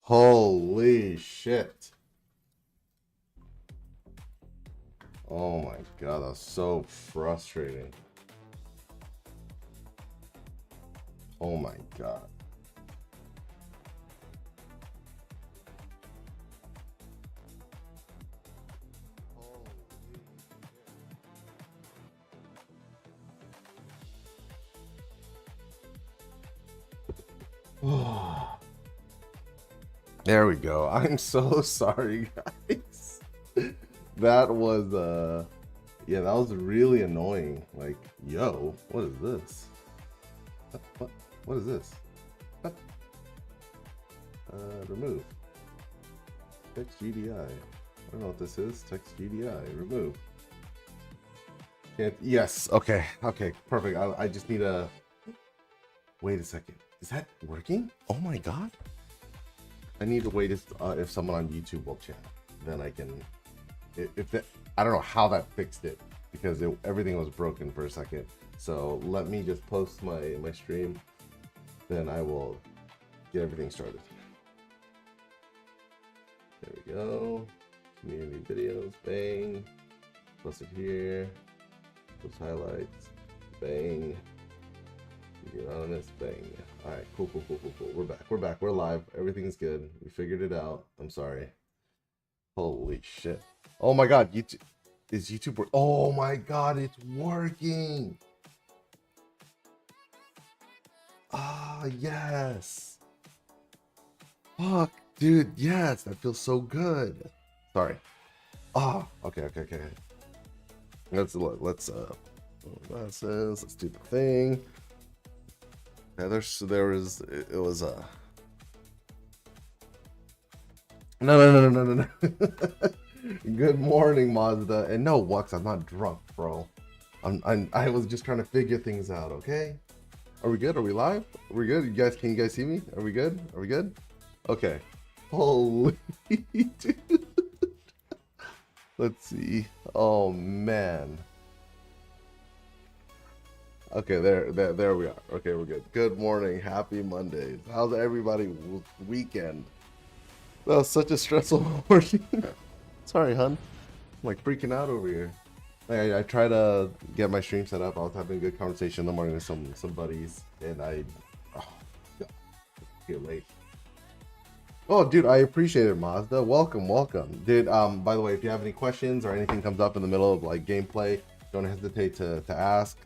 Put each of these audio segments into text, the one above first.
Holy shit. Oh my god, that's so frustrating. Oh my god. There we go. I'm so sorry, guys. That was yeah, that was really annoying. Like, yo, what is this? What is this? What? Remove. Text GDI. I don't know what this is. Text GDI. Remove. Can't. Yes. Okay. Okay. Perfect. I just need a. Wait a second. Is that working? Oh my god. I need to wait if someone on YouTube will chat. Then I can. If that, I don't know how that fixed it because everything was broken for a second. So let me just post my stream. Then I will get everything started. There we go. Community videos, bang. Post it here. Post highlights, bang. Anonymous, bang. All right, cool. We're back. We're live. Everything's good. We figured it out. I'm sorry. Holy shit. Oh my god, YouTube is YouTube. Oh my god, it's working. Ah, yes. Fuck, dude, yes, that feels so good. Sorry. Oh, okay. Let's let's do the thing. Yeah, there was it was no. Good morning, Mazda. And no, Wux, I'm not drunk, bro. I was just trying to figure things out. Okay, are we good? Are we live? Are we good? Can you guys see me? Are we good? Are we good? Okay. Holy dude. Let's see. Oh man. Okay, there we are. Okay, we're good. Good morning. Happy Mondays. How's everybody weekend? That was such a stressful morning. Sorry, hun. I'm like freaking out over here. I try to get my stream set up. I was having a good conversation in the morning with some buddies, and oh, God, get late. Oh, dude, I appreciate it, Mazda. Welcome, dude. By the way, if you have any questions or anything comes up in the middle of like gameplay, don't hesitate to ask.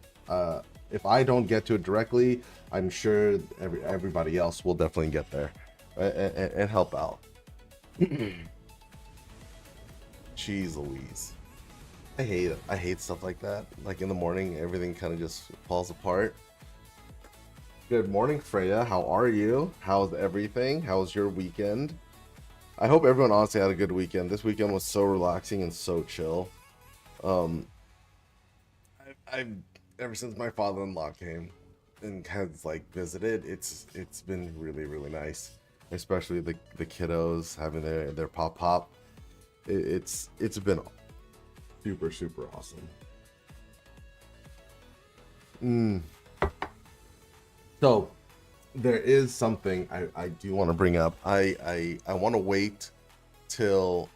If I don't get to it directly, I'm sure everybody else will definitely get there and help out. Jeez Louise. I hate it. I hate stuff like that. Like in the morning, everything kind of just falls apart. Good morning, Freya. How are you? How's everything? How's your weekend? I hope everyone honestly had a good weekend. This weekend was so relaxing and so chill. I've ever since my father-in-law came and has like visited, it's been really nice. Especially the kiddos having their pop. It's been super awesome. So there is something I do want to bring up. I want to wait till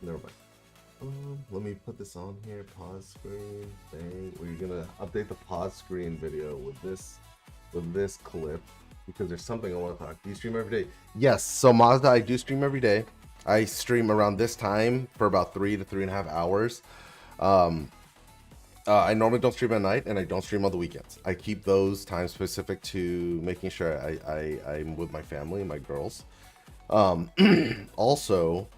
never mind. Let me put this on here. Pause screen. Bang. We're gonna update the pause screen video with this clip because there's something I want to talk. Do you stream every day? Yes. So Mazda, I do stream every day. I stream around this time for about 3 to 3.5 hours. I normally don't stream at night, and I don't stream on the weekends. I keep those times specific to making sure I'm with my family and my girls. Also,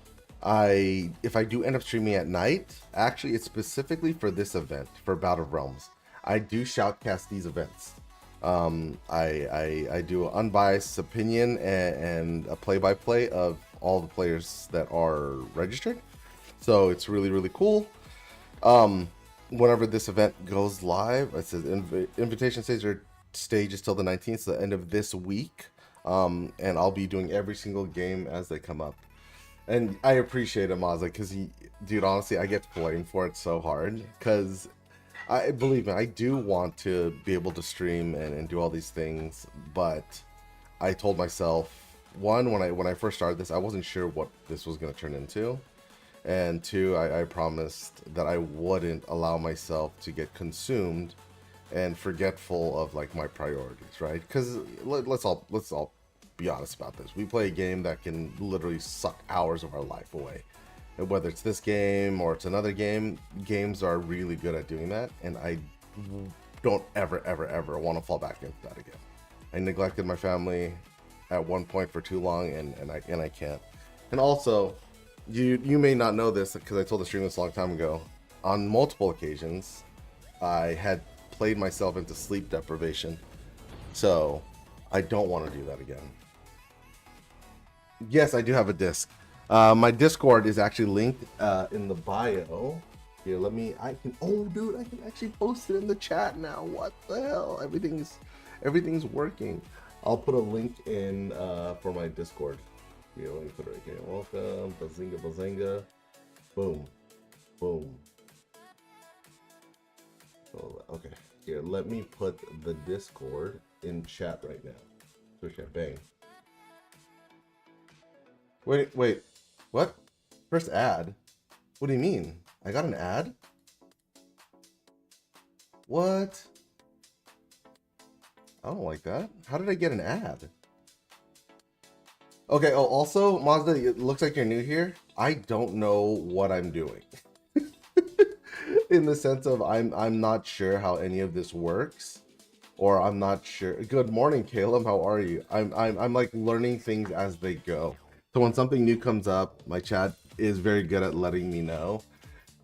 if I do end up streaming at night, actually it's specifically for this event, for Battle of Realms. I do shoutcast these events. I do an unbiased opinion and a play-by-play of all the players that are registered. So it's really cool. Whenever this event goes live, it says invitation stage is till the 19th, so the end of this week. And I'll be doing every single game as they come up. And I appreciate it, Mazda, because dude, honestly, I get blamed for it so hard. Because I believe me, I do want to be able to stream and do all these things, but I told myself, one, when I first started this, I wasn't sure what this was going to turn into, and two, I promised that I wouldn't allow myself to get consumed and forgetful of like my priorities, right? Because let's all be honest about this. We play a game that can literally suck hours of our life away. And whether it's this game or it's another game, games are really good at doing that, and I don't ever want to fall back into that again. I neglected my family at one point for too long, and I can't. And also, you may not know this because I told the stream this a long time ago. On multiple occasions, I had played myself into sleep deprivation, so I don't want to do that again. Yes, I do have a disc. My Discord is actually linked in the bio. Here, oh dude, I can actually post it in the chat now. What the hell? Everything's working. I'll put a link in for my Discord. Here, let me put it right here. Welcome, bazinga. Boom. Oh, okay, here, let me put the Discord in chat right now. Switch chat, bang. Wait, what? First ad? What do you mean? I got an ad? What? I don't like that. How did I get an ad? Okay, oh, also, Mazda, it looks like you're new here. I don't know what I'm doing. In the sense of I'm not sure how any of this works. Or I'm not sure. Good morning, Caleb. How are you? I'm like learning things as they go. So when something new comes up, my chat is very good at letting me know.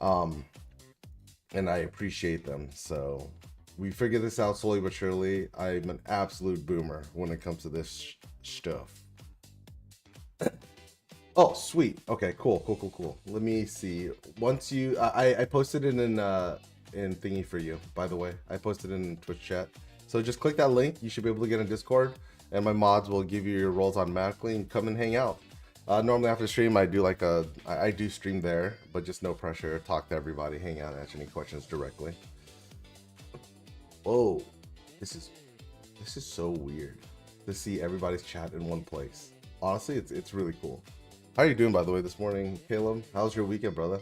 And I appreciate them. So we figure this out slowly but surely. I'm an absolute boomer when it comes to this stuff. Oh, sweet. Okay, cool. Let me see. Once you, I posted it in thingy for you, by the way. I posted it in Twitch chat. So just click that link. You should be able to get in Discord, and my mods will give you your roles automatically and come and hang out. Normally after the stream, I do stream there, but just no pressure. Talk to everybody, hang out, answer any questions directly. Whoa, this is so weird to see everybody's chat in one place. Honestly, it's really cool. How are you doing, by the way, this morning, Caleb? How's your weekend, brother?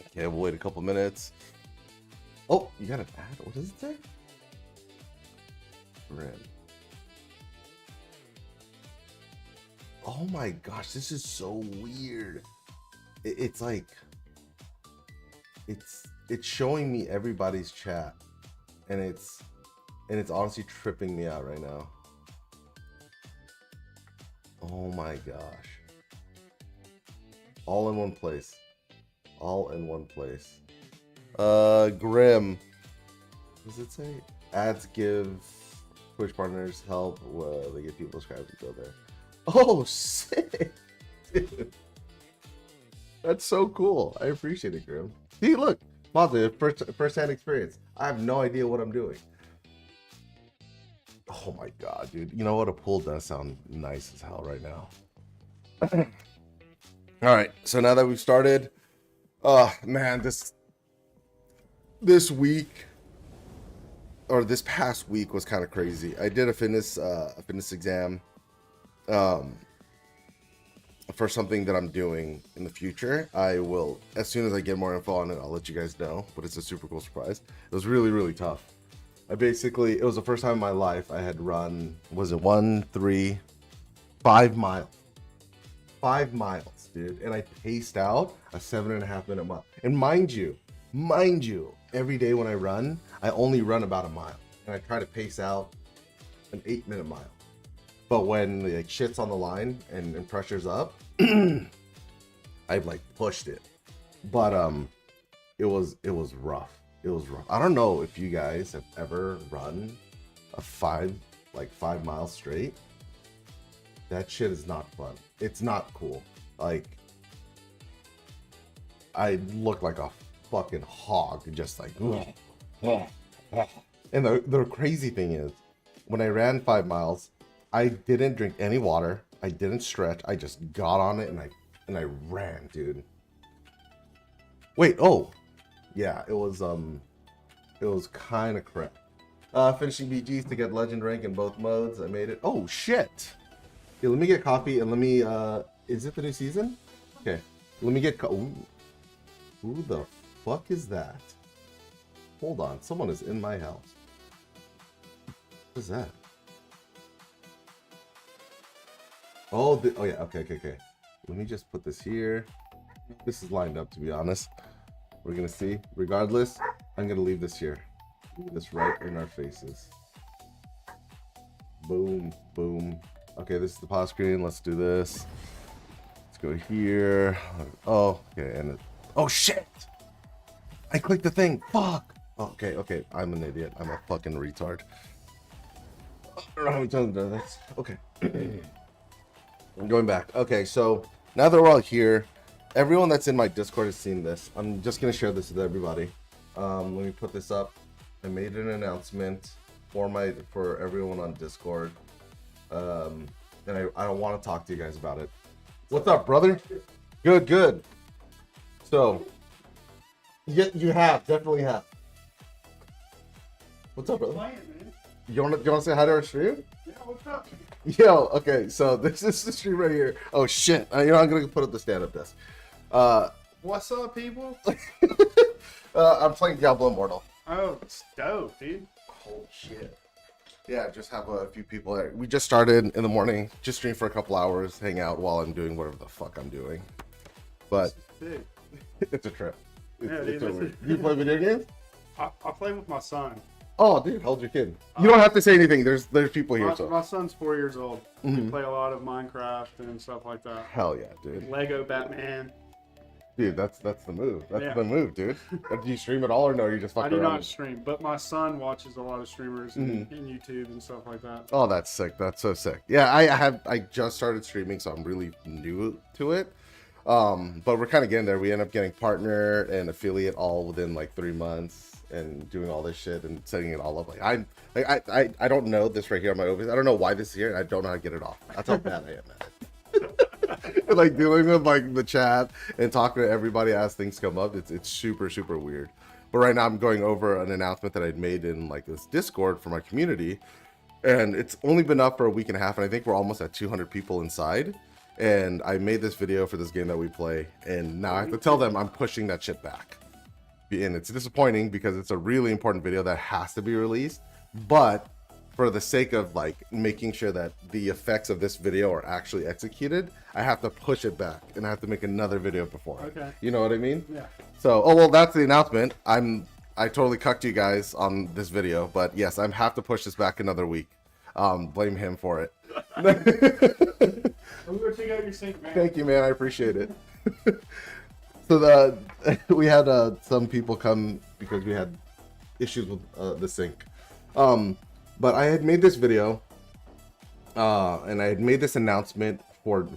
Okay, we'll wait a couple minutes. Oh, you got an ad? What does it say? Oh my gosh, this is so weird. It's like it's showing me everybody's chat, and it's honestly tripping me out right now. Oh my gosh. All in one place. Grim. What does it say? Ads give Twitch partners help. They get people subscribed to go there. Oh, sick. Dude. That's so cool. I appreciate it, Grim. See, look. Positive first-hand experience. I have no idea what I'm doing. Oh my god, dude. You know what? A pool does sound nice as hell right now. All right. So now that we've started, man, this week or this past week was kind of crazy. I did a fitness exam for something that I'm doing in the future. I will, as soon as I get more info on it, I'll let you guys know, but it's a super cool surprise. It was really tough. It was the first time in my life I had run, was it 5 miles? 5 miles, dude. And I paced out a 7.5 minute mile. And mind you, every day when I run, I only run about a mile. And I try to pace out an 8-minute mile. But when like shit's on the line and pressure's up, I've like pushed it. But it was rough. It was rough. I don't know if you guys have ever run a 5 miles straight. That shit is not fun. It's not cool. Like, I look like a fucking hog, just like. And the crazy thing is, when I ran 5 miles, I didn't drink any water. I didn't stretch. I just got on it and and I ran, dude. Wait, oh, yeah, it was kind of crap. Finishing BGs to get legend rank in both modes. I made it. Oh shit. Okay, let me get coffee and let me. Is it the new season? Okay, let me get. Ooh. Who the fuck is that? Hold on, someone is in my house. What is that? Oh, oh yeah. Okay. Let me just put this here. This is lined up, to be honest. We're gonna see. Regardless, I'm gonna leave this here. This right in our faces. Boom, boom. Okay, this is the pause screen. Let's do this. Let's go here. Oh, okay, and oh shit! I clicked the thing. Fuck. Okay. I'm an idiot. I'm a fucking retard. I don't know how many times I've done this. Okay. I'm going back. Okay, so now that we're all here, everyone that's in my Discord has seen this. I'm just gonna share this with everybody. Let me put this up. I made an announcement for everyone on Discord, and I don't want to talk to you guys about it. What's up, brother? Good. So, yeah, you definitely have. What's up, brother? You wanna say hi to our stream? Yeah, what's up? Yo, okay, so this is the stream right here. Oh shit! I'm gonna put up the stand-up desk. What's up, people? I'm playing Diablo Immortal. Oh, it's dope, dude. Holy shit. Yeah, just have a few people there. We just started in the morning, just stream for a couple hours, hang out while I'm doing whatever the fuck I'm doing. But it's a trip. It's a weird. You play video games? I play with my son. Oh, dude, how old's your kid? You don't have to say anything. There's people here. My son's 4 years old. We play a lot of Minecraft and stuff like that. Hell yeah, dude. Lego Batman. Dude, that's the move. That's the move, dude. Do you stream at all or no? You just fuck around? I do not stream, but my son watches a lot of streamers in YouTube and stuff like that. Oh, that's sick. That's so sick. Yeah, I just started streaming, so I'm really new to it. But we're kind of getting there. We end up getting partner and affiliate all within like 3 months and doing all this shit and setting it all up. I don't know this right here on my OBS. I don't know why this is here, and I don't know how to get it off. That's how bad I am at it. Like dealing with like the chat and talking to everybody as things come up, it's super weird. But right now I'm going over an announcement that I'd made in like this Discord for my community, and it's only been up for a week and a half, and I think we're almost at 200 people inside. And I made this video for this game that we play, and now I have to tell them I'm pushing that shit back. And it's disappointing because it's a really important video that has to be released, but for the sake of like making sure that the effects of this video are actually executed, I have to push it back and I have to make another video before. Okay. You know what I mean? Yeah. So, oh well, that's the announcement. I totally cucked you guys on this video, but yes, I have to push this back another week. Blame him for it. We were together in your sync, man. Thank you, man. I appreciate it. So we had some people come because we had issues with the sync. But I had made this video, and I had made this announcement in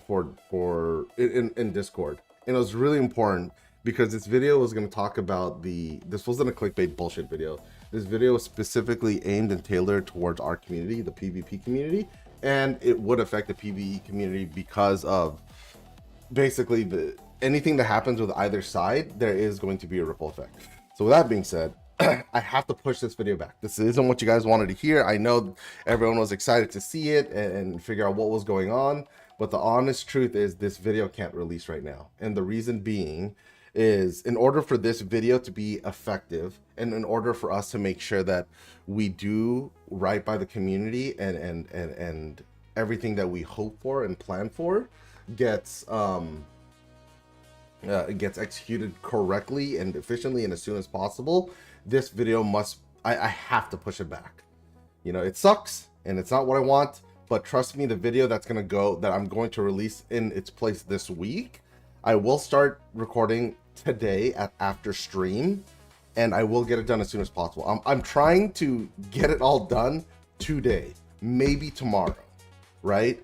Discord, and it was really important because this video was going to talk about this wasn't a clickbait bullshit video. This video was specifically aimed and tailored towards our community, the PvP community, and it would affect the PvE community because of basically anything that happens with either side, there is going to be a ripple effect. So with that being said, I have to push this video back. This isn't what you guys wanted to hear. I know everyone was excited to see it and figure out what was going on, but the honest truth is this video can't release right now. And the reason being is in order for this video to be effective and in order for us to make sure that we do right by the community and everything that we hope for and plan for gets executed correctly and efficiently and as soon as possible, this video I have to push it back. You know, it sucks and it's not what I want, but trust me, the video that I'm going to release in its place this week, I will start recording today after stream, and I will get it done as soon as possible. I'm trying to get it all done today, maybe tomorrow, right?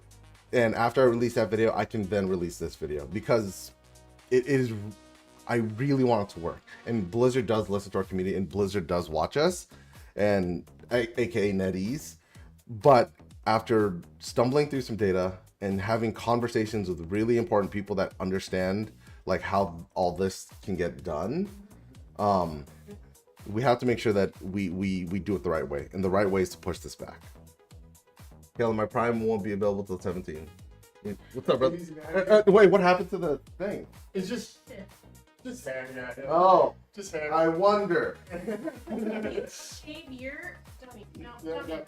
And after I release that video, I can then release this video because I really want it to work. And Blizzard does listen to our community, and Blizzard does watch us, and aka NetEase. But after stumbling through some data and having conversations with really important people that understand like how all this can get done. We have to make sure that we do it the right way, and the right way is to push this back. Caleb, my Prime won't be available till 17. What's up, brother? Wait, what happened to the thing? It's just hair, yeah. Oh, just hair. I wonder. Shave your dummy. No, Yeah, dummy.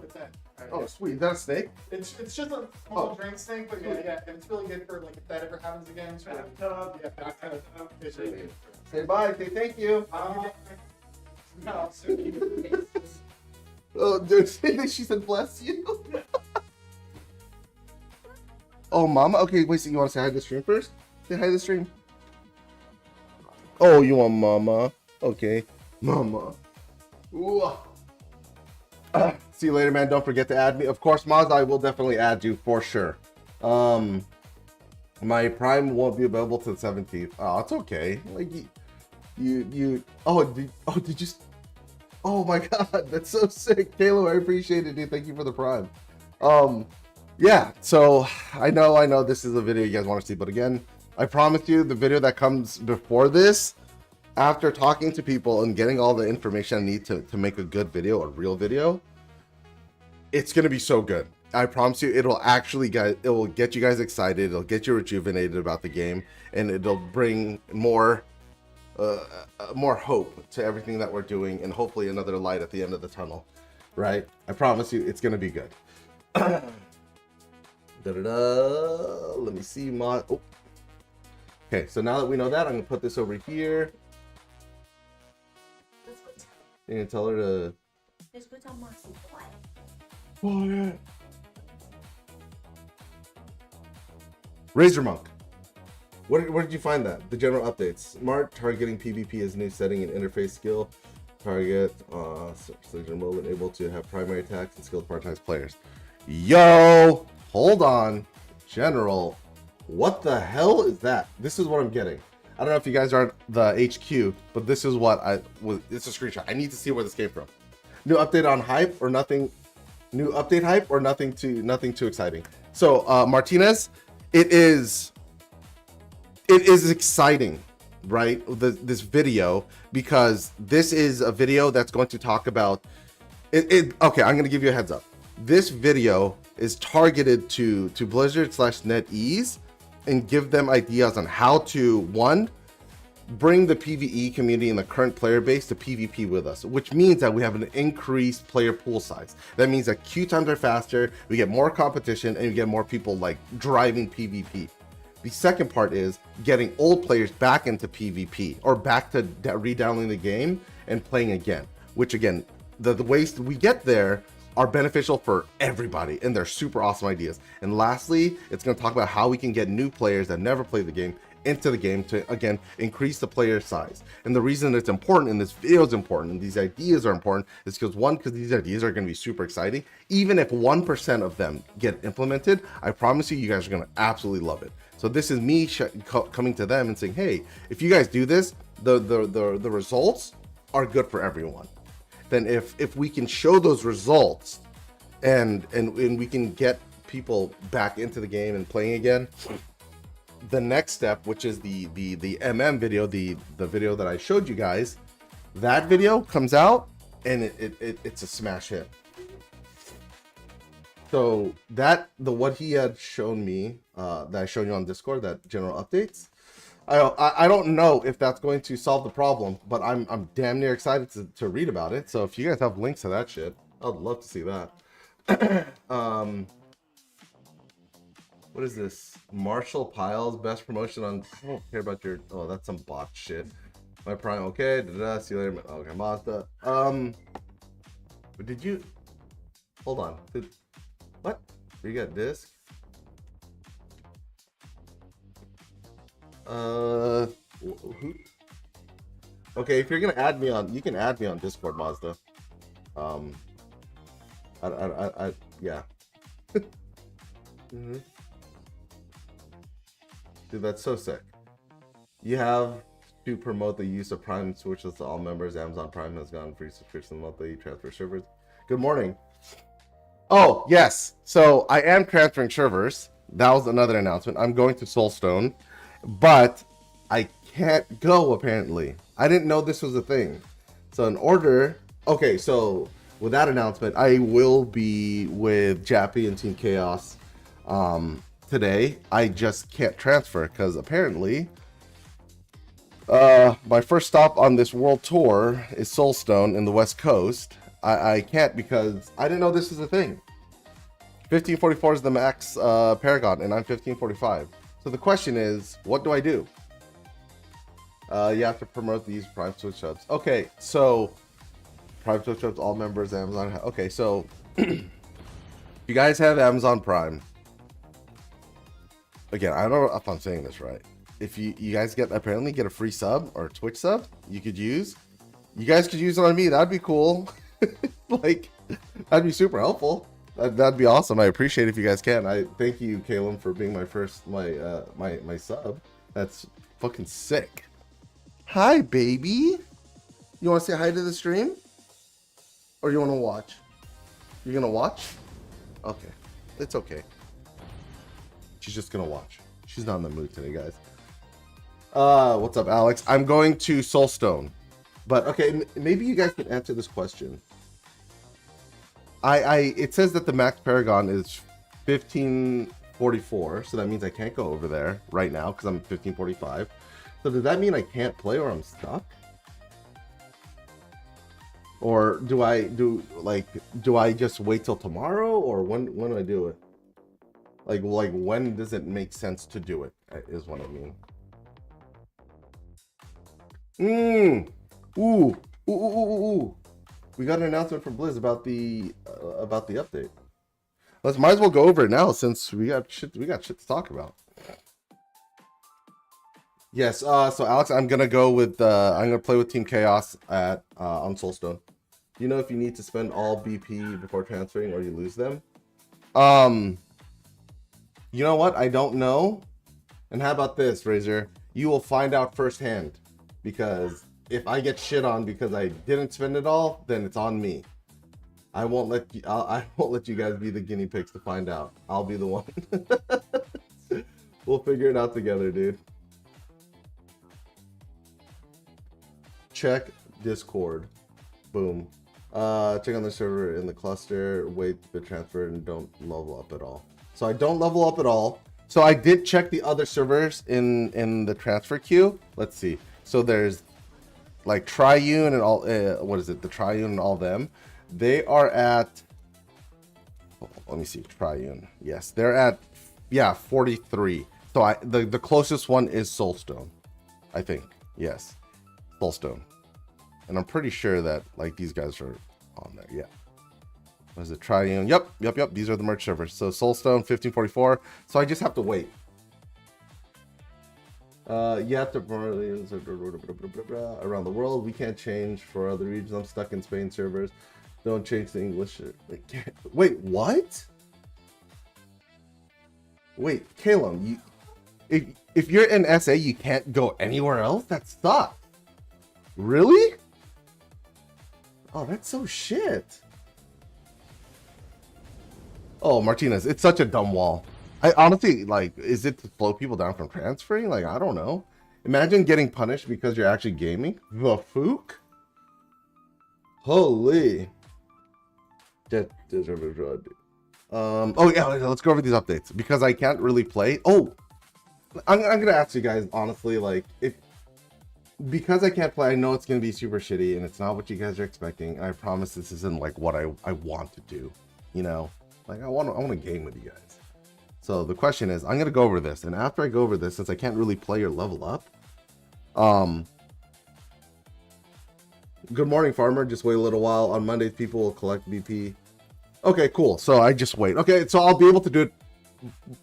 with that. Oh, sweet. Is that a snake? It's just a small drain snake, but yeah, and it's really good for like if that ever happens again. So, Say bye. Say thank you. No, Oh, dude, she said bless you. Oh, mama. Okay, wait. So you want to say hi to the stream first? Say hi to the stream. Oh, you want mama? Okay, mama. Ooh. See you later, man. Don't forget to add me. Of course, Maz, I will definitely add you for sure. My Prime won't be available till the 17th. Oh, it's okay. Like you. Oh, did you? Oh my God, that's so sick, Kalo. I appreciate it, dude. Thank you for the Prime. Yeah. So I know this is a video you guys want to see, but again, I promise you, the video that comes before this, after talking to people and getting all the information I need to make a good video, a real video, it's gonna be so good. I promise you, it'll actually it will get you guys excited. It'll get you rejuvenated about the game, and it'll bring more hope to everything that we're doing, and hopefully another light at the end of the tunnel. Right? I promise you, it's gonna be good. Let me see my. Oh. Okay, so now that we know that, I'm gonna put this over here. You can tell her to. Let's go tell Marcy what. Oh yeah. Razor Monk. Where did you find that? The general updates. Smart targeting PvP is new setting and interface skill. Target Surgeon mode able to have primary attacks and skilled part-time players. Yo, hold on, General. What the hell is that? This is what I'm getting. I don't know if you guys are the HQ, but this is what it's a screenshot. I need to see where this came from. New update on hype or nothing? New update hype or nothing too exciting? So Martinez, it is exciting, right? This video, because this is a video that's going to talk about it. Okay, I'm going to give you a heads up. This video is targeted to Blizzard/NetEase and give them ideas on how to, one, bring the PvE community and the current player base to PvP with us, which means that we have an increased player pool size. That means that queue times are faster, we get more competition, and we get more people like driving PvP. The second part is getting old players back into PvP or back to re-downloading the game and playing again, which again, the ways we get there are beneficial for everybody, and they're super awesome ideas. And lastly, it's going to talk about how we can get new players that never played the game into the game to, again, increase the player size. And the reason it's important, and this video is important, and these ideas are important, is because one, because these ideas are going to be super exciting. Even if 1% of them get implemented, I promise you, you guys are going to absolutely love it. So this is me coming to them and saying, hey, if you guys do this, the results are good for everyone. Then if we can show those results and we can get people back into the game and playing again, the next step, which is the MM video, the video that I showed you guys, that video comes out and it's a smash hit. So what he had shown me, that I showed you on Discord, that general updates, I don't know if that's going to solve the problem, but I'm damn near excited to read about it. So if you guys have links to that shit, I'd love to see that. What is this? Marshall Piles, best promotion on. I don't care about your. Oh, that's some bot shit. My Prime, okay. See you later. Okay, Mazda. But did you? Hold on. What? You got disc? Who? Okay, if you're gonna add me on, you can add me on Discord, Mazda. Yeah. Mm-hmm. Dude, that's so sick. You have to promote the use of Prime switches to all members. Amazon Prime has gone free subscription monthly transfer servers. Good morning. Oh, yes. So I am transferring servers. That was another announcement. I'm going to Soulstone, but I can't go apparently. I didn't know this was a thing. So in order, okay, so with that announcement, I will be with Jappy and Team Chaos today. I just can't transfer because apparently my first stop on this world tour is Soulstone in the West Coast. I can't because I didn't know this was a thing. 1544 is the max Paragon, and I'm 1545. So the question is, what do I do? You have to promote these Prime Switch subs. Okay, so Prime Switch subs, all members, Amazon. Okay, so if you guys have Amazon Prime, again, I don't know if I'm saying this right. If you guys apparently get a free sub or a Twitch sub, you guys could use it on me. That'd be cool. Like, that'd be super helpful. That'd be awesome. I appreciate it if you guys can. I thank you, Caleb, for being my first my sub. That's fucking sick. Hi, baby. You want to say hi to the stream, or you want to watch? You're gonna watch? Okay, it's okay. She's just gonna watch. She's not in the mood today, guys. What's up, Alex? I'm going to Soulstone, but okay, maybe you guys can answer this question. It says that the max Paragon is 1544, so that means I can't go over there right now because I'm 1545. So does that mean I can't play or I'm stuck? Or do I just wait till tomorrow, or when do I do it? Like when does it make sense to do it? Is what I mean. Ooh. We got an announcement from Blizz about the update. Might as well go over it now since we got shit to talk about. Yes, so Alex, I'm gonna go with I'm gonna play with Team Chaos at on Soulstone. Do you know if you need to spend all BP before transferring or you lose them? You know what? I don't know. And how about this, Razor? You will find out firsthand, because if I get shit on because I didn't spend it all, then it's on me. I won't let you. I won't let you guys be the guinea pigs to find out. I'll be the one. We'll figure it out together, dude. Check Discord. Boom. Check on the server in the cluster. Wait the transfer and don't level up at all. So I don't level up at all. So I did check the other servers in the transfer queue. Let's see. So there's like Triune and all. What is it? The Triune and all them. They are at. Let me see. Triune. Yes, they're at 43. So the closest one is Soulstone, I think. Yes, Soulstone. And I'm pretty sure that like these guys are on there. Yeah. What is it? Triune. Yep. These are the merge servers. So Soulstone 1544. So I just have to wait. You have to around the world. We can't change for other regions. I'm stuck in Spain servers. Don't change the English. Wait, what? Wait, Caleb, if you're in SA, you can't go anywhere else? That sucks. Really? Oh, that's so shit. Oh, Martinez, it's such a dumb wall. I honestly, like, is it to slow people down from transferring? Like, I don't know. Imagine getting punished because you're actually gaming. The fook? Holy. Oh yeah, let's go over these updates because I can't really play. Oh, I'm gonna ask you guys honestly, like, because I can't play, I know it's gonna be super shitty and it's not what you guys are expecting. And I promise this isn't like what I want to do. You know, like I want to game with you guys. So the question is, I'm gonna go over this, and after I go over this, since I can't really play or level up, good morning, farmer. Just wait a little while. On Mondays, people will collect BP. Okay, cool. So I just wait. Okay, so I'll be able to do it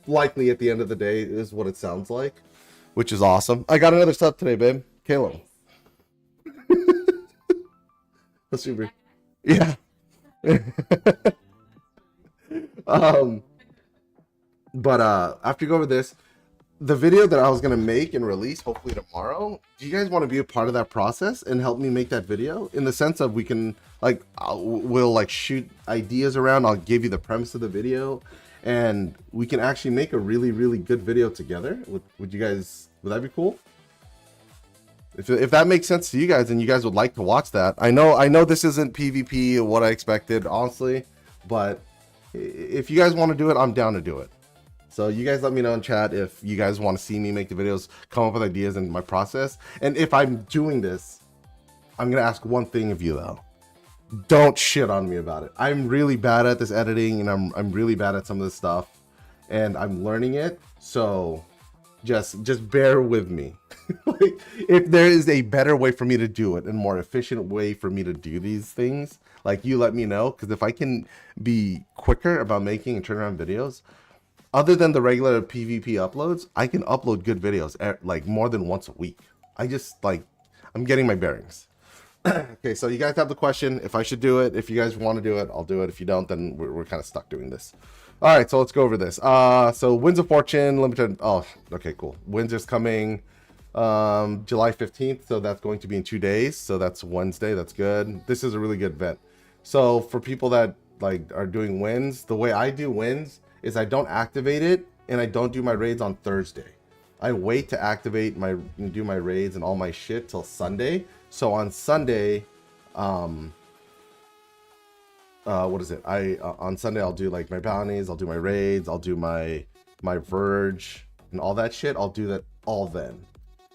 likely at the end of the day, is what it sounds like, which is awesome. I got another sub today, babe. Caleb. That's super. Yeah. But after you go over this, the video that I was gonna make and release hopefully tomorrow, do you guys want to be a part of that process and help me make that video? In the sense of we can like we'll like shoot ideas around. I'll give you the premise of the video, and we can actually make a really good video together. Would you guys? Would that be cool? If that makes sense to you guys and you guys would like to watch that, I know this isn't PvP what I expected, honestly, but if you guys want to do it, I'm down to do it. So you guys let me know in chat if you guys want to see me make the videos, come up with ideas in my process. And if I'm doing this, I'm gonna ask one thing of you though. Don't shit on me about it. I'm really bad at this editing, and I'm really bad at some of this stuff, and I'm learning it. So just bear with me. Like, if there is a better way for me to do it and more efficient way for me to do these things, like, you let me know, because if I can be quicker about making and turn around videos, other than the regular PvP uploads, I can upload good videos like more than once a week. I'm getting my bearings. Okay, so you guys have the question if I should do it. If you guys want to do it, I'll do it. If you don't, then we're kind of stuck doing this. All right, so let's go over this. So Winds of Fortune limited. Oh, okay, cool. Winds is coming July 15th, so that's going to be in 2 days. So that's Wednesday. That's good. This is a really good event. So for people that like are doing wins, the way I do wins is I don't activate it and I don't do my raids on Thursday. I wait to activate and do my raids and all my shit till Sunday. So on Sunday, what is it? On Sunday I'll do like my bounties, I'll do my raids, I'll do my verge and all that shit. I'll do that all then.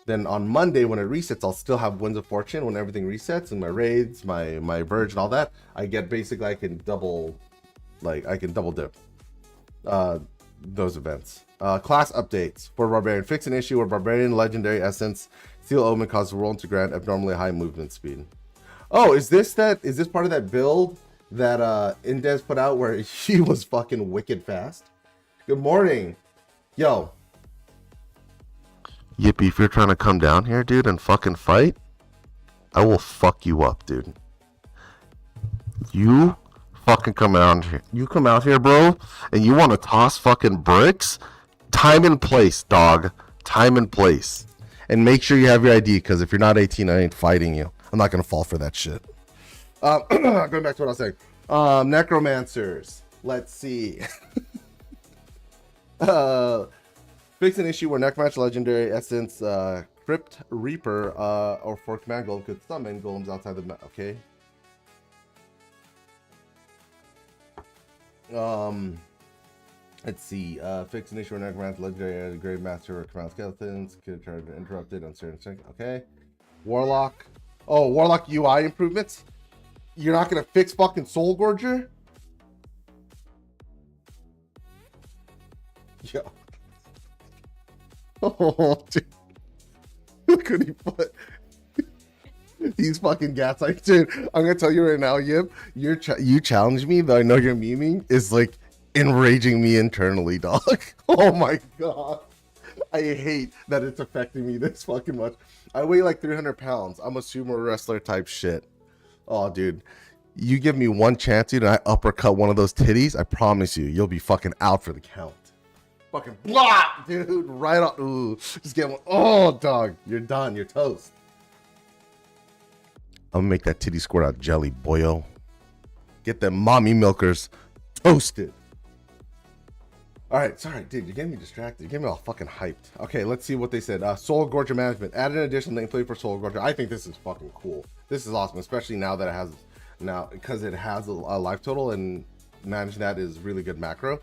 Then on Monday when it resets, I'll still have Winds of Fortune when everything resets, and my raids, my verge and all that. I get basically I can double dip those events. Class updates for Barbarian. Fix an issue where Barbarian Legendary Essence Steel Omen causes Roll to grant abnormally high movement speed. Oh, is this part of that build that Indez put out where he was fucking wicked fast? Good morning. Yo. Yippee, if you're trying to come down here, dude, and fucking fight, I will fuck you up, dude. You fucking come out here. You come out here, bro, and you want to toss fucking bricks? Time and place, dog. Time and place. And make sure you have your ID, because if you're not 18, I ain't fighting you. I'm not going to fall for that shit. Going back to what I was saying. Necromancers. Let's see. Fix an issue where Necromancer Legendary Essence Crypt Reaper or for Command Golem could summon golems outside the map. Okay. Let's see. Fix an issue where Necromancer Legendary Grave Master or Command Skeletons could try to interrupt it on certain seconds. Okay. Warlock. Oh, Warlock UI improvements? You're not gonna fix fucking Soul Gorger? Yo. Oh, dude. Look what he put. These fucking gats. Like, dude, I'm gonna tell you right now, Yip, you challenge me, though I know you're memeing, is like enraging me internally, dog. Oh my god. I hate that it's affecting me this fucking much. I weigh like 300 pounds. I'm a sumo wrestler type shit. Oh, dude. You give me one chance, dude, and I uppercut one of those titties, I promise you'll be fucking out for the count. Fucking blah, dude, right on. Ooh, just get one. Oh, dog, you're done. You're toast. I'm gonna make that titty squirt out jelly, boyo. Get them mommy milkers toasted. All right, sorry, dude, you're getting me distracted. You're getting me all fucking hyped. Okay, let's see what they said. Soul Gorger management. Add an additional nameplate for Soul Gorger. I think this is fucking cool. This is awesome, especially now that it has because it has a life total, and managing that is really good macro.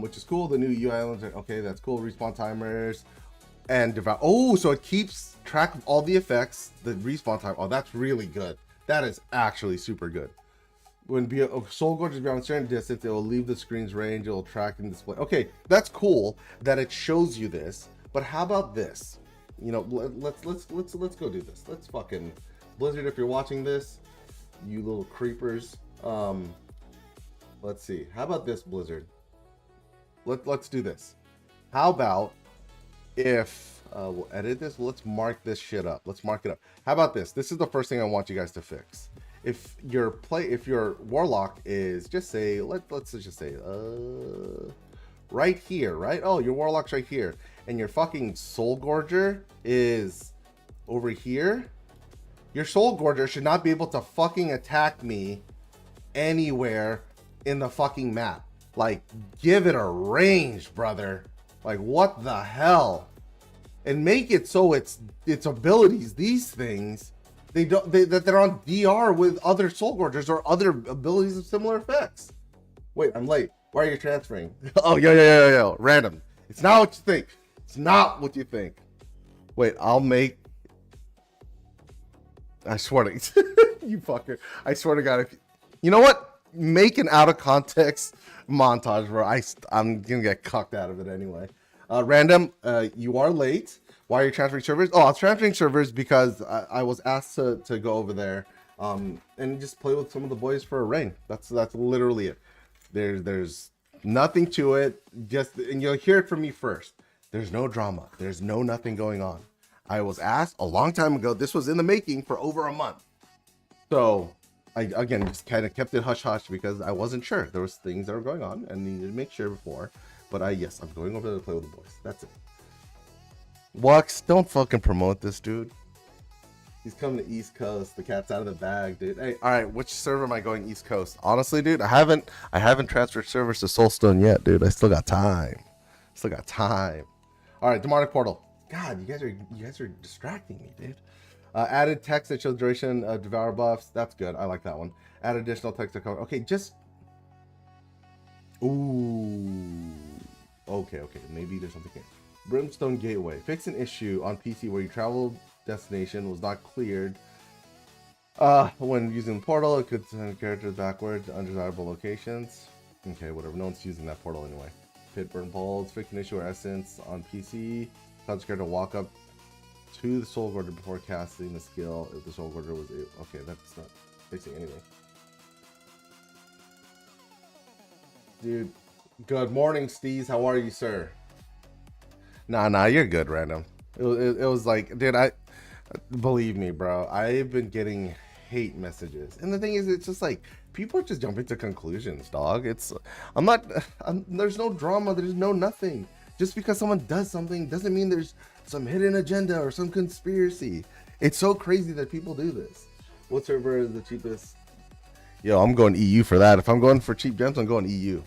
Which is cool. The new UI elements are okay. That's cool. Respawn timers and devour. Oh, so it keeps track of all the effects. The respawn time. Oh, that's really good. That is actually super good. When Soul Gorge is beyond a certain distance, it will leave the screen's range. It will track and display. Okay, that's cool that it shows you this. But how about this? You know, let's go do this. Let's fucking Blizzard. If you're watching this, you little creepers. Let's see. How about this, Blizzard? Let's do this. How about if we'll edit this? Let's mark this shit up. Let's mark it up. How about this? This is the first thing I want you guys to fix. If your warlock is, just say, let's just say right here, right? Oh, your warlock's right here, and your fucking Soul Gorger is over here, your Soul Gorger should not be able to fucking attack me anywhere in the fucking map. Like, give it a range, brother. Like, what the hell? And make it so its abilities, these things, that they're on DR with other Soul Gorgers or other abilities of similar effects. Wait, I'm late. Why are you transferring? Oh, yo. Random. It's not what you think. It's not what you think. Wait, I'll make... I swear to... you fucker. I swear to God. You know what? Make an out of context montage, bro. I'm gonna get cucked out of it anyway. Random, you are late. Why are you transferring servers? Oh, I was transferring servers because I was asked to go over there and just play with some of the boys for a rain. That's literally it. There's nothing to it. And you'll hear it from me first. There's no drama. There's nothing going on. I was asked a long time ago. This was in the making for over a month. So I, again, just kind of kept it hush-hush because I wasn't sure. There was things that were going on and needed to make sure before. But yes, I'm going over there to play with the boys. That's it. Wux, don't fucking promote this dude. He's coming to East Coast. The cat's out of the bag, dude. Hey, all right, which server am I going East Coast? Honestly, dude, I haven't transferred servers to Soulstone yet, dude. I still got time. All right, demonic portal. God, you guys are distracting me, dude. Added text that shows duration of devour buffs. That's good. I like that one. Add additional text to cover. Okay, just. Ooh. Okay. Maybe there's something here. Brimstone Gateway. Fix an issue on PC where your travel destination was not cleared. When using the portal, it could send characters backwards to undesirable locations. Okay, whatever. No one's using that portal anyway. Pit burn poles. Fix an issue or essence on PC. Cause character to walk up to the Soul Gorger before casting the skill if the Soul Gorger was able. Okay, that's not fixing anything. Dude, good morning, Steez. How are you, sir? Nah, you're good, Random. It was like, dude, believe me, bro. I've been getting hate messages, and the thing is, it's just like people are just jumping to conclusions, dog. There's no drama. There's no nothing. Just because someone does something doesn't mean there's some hidden agenda or some conspiracy. It's so crazy that people do this. What server is the cheapest? Yo, I'm going EU for that. If I'm going for cheap gems, I'm going EU.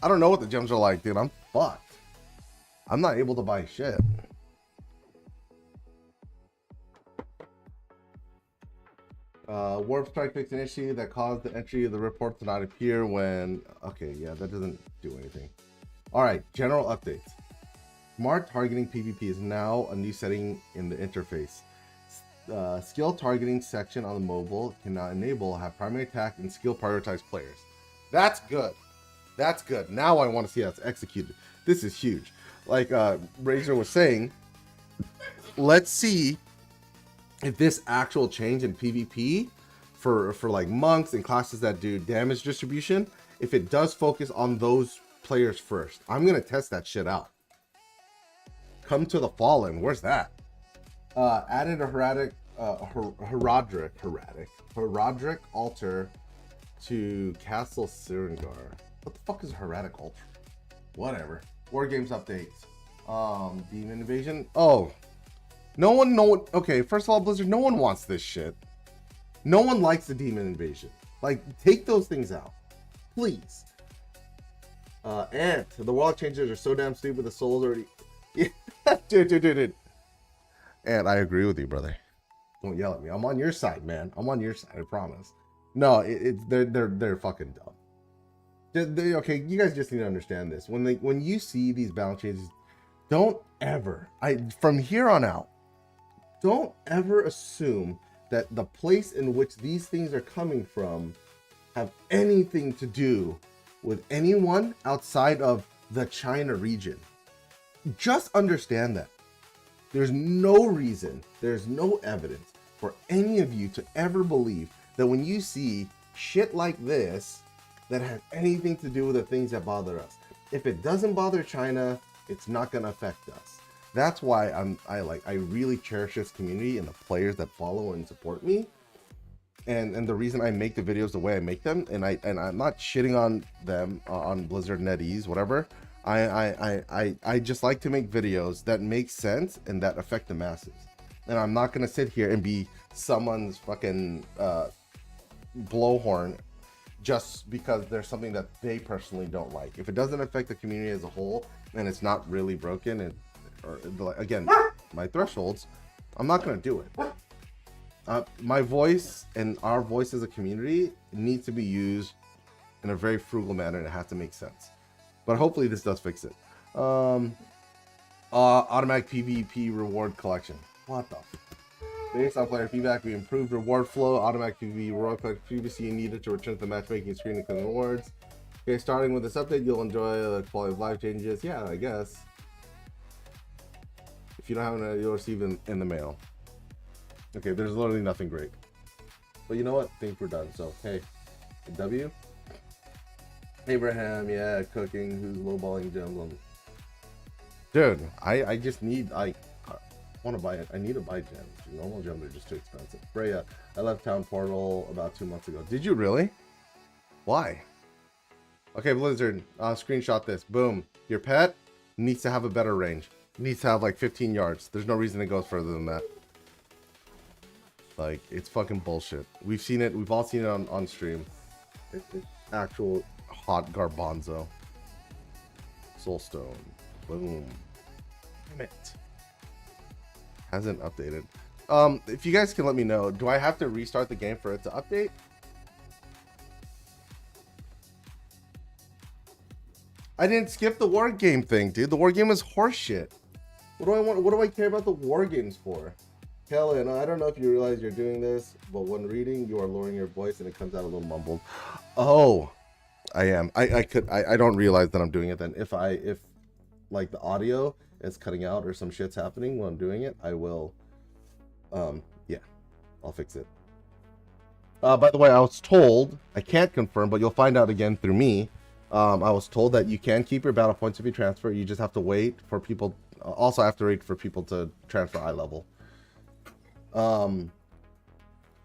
I don't know what the gems are like, dude. I'm fucked. I'm not able to buy shit. Warp strike fixed an issue that caused the entry of the report to not appear when... Okay, yeah, that doesn't do anything. Alright, general updates. Smart targeting PvP is now a new setting in the interface. Skill targeting section on the mobile can now have primary attack and skill prioritized players. That's good. That's good. Now I want to see how it's executed. This is huge. Like Razor was saying, let's see if this actual change in PvP for like monks and classes that do damage distribution, if it does focus on those players first. I'm gonna test that shit out. Come to the Fallen. Where's that? Added a Herodric altar to Castle Sirengar. What the fuck is a Herodic altar? Whatever. War Games updates. Demon Invasion. Oh, no one. Okay, first of all, Blizzard, no one wants this shit. No one likes the Demon Invasion. Like, take those things out, please. And the world changers are so damn stupid. The souls already. Yeah, dude. And I agree with you, brother. Don't yell at me. I'm on your side, man. I'm on your side. I promise. No, they're fucking dumb. Okay, you guys just need to understand this. When you see these balance changes, don't ever, from here on out, don't ever assume that the place in which these things are coming from have anything to do with anyone outside of the China region. Just understand that. There's no reason, there's no evidence for any of you to ever believe that when you see shit like this, that has anything to do with the things that bother us. If it doesn't bother China, it's not gonna affect us. That's why I really cherish this community and the players that follow and support me. And the reason I make the videos the way I make them, and I'm not shitting on them, on Blizzard, NetEase, whatever. I just like to make videos that make sense and that affect the masses. And I'm not gonna sit here and be someone's fucking blowhorn just because there's something that they personally don't like. If it doesn't affect the community as a whole and it's not really broken, and or again, my thresholds, I'm not gonna do it. My voice and our voice as a community needs to be used in a very frugal manner, and it has to make sense. But hopefully this does fix it. Automatic PvP reward collection. What the? Based on player feedback, we improved reward flow. Automatic PvP reward collection previously needed to return to the matchmaking screen and collect rewards. Okay, starting with this update, you'll enjoy the quality of life changes. Yeah, I guess. If you don't have it, you'll receive it in the mail. Okay, there's literally nothing great. But you know what? I think we're done. So, hey, W. Abraham, yeah, cooking. Who's lowballing gems? Dude, I just need, I want to buy it. I need to buy gems. Normal gems are just too expensive. Freya, I left Town Portal about 2 months ago. Did you really? Why? Okay, Blizzard, screenshot this. Boom. Your pet needs to have a better range. Needs to have like 15 yards. There's no reason it goes further than that. Like, it's fucking bullshit. We've seen it. We've all seen it on stream. It's actual hot garbanzo. Soulstone. Boom. Damn it. Hasn't updated. If you guys can let me know, do I have to restart the game for it to update? I didn't skip the war game thing, dude. The war game is horseshit. What do I want? What do I care about the war games for? Kellen, I don't know if you realize you're doing this, but when reading, you are lowering your voice and it comes out a little mumbled. Oh, I am. I don't realize that I'm doing it then. If like the audio is cutting out or some shit's happening when I'm doing it, I will, yeah, I'll fix it. By the way, I was told, I can't confirm, but you'll find out again through me. I was told that you can keep your battle points if you transfer. You just have to wait for people. Also, I have to wait for people to transfer eye level.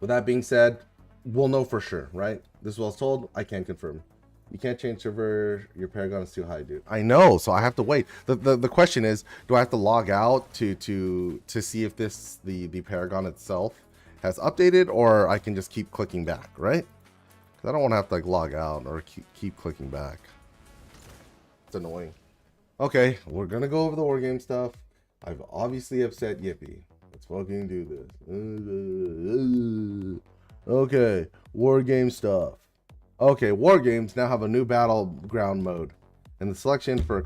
With that being said, we'll know for sure, right? This was told. I can't confirm. You can't change server. Your Paragon is too high, dude. I know, so I have to wait. The question is, do I have to log out to see if the Paragon itself has updated, or I can just keep clicking back, right? Because I don't want to have to like log out or keep clicking back. It's annoying. Okay, we're gonna go over the war game stuff. I've obviously upset Yippee. Let's fucking do this. Okay, war game stuff. Okay, war games now have a new battleground mode, and the selection for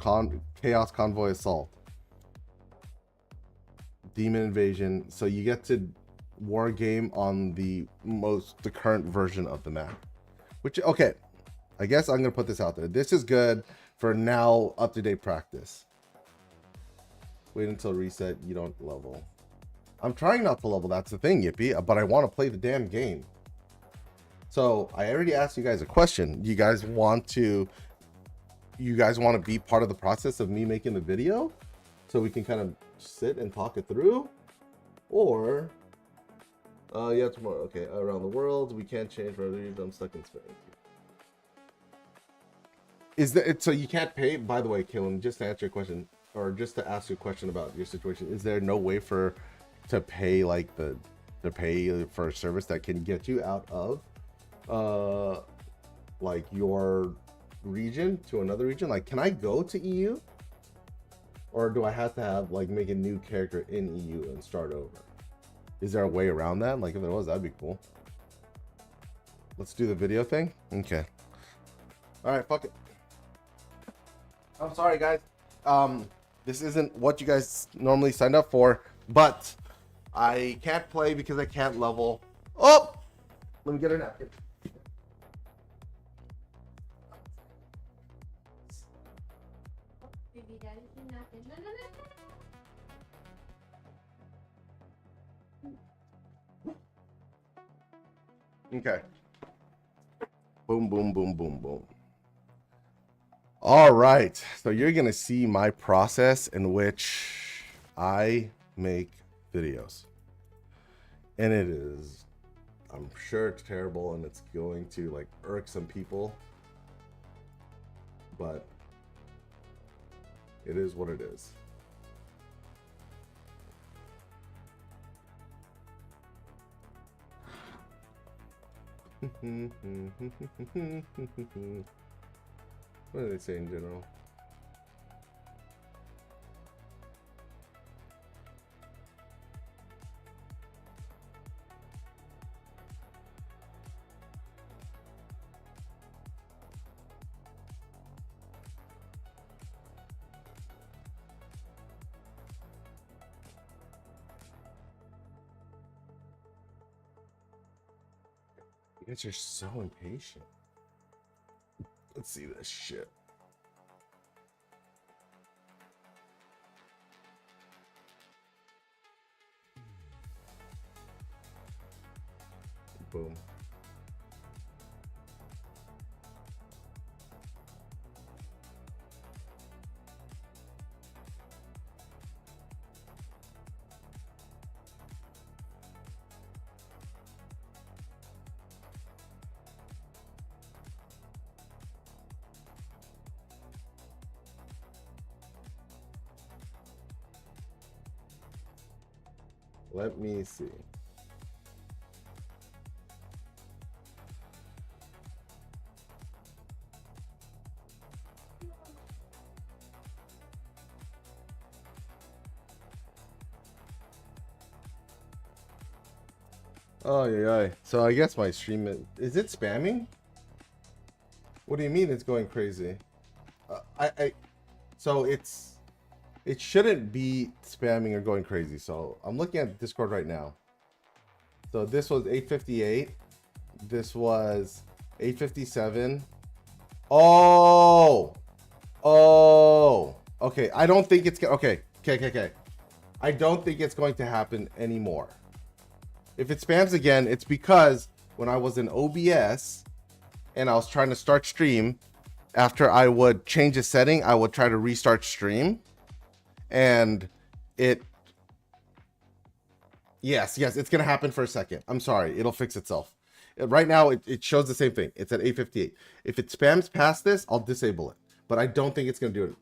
Chaos Convoy Assault, Demon Invasion. So you get to war game on the current version of the map. Which, okay, I guess I'm gonna put this out there. This is good for now, up-to-date practice. Wait until reset. You don't level. I'm trying not to level. That's the thing, Yippee. But I want to play the damn game. So I already asked you guys a question. You guys want to be part of the process of me making the video, so we can kind of sit and talk it through, or yeah, tomorrow. Okay, around the world, we can't change for reasons. I'm stuck in Spain. Is that so? You can't pay. By the way, Kaylin, just to answer your question, or just to ask you a question about your situation, is there no way to pay like to pay for a service that can get you out of like your region to another region? Like, can I go to EU, or do I have to have like make a new character in EU and start over? Is there a way around that? Like, if there was, that'd be cool. Let's do the video thing. Okay. All right, fuck it. I'm sorry, guys. This isn't what you guys normally signed up for, but I can't play because I can't level. Oh, let me get a napkin. Baby daddy, you're not in. No, no, no. Okay. Boom, boom, boom, boom, boom. All right. So you're going to see my process in which I make videos. And it is, I'm sure it's terrible and it's going to like irk some people. But It is what it is. What do they say in general? You guys are so impatient. Let's see this shit. Boom. Let me see. Oh yeah. So I guess my stream is it spamming? What do you mean it's going crazy? So it shouldn't be spamming or going crazy. So I'm looking at Discord right now. So this was 8:58. This was 8:57. Oh. Okay. I don't think it's okay. I don't think it's going to happen anymore. If it spams again, it's because when I was in OBS and I was trying to start stream, after I would change a setting, I would try to restart stream. And yes, it's going to happen for a second. I'm sorry. It'll fix itself. Right now, it shows the same thing. It's at 8:58. If it spams past this, I'll disable it. But I don't think it's going to do it.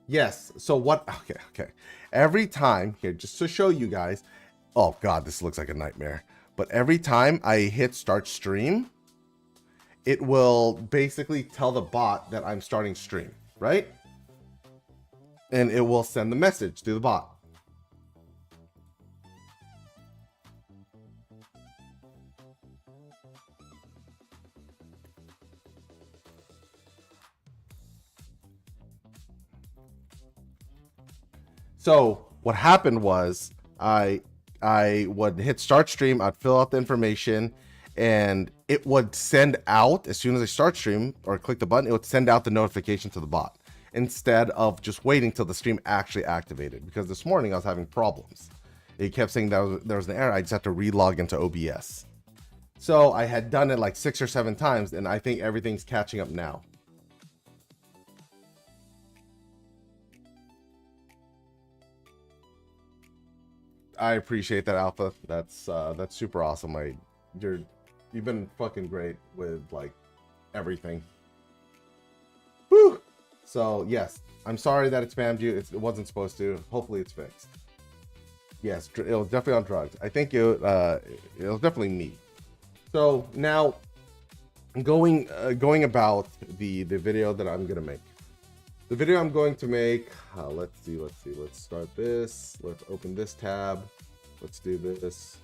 Yes. So what? Okay. Every time, here, just to show you guys. Oh, God, this looks like a nightmare. But every time I hit start stream, it will basically tell the bot that I'm starting stream, right? And it will send the message to the bot. So what happened was I would hit start stream, I'd fill out the information, and it would send out, as soon as I start stream or click the button, it would send out the notification to the bot instead of just waiting till the stream actually activated. Because this morning I was having problems. It kept saying that there was an error. I just had to relog into OBS. So I had done it like 6 or 7 times, and I think everything's catching up now. I appreciate that, Alpha. That's super awesome. You've been fucking great with like everything. Whew. So yes, I'm sorry that it spammed you. It wasn't supposed to. Hopefully it's fixed. Yes, it was definitely on drugs. I think it was definitely me. So now, going about the video that I'm gonna make. The video I'm going to make, let's see. Let's start this. Let's open this tab. Let's do this.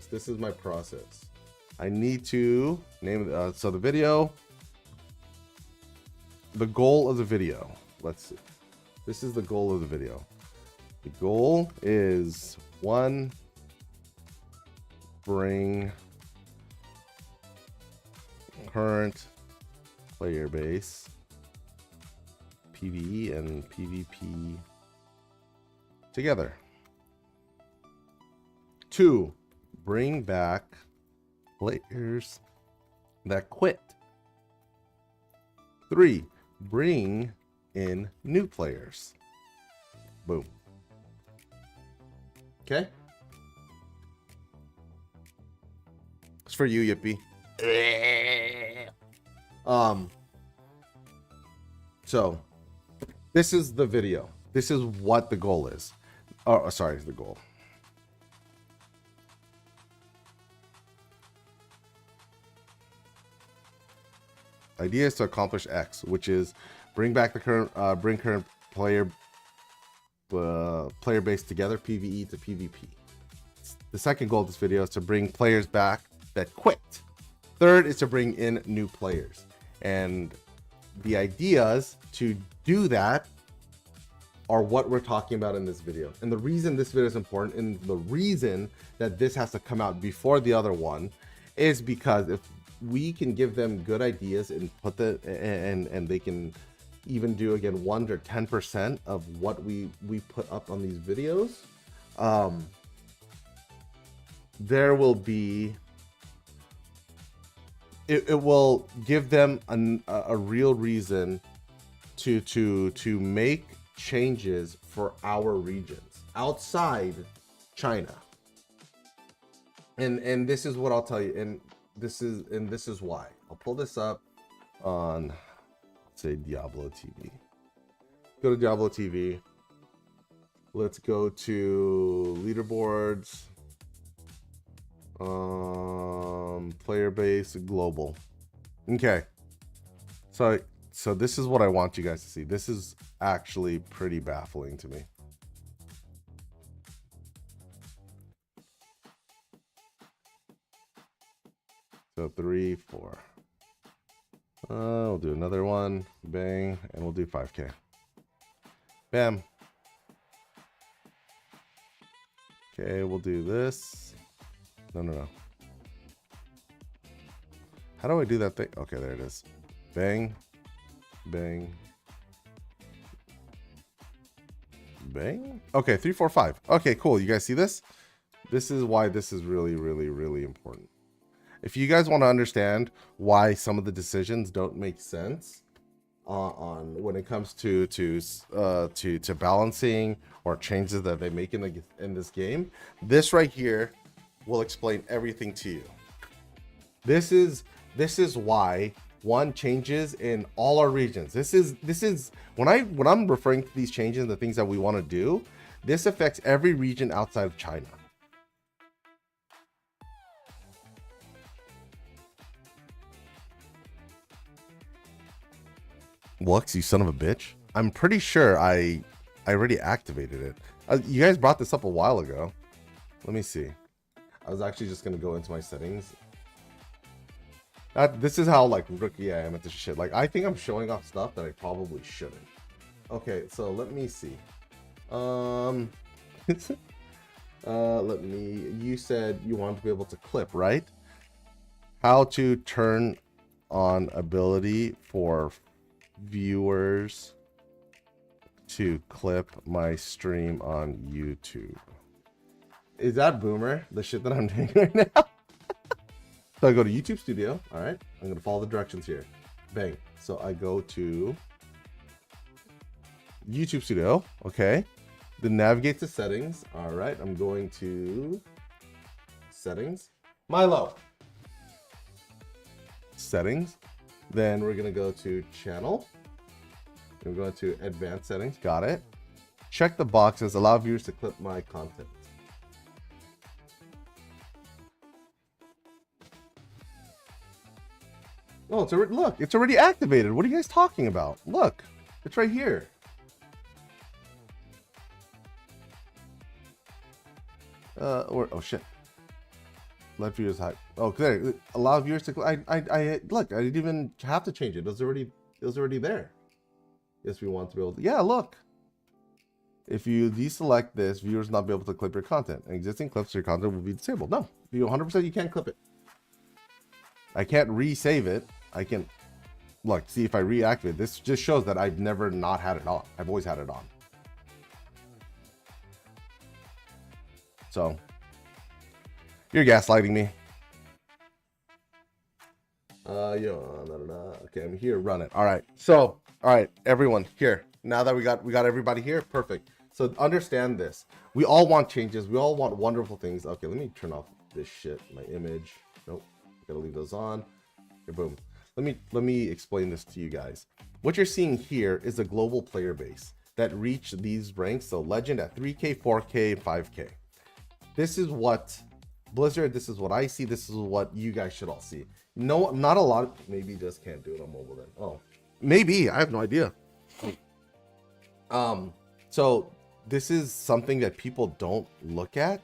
This is my process. I need to name it. So the video, the goal of the video. Let's see. This is the goal of the video. The goal is 1, bring current player base, PvE and PvP together. 2, bring back players that quit. 3, bring in new players. Boom. Okay. It's for you, Yippee. So This is the video. This is what the goal is. Oh, sorry, the goal. Idea is to accomplish X, which is bring back the current player base together, PvE to PvP. The second goal of this video is to bring players back that quit. Third is to bring in new players. And the ideas to do that are what we're talking about in this video. And the reason this video is important, and the reason that this has to come out before the other one, is because if we can give them good ideas and put the and they can even do again 1 to 10% of what we put up on these videos, there will be it will give them a real reason to make changes for our regions outside China. And this is what I'll tell you, and this is why. I'll pull this up on, say, Diablo TV. Go to Diablo TV. Let's go to leaderboards, player base, global. Okay, so this is what I want you guys to see. This is actually pretty baffling to me. So 3, 4. We'll do another one. Bang. And we'll do 5K. Bam. Okay, we'll do this. No. How do I do that thing? Okay, there it is. Bang. Bang. Bang. Okay, 3, 4, 5. Okay, cool. You guys see this? This is why this is really, really, really important. If you guys want to understand why some of the decisions don't make sense on when it comes to balancing or changes that they make in this game, this right here will explain everything to you. This is why one changes in all our regions. This is when I'm referring to these changes and the things that we want to do, this affects every region outside of China. Lux, you son of a bitch. I'm pretty sure I already activated it. You guys brought this up a while ago. Let me see. I was actually just gonna go into my settings. This is how like rookie I am at this shit. Like I think I'm showing off stuff that I probably shouldn't. Okay, so let me see. You said you wanted to be able to clip, right? How to turn on ability for viewers to clip my stream on YouTube. Is that boomer? The shit that I'm doing right now? So I go to YouTube Studio. All right. I'm going to follow the directions here. Bang. So I go to YouTube Studio. Okay. Then navigate to settings. All right. I'm going to settings. Milo. Settings. Then we're going to go to channel. We're going to advanced settings. Got it. Check the boxes. Allow viewers to clip my content. Oh, look, it's already activated. What are you guys talking about? Look, it's right here. Oh shit. Let viewers hide. Oh, there. Allow viewers to. Look. I didn't even have to change it. It was already there. Yes, we want to be able to. Yeah, look. If you deselect this, viewers will not be able to clip your content. Existing clips of your content will be disabled. No, you 100% you can't clip it. I can't resave it. I can look, see if I reactivate. This just shows that I've never not had it on. I've always had it on. So you're gaslighting me. Okay, I'm here. Run it. All right. So, all right, everyone here. Now that we got everybody here, perfect. So understand this. We all want changes. We all want wonderful things. Okay, let me turn off this shit. My image. Nope. Gotta leave those on. Okay, boom. Let me explain this to you guys. What you're seeing here is a global player base that reach these ranks. So Legend at 3K, 4K, 5K. This is what Blizzard, this is what I see. This is what you guys should all see. No, not a lot. Maybe just can't do it on mobile then. Oh, maybe. I have no idea. So this is something that people don't look at,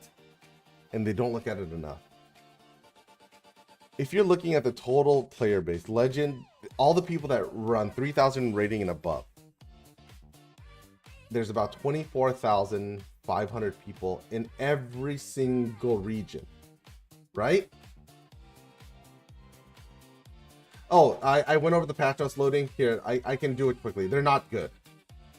and they don't look at it enough. If you're looking at the total player base, Legend, all the people that run 3,000 rating and above, there's about 24,500 people in every single region, right? Oh, I went over the patch notes loading here. I can do it quickly. They're not good.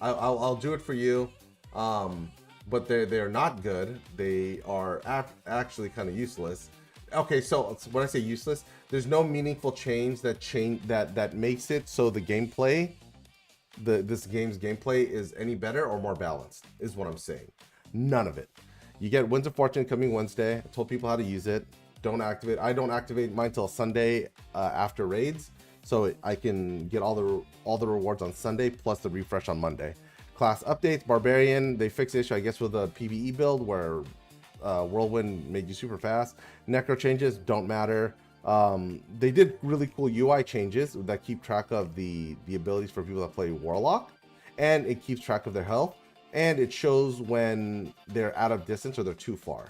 I'll do it for you. But they're not good. They are actually kind of useless. Okay, so when I say useless, there's no meaningful change that makes it so the gameplay, this game's gameplay is any better or more balanced, is what I'm saying. None of it. You get Winds of Fortune coming Wednesday. I told people how to use it. Don't activate. I don't activate mine till Sunday after raids, so I can get all the rewards on Sunday plus the refresh on Monday. Class updates, Barbarian, they fixed the issue, I guess, with a PvE build where Whirlwind made you super fast. Necro changes don't matter. They did really cool UI changes that keep track of the abilities for people that play Warlock, and it keeps track of their health, and it shows when they're out of distance or they're too far.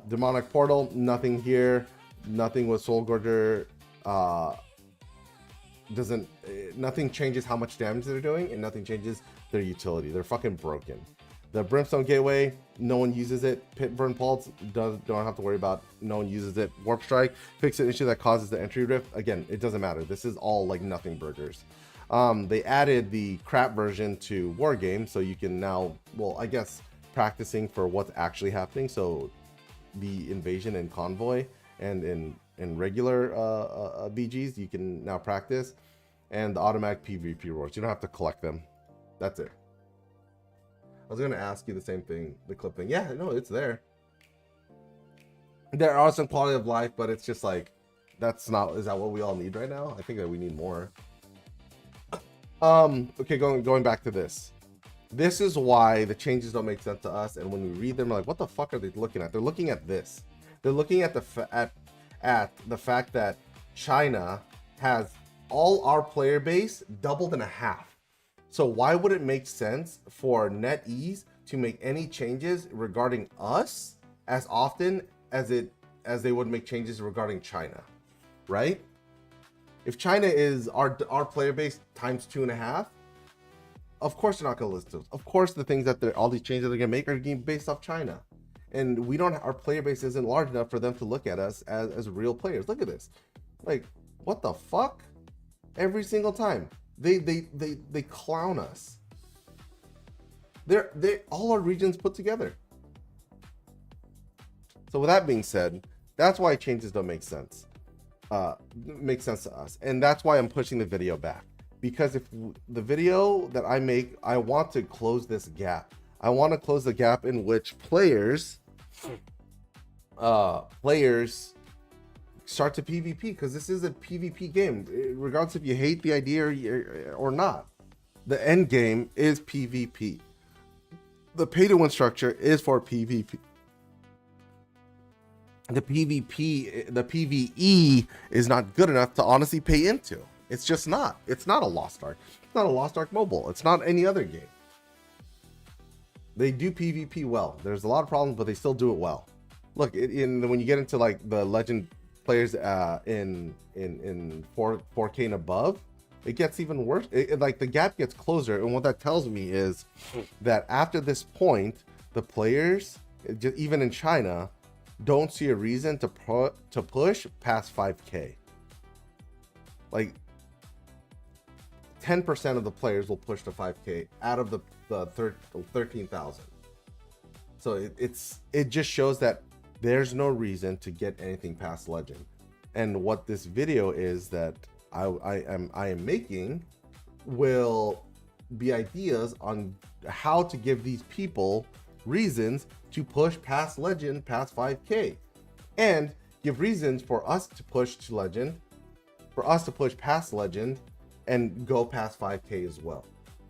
Demonic Portal, nothing here. Nothing with Soul Gorger. Nothing changes how much damage they're doing, and nothing changes their utility. They're fucking broken. The Brimstone Gateway, no one uses it. Pit Burn Pulse, don't have to worry about. No one uses it. Warp Strike, fix an issue that causes the entry rift. Again, it doesn't matter. This is all like nothing burgers. They added the crap version to War Game, so you can now, well, I guess practicing for what's actually happening. So the invasion and convoy and in regular BGs, you can now practice. And the automatic PvP rewards, you don't have to collect them. That's it. I was gonna ask you the same thing, the clip thing. Yeah, no, it's there. There are some quality of life, but it's just like, is that what we all need right now? I think that we need more. Okay, going back to this. This is why the changes don't make sense to us, and when we read them, we're like, what the fuck are they looking at? They're looking at this. They're looking at the fact that China has all our player base doubled in a half. So why would it make sense for NetEase to make any changes regarding us as often as they would make changes regarding China, right? If China is our player base times 2.5, of course they're not going to list those. Of course, the things that all these changes they're going to make are going to be based off China, and our player base isn't large enough for them to look at us as real players. Look at this, like, what the fuck? Every single time they clown us. They're all our regions put together. So with that being said, that's why changes don't make sense. Make sense to us, and that's why I'm pushing the video back. Because if the video that I make, I want to close this gap. I want to close the gap in which players start to PvP, because this is a PvP game, regardless if you hate the idea or not. The end game is PvP. The pay to win structure is for PvP. The PvE is not good enough to honestly pay into. It's just not. It's not a Lost Ark. It's not a Lost Ark Mobile. It's not any other game. They do PvP well. There's a lot of problems, but they still do it well. Look, when you get into like the Legend players in 4K and above, it gets even worse. Like the gap gets closer, and what that tells me is that after this point, the players, even in China, don't see a reason to push past 5K. Like 10% of the players will push to 5K out of the 13,000. So it just shows that there's no reason to get anything past Legend. And what this video is that I am making will be ideas on how to give these people reasons to push past Legend, past 5K, and give reasons for us to push to Legend, for us to push past Legend, and go past 5K as well,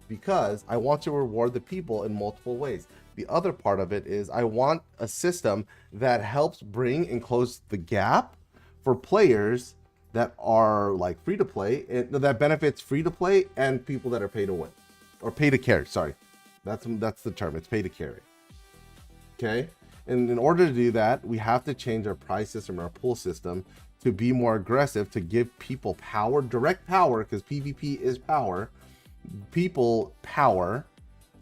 because I want to reward the people in multiple ways. The other part of it is I want a system that helps bring and close the gap for players that are like free to play, and that benefits free to play and people that are pay to win or pay to carry. Sorry, that's the term. It's pay to carry. Okay, and in order to do that, we have to change our price system, our pool system, to be more aggressive, to give people power, direct power, because PvP is power, people power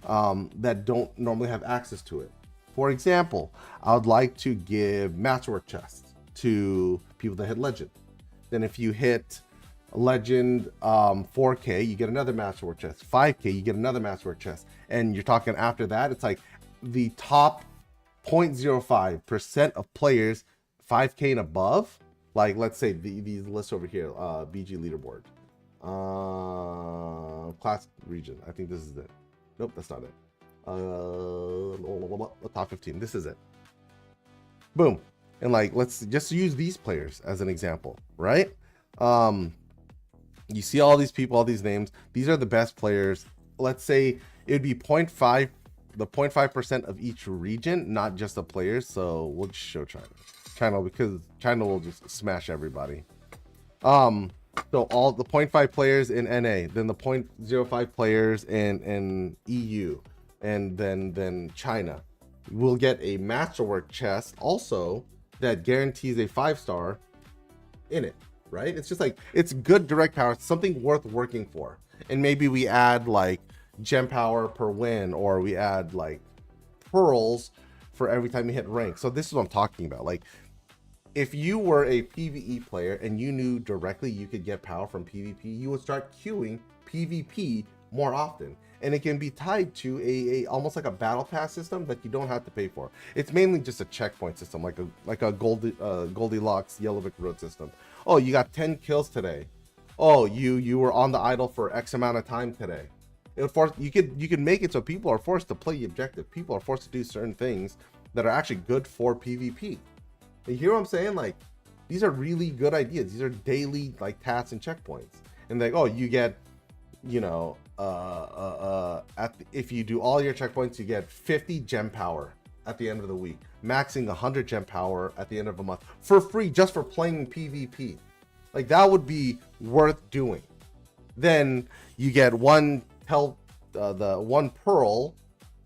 that don't normally have access to it. For example, I would like to give masterwork chests to people that hit legend. Then if you hit legend 4K, you get another masterwork chest. 5K, you get another masterwork chest. And you're talking after that, it's like the top 0.05% of players 5K and above. Like, let's say these lists over here, BG leaderboard, class region. I think this is it. Nope, that's not it. Top 15. This is it. Boom. And like, let's just use these players as an example, right? You see all these people, all these names. These are the best players. Let's say it'd be 0.5, the 0.5% of each region, not just the players. So we'll just show China, because China will just smash everybody. So all the 0.5 players in NA, then the 0.05 players in EU, and then China will get a masterwork chest also that guarantees a 5-star in it, right? It's just like, it's good direct power, it's something worth working for. And maybe we add like gem power per win, or we add like pearls for every time you hit rank. So this is what I'm talking about. Like, if you were a PvE player and you knew directly you could get power from PvP, you would start queuing PvP more often. And it can be tied to a almost like a battle pass system that you don't have to pay for. It's mainly just a checkpoint system, like a Goldilocks Yellow Brick Road system. Oh, you got 10 kills today. Oh, you were on the idle for X amount of time today. You could make it so people are forced to play the objective. People are forced to do certain things that are actually good for PvP. You hear what I'm saying? Like, these are really good ideas. These are daily like tasks and checkpoints. And like, oh, you get, you know, if you do all your checkpoints, you get 50 gem power at the end of the week, maxing 100 gem power at the end of a month for free, just for playing PvP. Like, that would be worth doing. Then you get the one pearl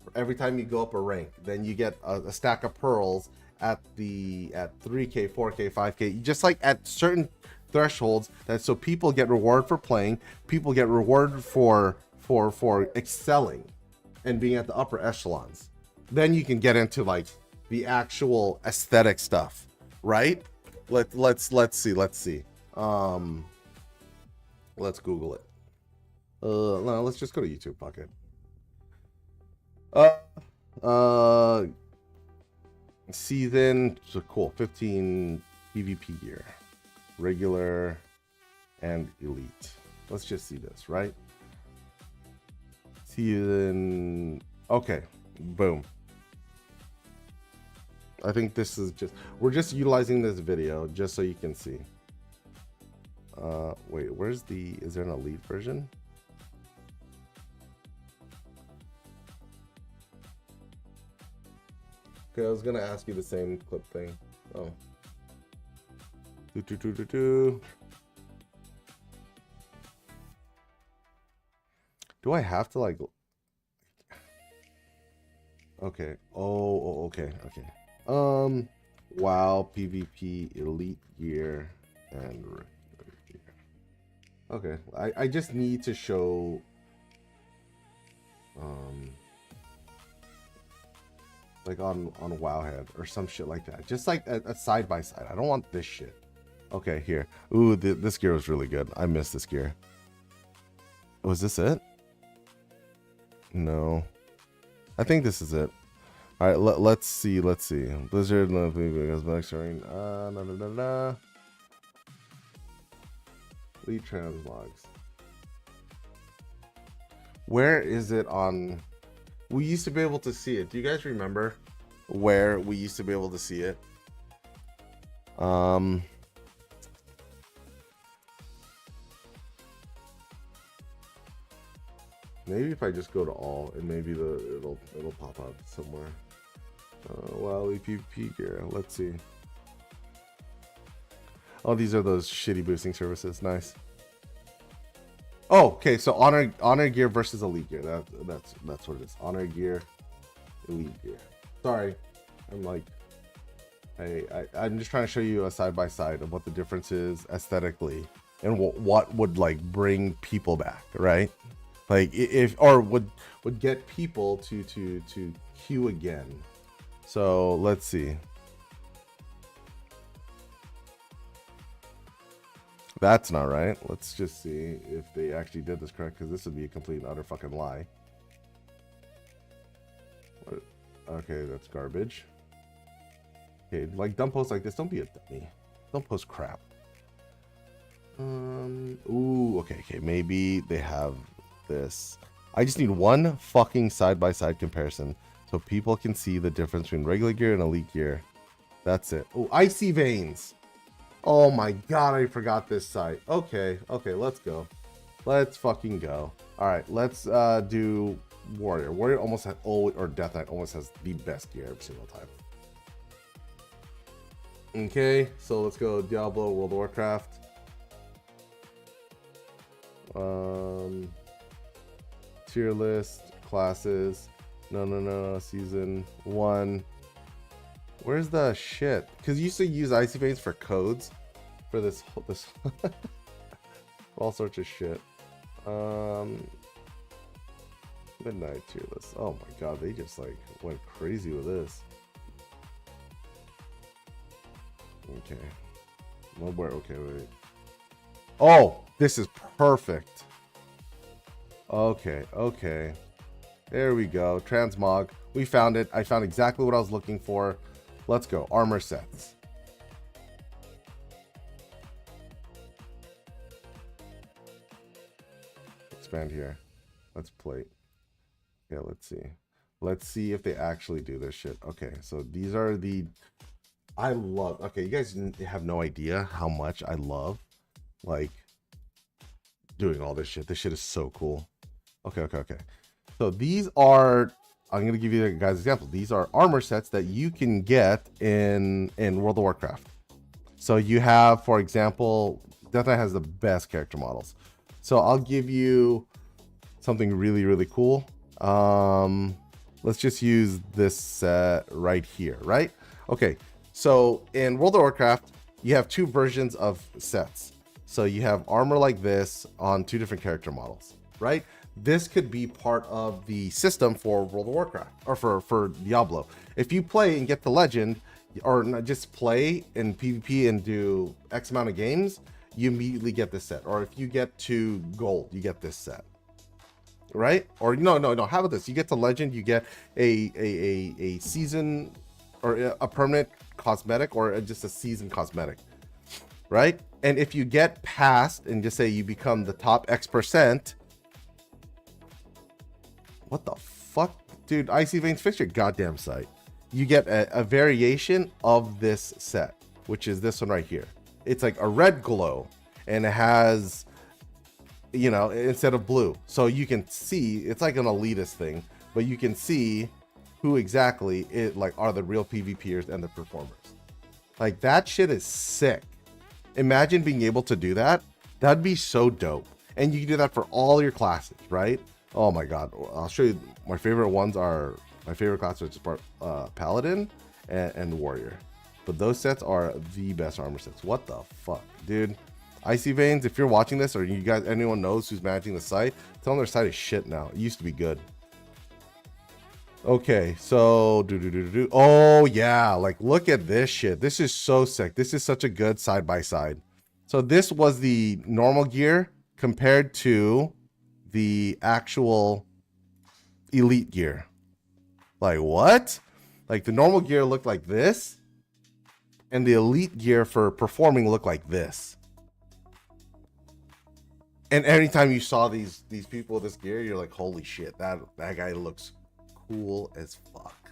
for every time you go up a rank. Then you get a stack of pearls at 3K, 4K, 5K, just like at certain thresholds, that so people get rewarded for playing, people get rewarded for excelling and being at the upper echelons. Then you can get into like the actual aesthetic stuff, right? Let's see. Let's Google it. No, let's just go to YouTube. Fuck it. Season, so cool, 15 PvP gear, regular and elite. Let's just see this, right? Season, okay, boom. I think this is we're just utilizing this video just so you can see. Wait, is there an elite version? Okay, I was gonna ask you the same clip thing. Oh. Do I have to like? Okay. Oh, okay. WoW PvP elite gear and regular gear. Okay, I just need to show. Like on Wowhead or some shit like that, just like a side by side. I don't want this shit. Okay, here. Ooh, this gear was really good. I missed this gear. Was this it? No, I think this is it. All right, let's see. Blizzard, no, because next ring. Lead translogs. Where is it on? We used to be able to see it. Do you guys remember where we used to be able to see it? Maybe if I just go to all, and maybe it'll pop up somewhere. Wally PvP gear. Let's see. Oh, these are those shitty boosting services. Nice. Oh, okay. So honor gear versus elite gear. That's what it is. Honor gear, elite gear. Sorry, I'm like, hey, I'm just trying to show you a side by side of what the difference is aesthetically and what would like bring people back, right? Like if or would get people to queue again. So let's see. That's not right. Let's just see if they actually did this correct, because this would be a complete and utter fucking lie. What? Okay, that's garbage. Okay, like dumb posts like this. Don't be a dummy. Don't post crap. Ooh, okay. Maybe they have this. I just need one fucking side-by-side comparison so people can see the difference between regular gear and elite gear. That's it. Oh, icy veins. Oh my god, I forgot this site. Okay, let's go. Let's fucking go. All right, let's do warrior. Warrior almost has or Death Knight almost has the best gear every single time. Okay, so let's go Diablo, World of Warcraft. Tier list, classes. No, season 1. Where's the shit? Because you used to use Icy Veins for codes for this all sorts of shit. Midnight tier list. Oh my god, they just like went crazy with this. Okay. Well, where? Okay, wait. Oh, this is perfect. Okay. There we go. Transmog. We found it. I found exactly what I was looking for. Let's go. Armor sets. Expand here. Let's plate. Yeah, let's see. Let's see if they actually do this shit. Okay, so these are the... I love... Okay, you guys have no idea how much I love, like, doing all this shit. This shit is so cool. Okay. So these are... I'm going to give you guys examples. These are armor sets that you can get in World of Warcraft. So you have, for example, Death Knight has the best character models. So I'll give you something really cool. Let's just use this set right here, right? Okay, so in World of Warcraft, you have two versions of sets. So you have armor like this on two different character models, right? This could be part of the system for World of Warcraft or for Diablo. If you play and get the legend, or not just play in PvP and do X amount of games, you immediately get this set. Or if you get to gold, you get this set, right? Or no. How about this? You get to legend, you get a season or a permanent cosmetic or just a season cosmetic, right? And if you get past and just say you become the top X%. What the fuck? Dude, Icy Veins, fix your goddamn site. You get a variation of this set, which is this one right here. It's like a red glow, and it has, you know, instead of blue. So you can see, it's like an elitist thing, but you can see who exactly it like are the real PvPers and the performers. Like, that shit is sick. Imagine being able to do that. That'd be so dope. And you can do that for all your classes, right? Oh my god, I'll show you. My favorite ones are, my favorite classes are Paladin and Warrior. But those sets are the best armor sets. What the fuck, dude? Icy Veins, if you're watching this or you guys, anyone knows who's managing the site, tell them their site is shit now. It used to be good. Okay, so oh yeah, like look at this shit. This is so sick. This is such a good side by side. So this was the normal gear compared to the actual elite gear. Like what? Like the normal gear looked like this, and the elite gear for performing looked like this. And anytime you saw these people with this gear, you're like, holy shit, that guy looks cool as fuck.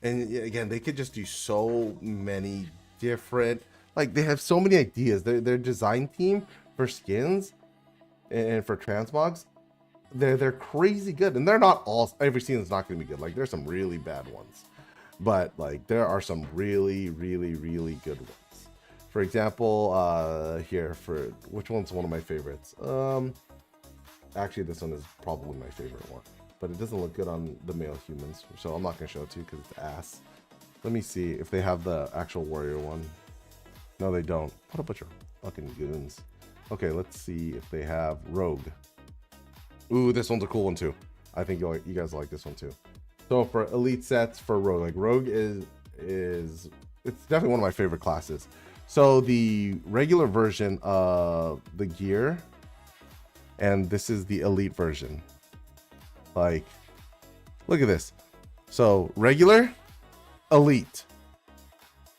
And again, they could just do so many different, like they have so many ideas. Their design team for skins and for transmogs they're crazy good, and they're not all. Every season's not going to be good. Like there's some really bad ones, but like there are some really good ones. For example, here for which one's one of my favorites? Actually, this one is probably my favorite one, but it doesn't look good on the male humans, so I'm not gonna show it to you because it's ass. Let me see if they have the actual warrior one. No, they don't. What a bunch of fucking goons. Okay, let's see if they have rogue. Ooh, this one's a cool one too. I think you guys like this one too. So for elite sets for rogue, like rogue is it's definitely one of my favorite classes. So the regular version of the gear, and this is the elite version. Like, look at this. So regular, elite.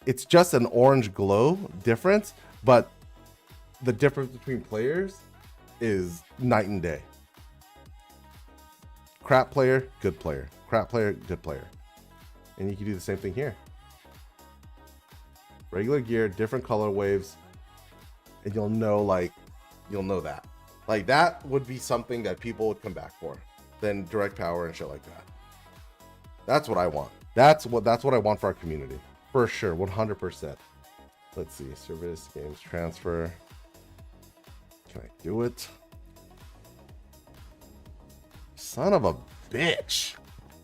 It's just an orange glow difference, but the difference between players is night and day. Crap player, good player. Crap player, good player. And you can do the same thing here. Regular gear, different color waves, and you'll know that. Like that would be something that people would come back for, than direct power and shit like that. That's what I want. That's what I want for our community, for sure, 100%. Let's see, service, games, transfer. Can I do it? Son of a bitch!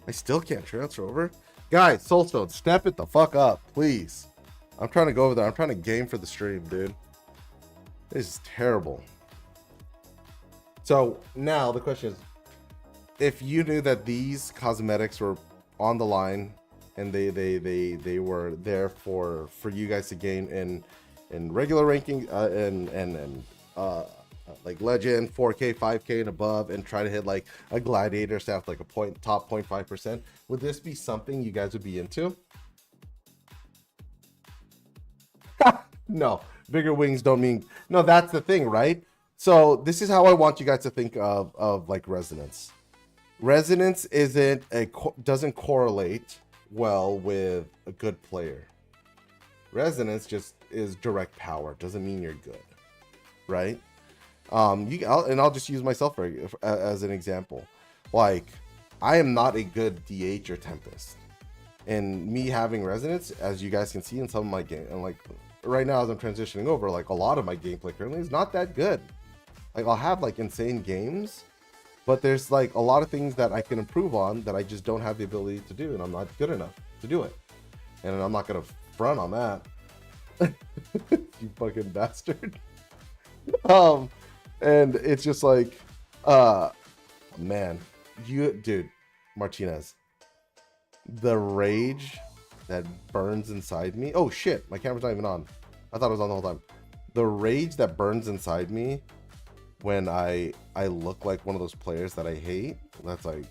I still can't transfer over. Guys, Soulstone, step it the fuck up, please. I'm trying to go over there. I'm trying to game for the stream, dude. This is terrible. So now the question is, if you knew that these cosmetics were on the line and they were there for you guys to gain in regular ranking and like legend, 4K, 5K and above, and try to hit like a gladiator staff, like a top 0.5%, would this be something you guys would be into? No, bigger wings don't mean no. That's the thing, right? So this is how I want you guys to think of like resonance. Resonance doesn't correlate well with a good player. Resonance just is direct power. Doesn't mean you're good, right? I'll just use myself as an example. Like, I am not a good DH or Tempest, and me having resonance, as you guys can see in some of my game, and like right now as I'm transitioning over, like a lot of my gameplay currently is not that good. Like I'll have like insane games, but there's like a lot of things that I can improve on that I just don't have the ability to do, and I'm not good enough to do it. And I'm not gonna front on that. You fucking bastard. And it's just like, man, dude, Martinez, the rage that burns inside me. Oh shit, my camera's not even on. I thought it was on the whole time. The rage that burns inside me when I look like one of those players that I hate, that's like,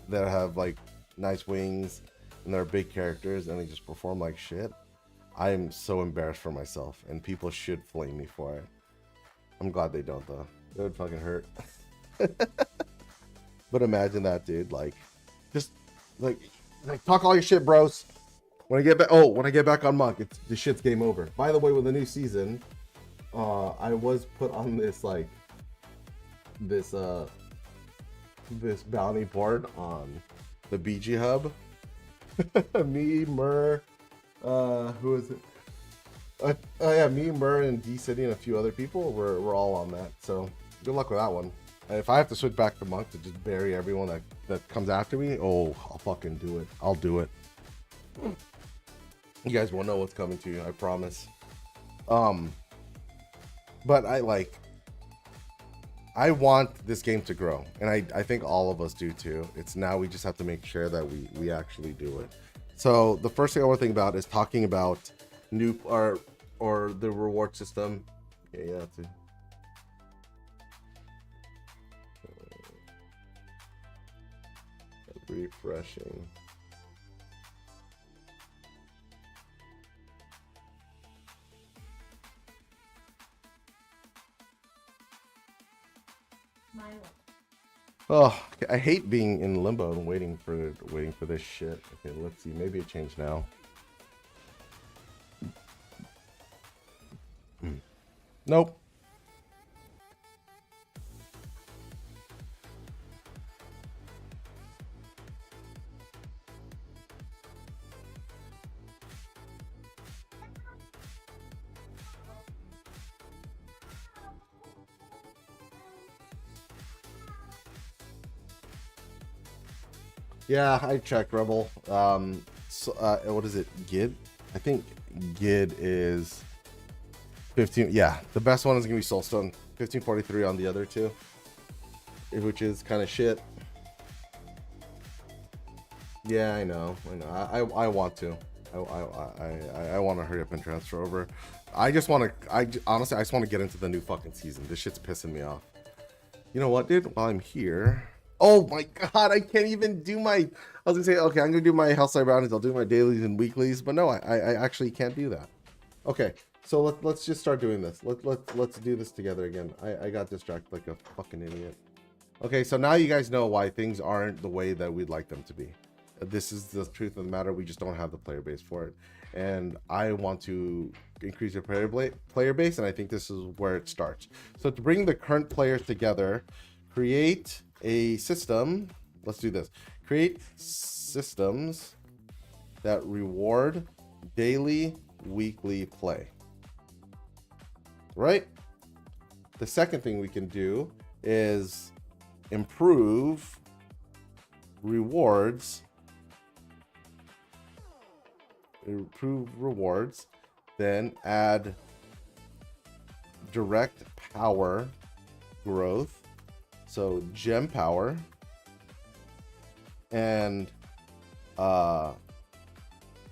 that have like nice wings and they're big characters and they just perform like shit. I am so embarrassed for myself, and people should flame me for it. I'm glad they don't though. It would fucking hurt. But imagine that, dude. Like, just like talk all your shit, bros. When I get back on Monk, the shit's game over. By the way, with the new season, I was put on this like this bounty board on the BG Hub. Me, Mur, who is it? Yeah, me, Mur, and D City, and a few other people. We're all on that. So good luck with that one. If I have to switch back to Monk to just bury everyone that comes after me, oh, I'll fucking do it. I'll do it. You guys won't know what's coming to you, I promise. But I want this game to grow, and I think all of us do too. It's now we just have to make sure that we actually do it. So the first thing I want to think about is talking about new or the reward system. Yeah, too. Refreshing. Oh, I hate being in limbo and waiting for this shit. Okay, let's see. Maybe it changed now. Nope. Yeah, I checked Rebel. So, what is it? Gid? I think Gid is 15. Yeah, the best one is gonna be Soulstone. 1543 on the other two, which is kind of shit. Yeah, I know. I want to. I want to hurry up and transfer over. I just want to. Honestly, I just want to get into the new fucking season. This shit's pissing me off. You know what, dude? While I'm here. Oh my god, I can't even do my. I was gonna say, okay, I'm gonna do my Hellside Brownies. I'll do my dailies and weeklies, but no, I actually can't do that. Okay, so let's just start doing this. Let's do this together again. I got distracted like a fucking idiot. Okay, so now you guys know why things aren't the way that we'd like them to be. This is the truth of the matter. We just don't have the player base for it, and I want to increase your player base, and I think this is where it starts. So to bring the current players together, create a system. Let's do this. Create systems that reward daily, weekly play. Right? The second thing we can do is improve rewards. Then add direct power growth, so gem power, and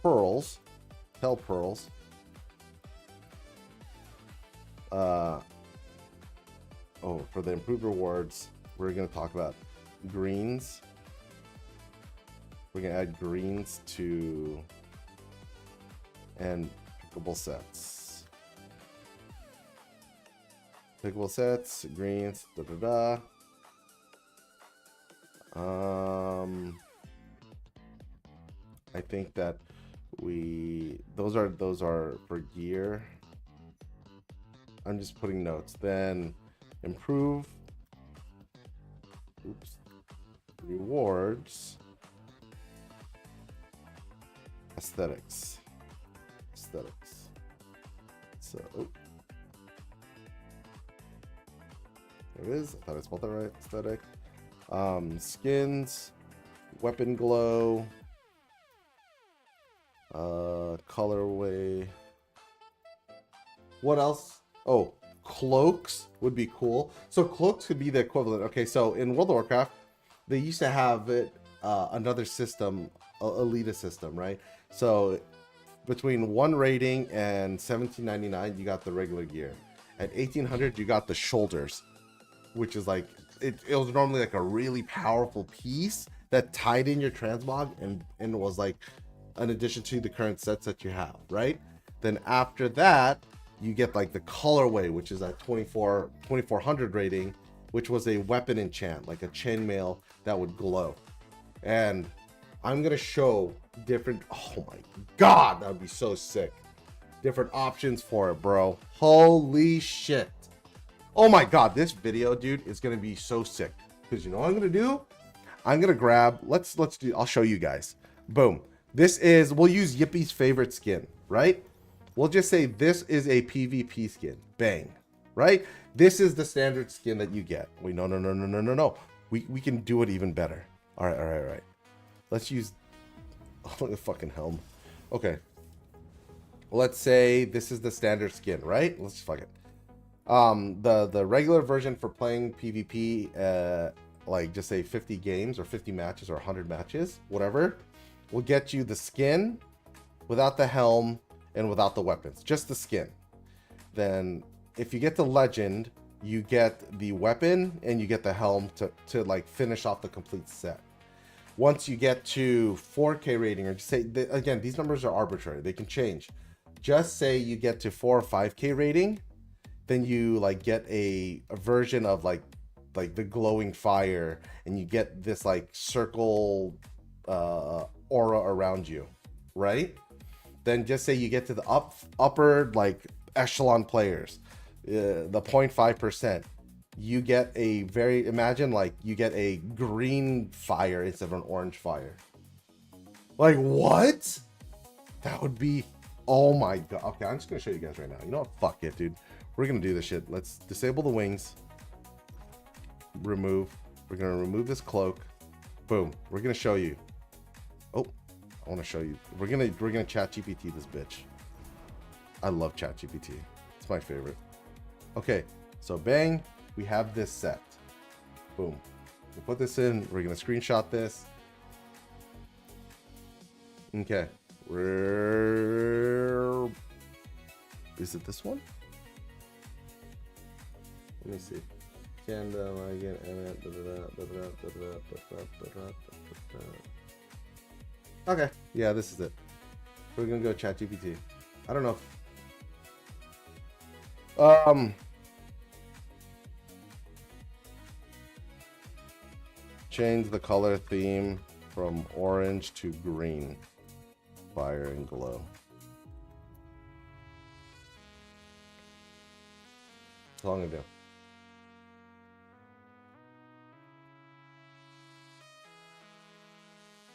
pearls, hell pearls, for the improved rewards we're going to talk about greens. We're going to add greens to and pickable sets. Pickable sets, greens, I think that those are for gear. I'm just putting notes. Then improve rewards aesthetics. So there it is. I thought I spelled that right. Aesthetic. Skins, weapon glow, colorway. What else? Oh, cloaks would be cool. So cloaks could be the equivalent. Okay, so in World of Warcraft, they used to have it another system, elite system, right? So between 1 rating and 1799, you got the regular gear. At 1800, you got the shoulders, which is like it was normally like a really powerful piece that tied in your transmog and was like an addition to the current sets that you have, right? Then after that, you get like the colorway, which is at 2400 rating, which was a weapon enchant, like a chainmail that would glow. And I'm gonna show different. Oh my god, that would be so sick. Different options for it, bro. Holy shit. Oh my god, this video, dude, is gonna be so sick. Because you know what I'm gonna do? I'm gonna grab. Let's do. I'll show you guys. Boom. This is. We'll use Yippie's favorite skin, right? We'll just say this is a PvP skin. Bang. Right? This is the standard skin that you get. Wait, no. We can do it even better. All right. Let's use the fucking helm. Okay. Let's say this is the standard skin, right? Let's just fuck it. The regular version for playing PvP, like just say 50 games or 50 matches or 100 matches, whatever, will get you the skin without the helm and without the weapons, just the skin. Then if you get to legend, you get the weapon and you get the helm to like finish off the complete set. Once you get to 4K rating, or just say, again, these numbers are arbitrary, they can change. Just say you get to 4 or 5K rating, then you like get a version of like the glowing fire, and you get this like circle aura around you, right? Then just say you get to the upper like echelon players, the 0.5%. You get a imagine like you get a green fire instead of an orange fire. Like what? That would be, oh my god. Okay, I'm just gonna show you guys right now. You know what? Fuck it, dude. We're gonna do this shit. Let's disable the wings. Remove. We're gonna remove this cloak. Boom. We're gonna show you. Oh, I want to show you. We're gonna chat GPT this bitch. I love chat GPT. It's my favorite. Okay, so bang, we have this set. Boom. We put this in. We're gonna screenshot this. Okay. Is it this one? Let me see. Okay, yeah, this is it. We're gonna go chat GPT. I don't know if change the color theme from orange to green. Fire and glow. How long ago?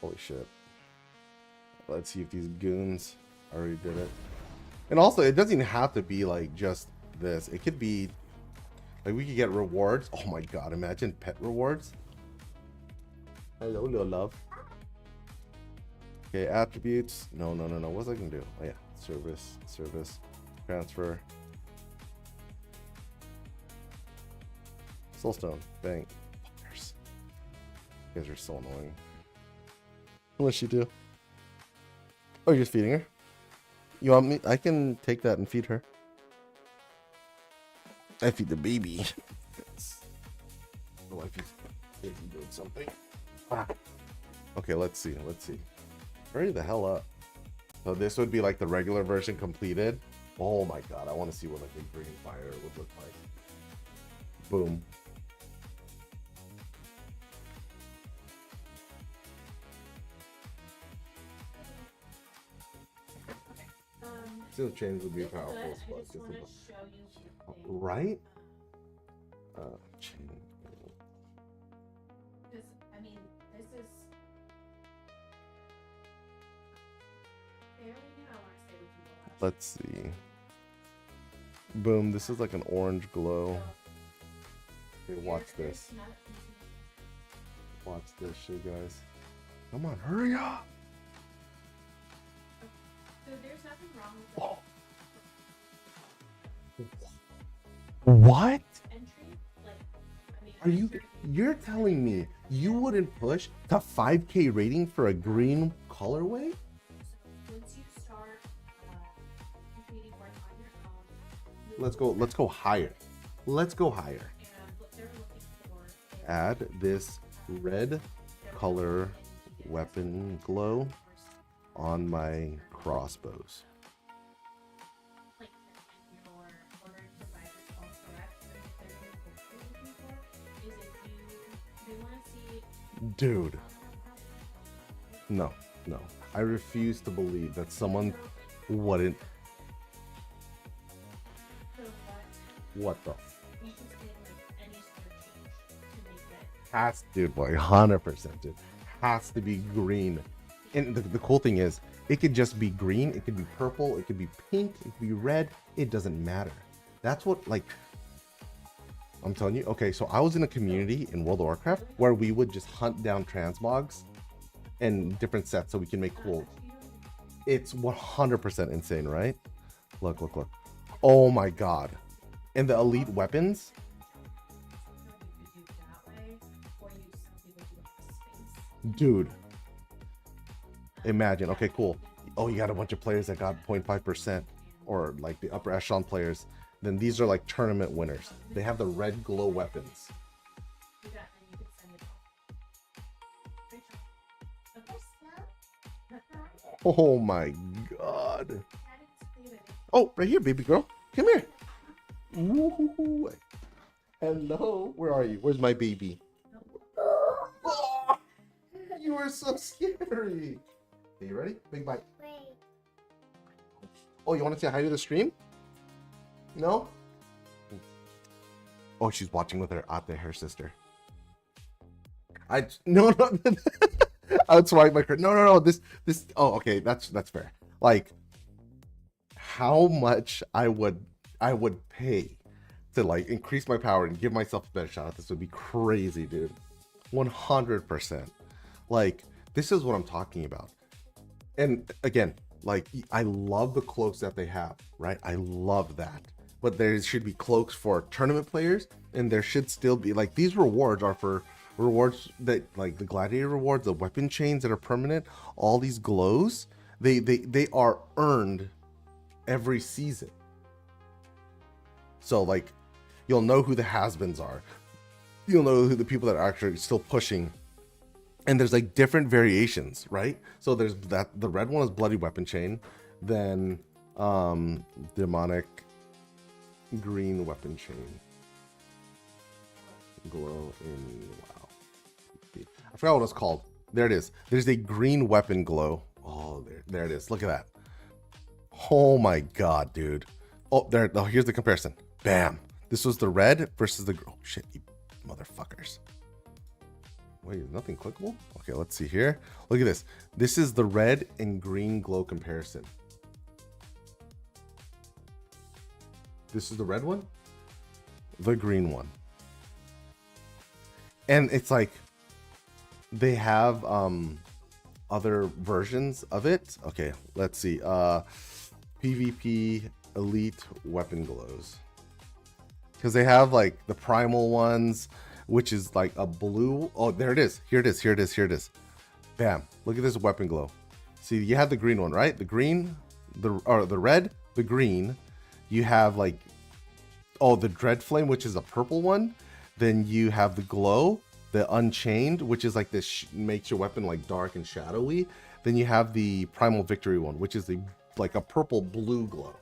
Holy shit. Let's see if these goons already did it. And also, it doesn't even have to be like just this. It could be like we could get rewards. Oh my god, imagine pet rewards. Hello, little love. Okay, attributes. No. What's I gonna do? Oh yeah, service, transfer. Soulstone, bang. Fuckers. You guys are so annoying. What's she do? Oh, you're just feeding her? You want me? I can take that and feed her. I feed the baby. The wife is doing something. Ah. Okay, let's see. Hurry the hell up. So this would be like the regular version completed. Oh my god, I want to see what like a green fire would look like. Boom. Still change would be a powerful spot. I just want to show you something. Right? Change. Because, I mean, this is fairly new. I want to say we can go Let's see. Boom, this is like an orange glow. Okay, watch this. Watch this shit, guys. Come on, hurry up! So there's nothing wrong with the What? entry. Like, I mean, Are you? You're telling me you wouldn't push to 5K rating for a green colorway? once you start completing work on your own, Let's go higher. Let's go higher. and what they're looking for is Add this red color weapon glow on my crossbows. like your ordering providers all correct. But what they're looking for is if they want to see Dude. No. I refuse to believe that someone wouldn't. so What the? we just did like any sort of change to make it. Has, dude, boy, 100%, dude. Has to be green. And the cool thing is, it could just be green, it could be purple, it could be pink, it could be red. It doesn't matter. That's what, like, I'm telling you. Okay, so I was in a community in World of Warcraft where we would just hunt down transmogs and different sets so we can make cool. It's 100% insane, right? Look. Oh my god. And the elite weapons. Dude. Imagine. Okay, cool. Oh, you got a bunch of players that got 0.5% or like the upper echelon players. Then these are like tournament winners. They have the red glow weapons. Oh my god. Oh, right here, baby girl. Come here. Woo-hoo-hoo. Hello. Where are you? Where's my baby? Oh, you are so scary. Are you ready? Big bite. Wait. Oh, you want to say hi to the stream? No? Oh, she's watching with her ate, her sister. No. I'd swipe my card. No. This. Oh, okay. That's fair. Like, how much I would pay to like increase my power and give myself a better shot at this would be crazy, dude. 100%. Like, this is what I'm talking about. And again, like, I love the cloaks that they have, right? I love that. But there should be cloaks for tournament players, and there should still be, like, these rewards are for rewards that, like, the gladiator rewards, the weapon chains that are permanent, all these glows, they are earned every season. So, like, you'll know who the has-beens are. You'll know who the people that are actually still pushing. And there's like different variations, right? So there's that, the red one is bloody weapon chain, then demonic green weapon chain, glow in wow. I forgot what it's called. There it is. There's a green weapon glow. Oh, there it is. Look at that. Oh my god, dude. Oh, there. Oh, here's the comparison. Bam. This was the red versus the. Oh shit, you motherfuckers. Wait, is nothing clickable? Okay, let's see here. Look at this. This is the red and green glow comparison. This is the red one, the green one. And it's like they have other versions of it. Okay, let's see. PvP elite weapon glows. Because they have like the primal ones, which is like a blue. Oh, there it is. Here it is. Here it is. Here it is. Bam. Look at this weapon glow. See, you have the green one, right? The green, the red, the green. You have like, oh, the dread flame, which is a purple one. Then you have the glow, the unchained, which is like this makes your weapon like dark and shadowy. Then you have the primal victory one, which is the like a purple blue glow.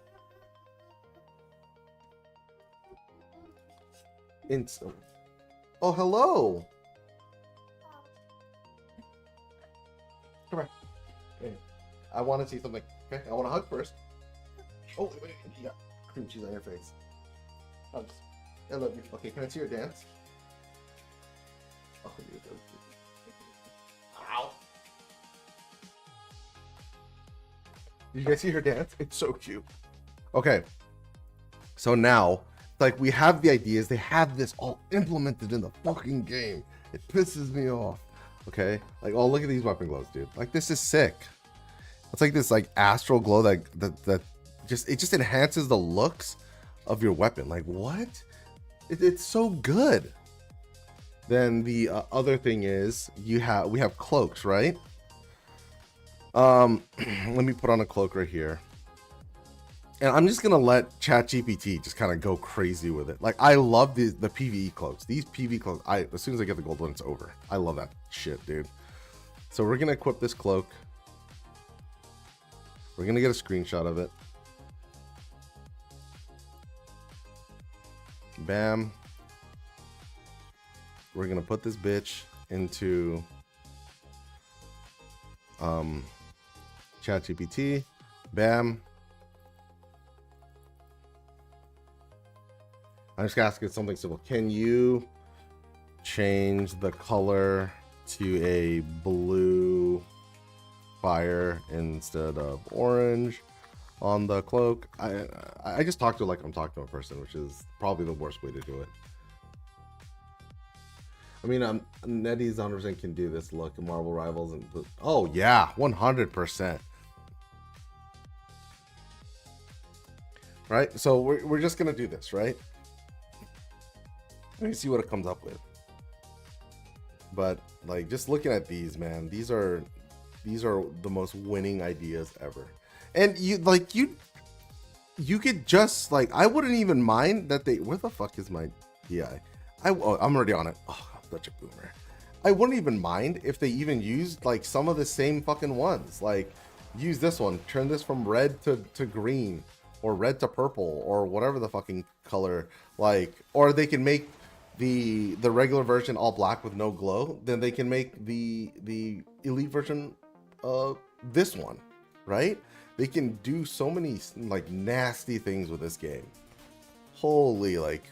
Instant. Oh, hello. Come here. Hey, I want to see something. Okay, I want to hug first. Oh, wait, you got cream cheese on your face. Hugs. I love you. Okay, can I see your dance? Oh, you're so cute. Ow. Did you guys see her dance? It's so cute. Okay, so now, like, we have the ideas. They have this all implemented in the fucking game. It pisses me off. Okay, like, oh, look at these weapon glows, dude. Like, this is sick. It's like this like astral glow that just enhances the looks of your weapon. Like, what? It's so good. Then the other thing is we have cloaks, right? Let me put on a cloak right here. And I'm just gonna let ChatGPT just kind of go crazy with it. Like, I love the PvE cloaks. These PvE cloaks, as soon as I get the gold one, it's over. I love that shit, dude. So we're gonna equip this cloak. We're gonna get a screenshot of it. Bam. We're gonna put this bitch into ChatGPT. Bam. I'm just gonna ask it something simple. Can you change the color to a blue fire instead of orange on the cloak? I just talked to it like I'm talking to a person, which is probably the worst way to do it. I mean, Nettie's 100% can do this look in Marvel Rivals, and oh yeah, 100%. Right, so we're just gonna do this, right? Let me see what it comes up with. But like, just looking at these, man, these are the most winning ideas ever. And you could just like, I wouldn't even mind that they, where the fuck is my DI? I'm already on it. Oh, I'm such a boomer. I wouldn't even mind if they even used like some of the same fucking ones. Like, use this one, turn this from red to green, or red to purple, or whatever the fucking color. Like, or they can make the regular version all black with no glow. Then they can make the elite version this one, right? They can do so many like nasty things with this game. Holy, like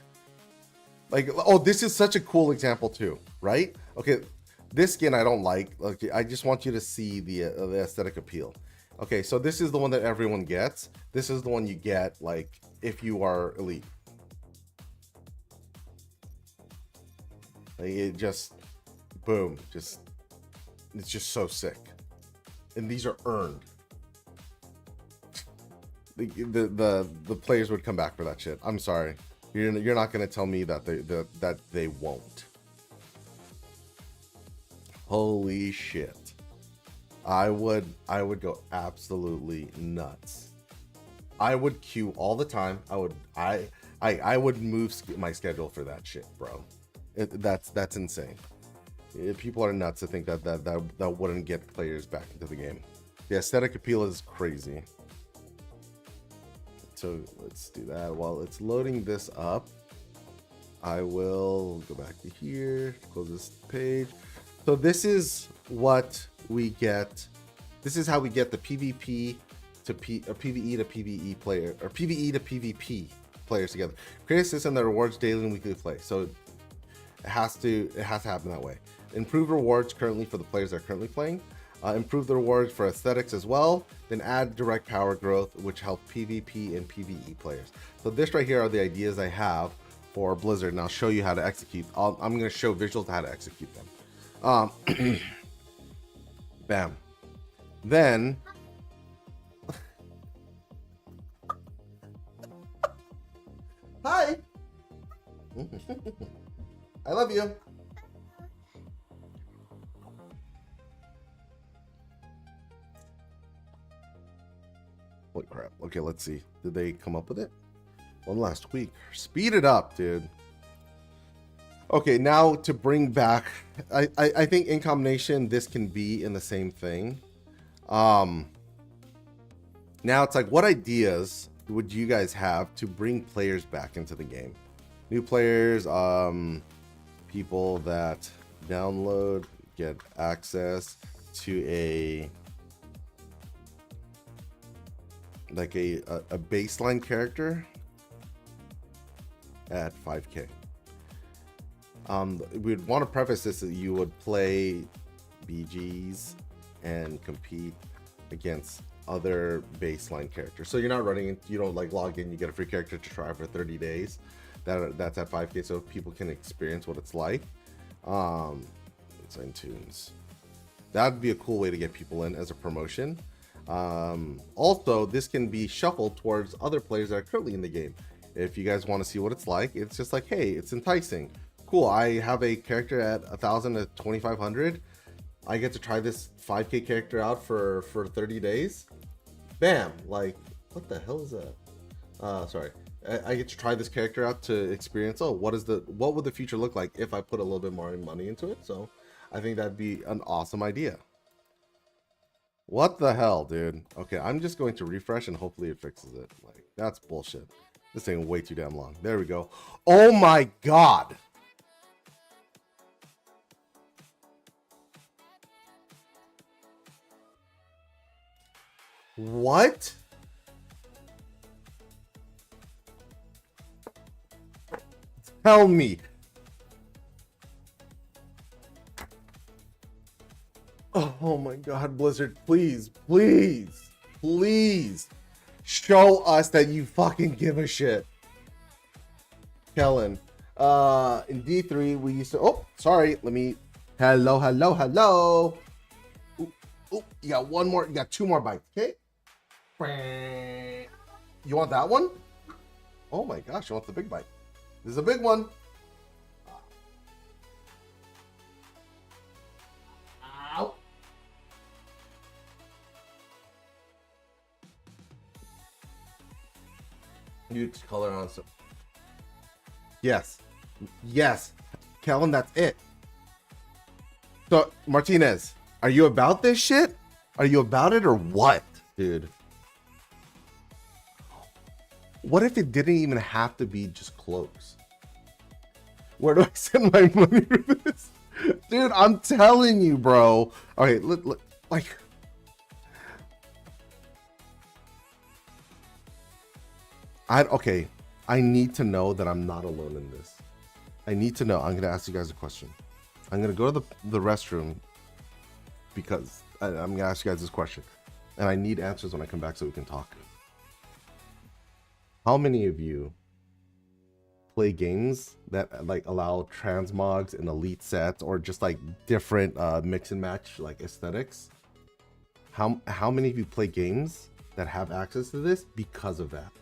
oh, this is such a cool example too, right? Okay, this skin I don't like. Okay, I just want you to see the aesthetic appeal. Okay, so this is the one that everyone gets. This is the one you get like if you are elite. Like, it just boom, just It's just so sick. And these are earned. The players would come back for that shit. I'm sorry. You're not gonna tell me that they won't. Holy shit. I would go absolutely nuts. I would queue all the time. I would move my schedule for that shit, bro. That's insane. People are nuts to think that wouldn't get players back into the game. The aesthetic appeal is crazy. So let's do that. While it's loading this up, I will go back to here, close this page. So this is what we get. This is how we get the PvP to PvE to PvE player, or PvE to PvP players together. Create a system that rewards daily and weekly play. So it has to happen that way. Improve rewards currently for the players that are currently playing. Improve the rewards for aesthetics as well. Then add direct power growth, which help PvP and PvE players. So this right here are the ideas I have for Blizzard, and I'll show you how to execute. I'm going to show visuals to how to execute them. Bam. Then hi. I love you. Holy crap. Okay, let's see. Did they come up with it? One last week. Speed it up, dude. Okay, now to bring back, I think in combination this can be in the same thing. Now it's like, what ideas would you guys have to bring players back into the game? New players, people that download, get access to a baseline character at 5K. We'd want to preface this that you would play BGs and compete against other baseline characters. So you're not running, you don't like log in, you get a free character to try for 30 days. That's at 5K, so people can experience what it's like. It's in tunes. That'd be a cool way to get people in as a promotion. Also, this can be shuffled towards other players that are currently in the game. If you guys want to see what it's like, it's just like, hey, it's enticing. Cool, I have a character at 1,000 to 2,500. I get to try this 5K character out for 30 days. Bam! Like, what the hell is that? Sorry. I get to try this character out to experience, oh, what would the future look like if I put a little bit more money into it? So I think that'd be an awesome idea. What the hell, dude? Okay, I'm just going to refresh and hopefully it fixes it. Like, that's bullshit. This thing way too damn long. There we go. Oh my god! What? Tell me. Oh my god, Blizzard, please, please, please show us that you fucking give a shit. Kellen, in D3 we used to, oh, sorry, let me, hello, ooh, you got one more, you got two more bites, okay? You want that one? Oh my gosh, you want the big bite. This is a big one. Ow. You color on some. Yes. Yes. Kellen, that's it. So, Martinez, are you about this shit? Are you about it or what, dude? What if it didn't even have to be just close? Where do I send my money for this? Dude, I'm telling you, bro. Okay, look, like... Okay, I need to know that I'm not alone in this. I need to know. I'm going to ask you guys a question. I'm going to go to the restroom because I'm going to ask you guys this question. And I need answers when I come back so we can talk. How many of you play games that like allow transmogs and elite sets or just like different mix and match like aesthetics? How many of you play games that have access to this because of that?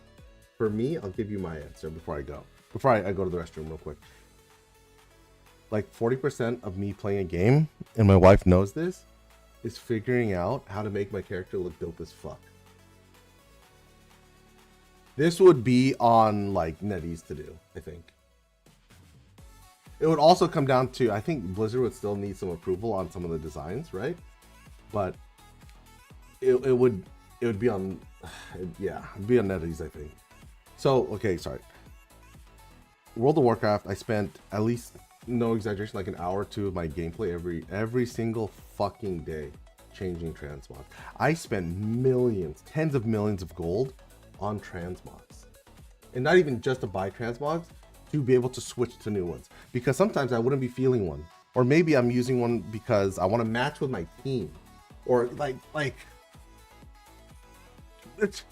For me, I'll give you my answer before I go. Before I go to the restroom real quick. Like 40% of me playing a game, and my wife knows this, is figuring out how to make my character look dope as fuck. This would be on like NetEase to do, I think. It would also come down to, I think Blizzard would still need some approval on some of the designs, right? But it would be on, yeah, it'd be on NetEase, I think. So, okay, sorry. World of Warcraft, I spent at least, no exaggeration, like an hour or two of my gameplay every single fucking day changing transmogs. I spent millions, tens of millions of gold on transmogs. And not even just to buy transmogs, to be able to switch to new ones. Because sometimes I wouldn't be feeling one. Or maybe I'm using one because I want to match with my team. Or like it's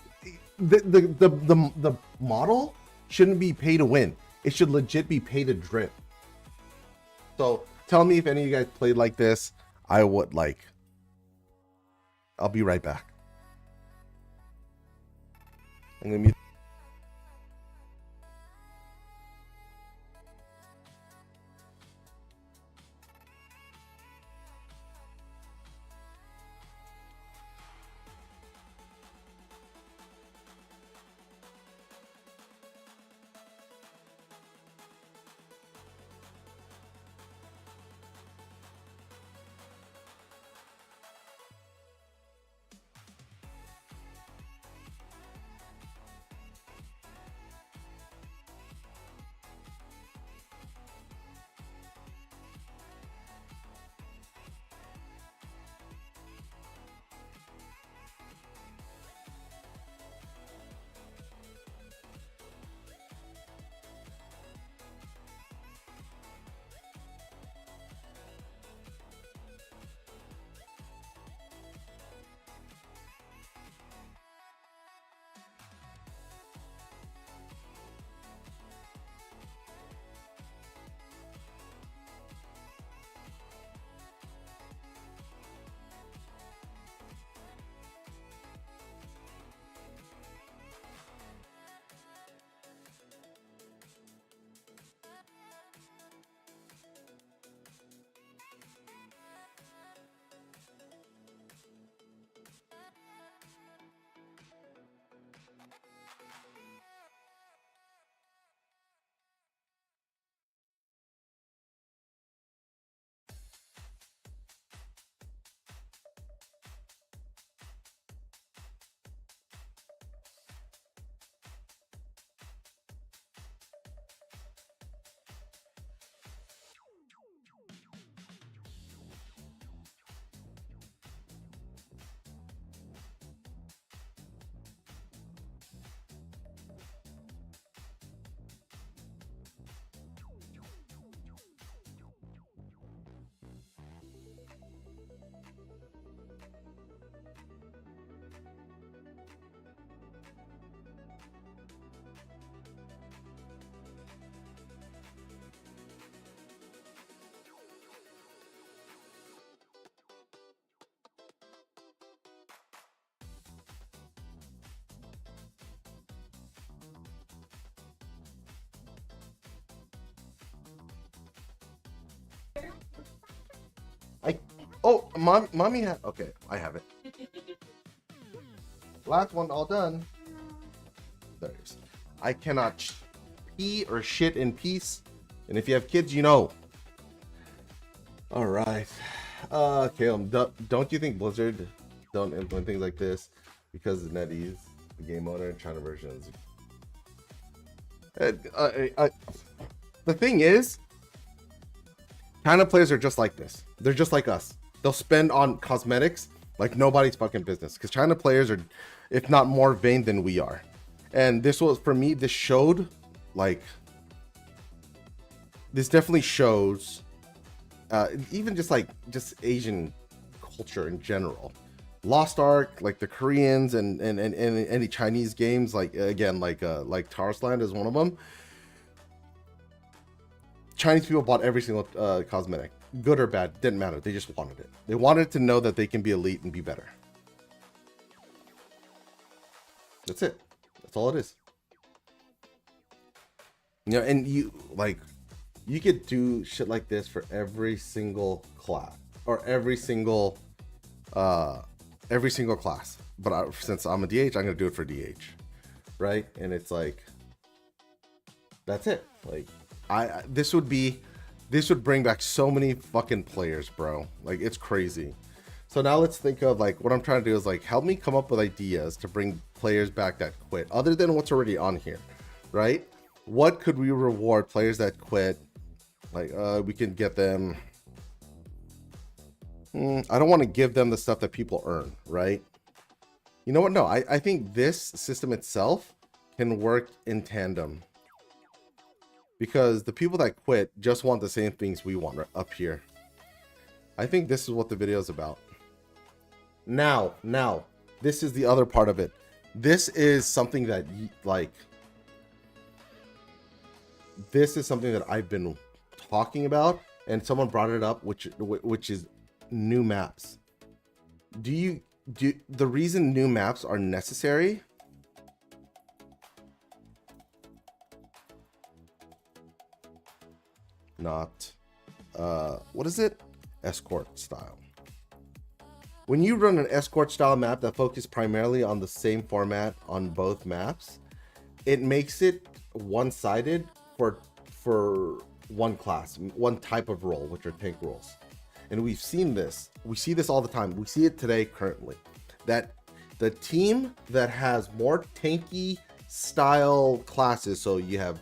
the model shouldn't be pay to win. It should legit be pay to drip. So tell me if any of you guys played like this. I would like. I'll be right back. I'm gonna mute. Oh, mommy had. Okay, I have it. Last one, all done. There it is. I cannot pee or shit in peace, and if you have kids, you know. All right, Caleb, don't you think Blizzard don't implement things like this because of NetEase, the game owner, and China versions? The thing is, China players are just like this. They're just like us. They'll spend on cosmetics like nobody's fucking business. Because China players are, if not more vain than we are. And this was, for me, this showed, like, this definitely shows, even just Asian culture in general. Lost Ark, like the Koreans and any Chinese games, like again, like Tarsland is one of them. Chinese people bought every single cosmetic, good or bad, didn't matter. They just wanted it. They wanted to know that they can be elite and be better. That's it. That's all it is. You know, and you could do shit like this for every single class or every single class. But since I'm a DH, I'm gonna do it for DH, right? And it's like, that's it. Like, this would bring back so many fucking players, bro. Like, it's crazy. So now let's think of, like, what I'm trying to do is, like, help me come up with ideas to bring players back that quit, other than what's already on here, right? What could we reward players that quit? Like, we can get them. I don't want to give them the stuff that people earn, right? You know what? No, I think this system itself can work in tandem. Because the people that quit just want the same things we want up here. I think this is what the video is about. Now, this is the other part of it. This is something that, like, this is something that I've been talking about, and someone brought it up, which is new maps. The reason new maps are necessary? Not, what is it? Escort style. When you run an escort style map that focuses primarily on the same format on both maps, it makes it one-sided for one class, one type of role, which are tank roles. And we've seen this. We see this all the time. We see it today currently. That the team that has more tanky style classes, so you have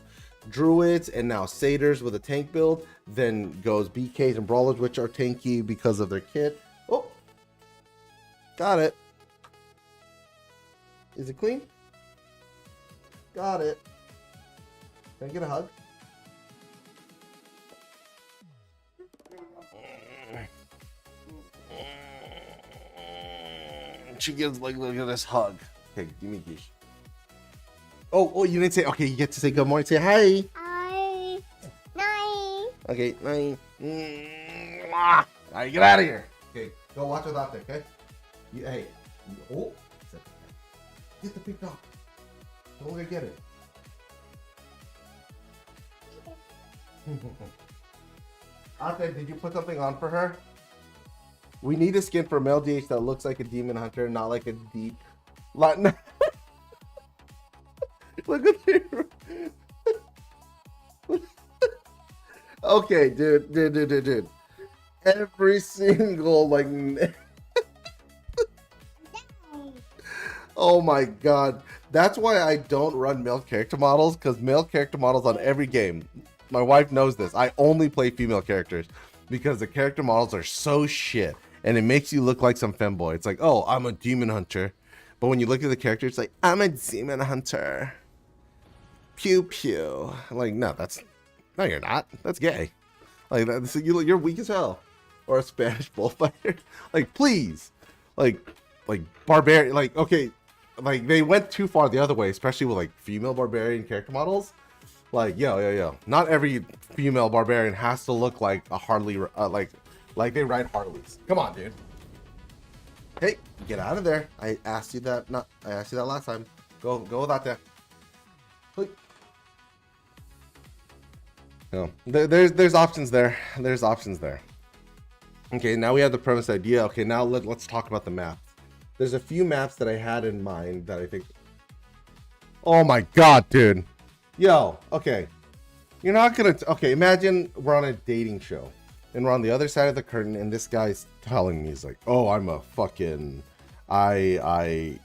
druids and now satyrs with a tank build, then goes BKs and brawlers, which are tanky because of their kit. Oh, got it. Is it clean? Got it. Can I get a hug? She gives, like, look at this hug. Okay, give me a gish. Oh, you didn't say, okay, you get to say good morning. Say hi. Hi. Night. Okay, night. All right, get out of here. Okay, go watch without that, okay? Hey. Oh, get the big dog. Don't let her get it. Ate, did you put something on for her? We need a skin for male DH that looks like a demon hunter, not like a deep. Look at her. Okay, dude. Every single, like. Oh my god. That's why I don't run male character models, because male character models on every game. My wife knows this. I only play female characters because the character models are so shit. And it makes you look like some femboy. It's like, oh, I'm a demon hunter. But when you look at the character, it's like, I'm a demon hunter. Pew pew. Like, no, you're not. That's gay. Like, you're weak as hell. Or a Spanish bullfighter. Like, please. Like barbarian. Like, okay. Like, they went too far the other way, especially with, like, female barbarian character models. Like, yo. Not every female barbarian has to look like a Harley, like they ride Harleys. Come on, dude. Hey, get out of there. I asked you that last time. Go without that. No, there's options there. There's options there. Okay, now we have the premise idea. Okay, now let's talk about the map. There's a few maps that I had in mind that I think. Oh my god, dude. Yo, okay. You're not gonna. Okay, imagine we're on a dating show. And we're on the other side of the curtain, and this guy's telling me, he's like, "Oh, I'm a fucking, I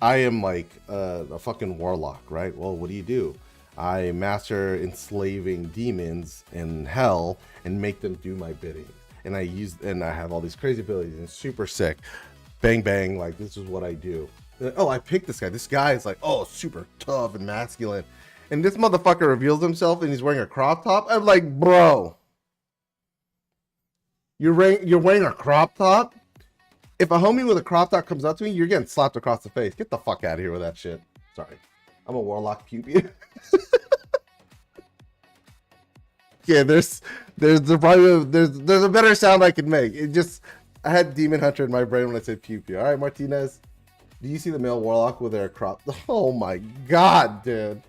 am like a fucking warlock, right? Well, what do? I master enslaving demons in hell and make them do my bidding. And I have all these crazy abilities and super sick. Bang bang, like this is what I do. Oh, I picked this guy. This guy is like, oh, super tough and masculine. And this motherfucker reveals himself and he's wearing a crop top. I'm like, bro, you're wearing a crop top? If a homie with a crop top comes up to me, you're getting slapped across the face. Get the fuck out of here with that shit. Sorry. I'm a warlock pubia. Yeah, there's probably there's a better sound I could make. It just I had Demon Hunter in my brain when I said pew pew. All right, Martinez, do you see the male warlock with their crop? Oh my god, dude!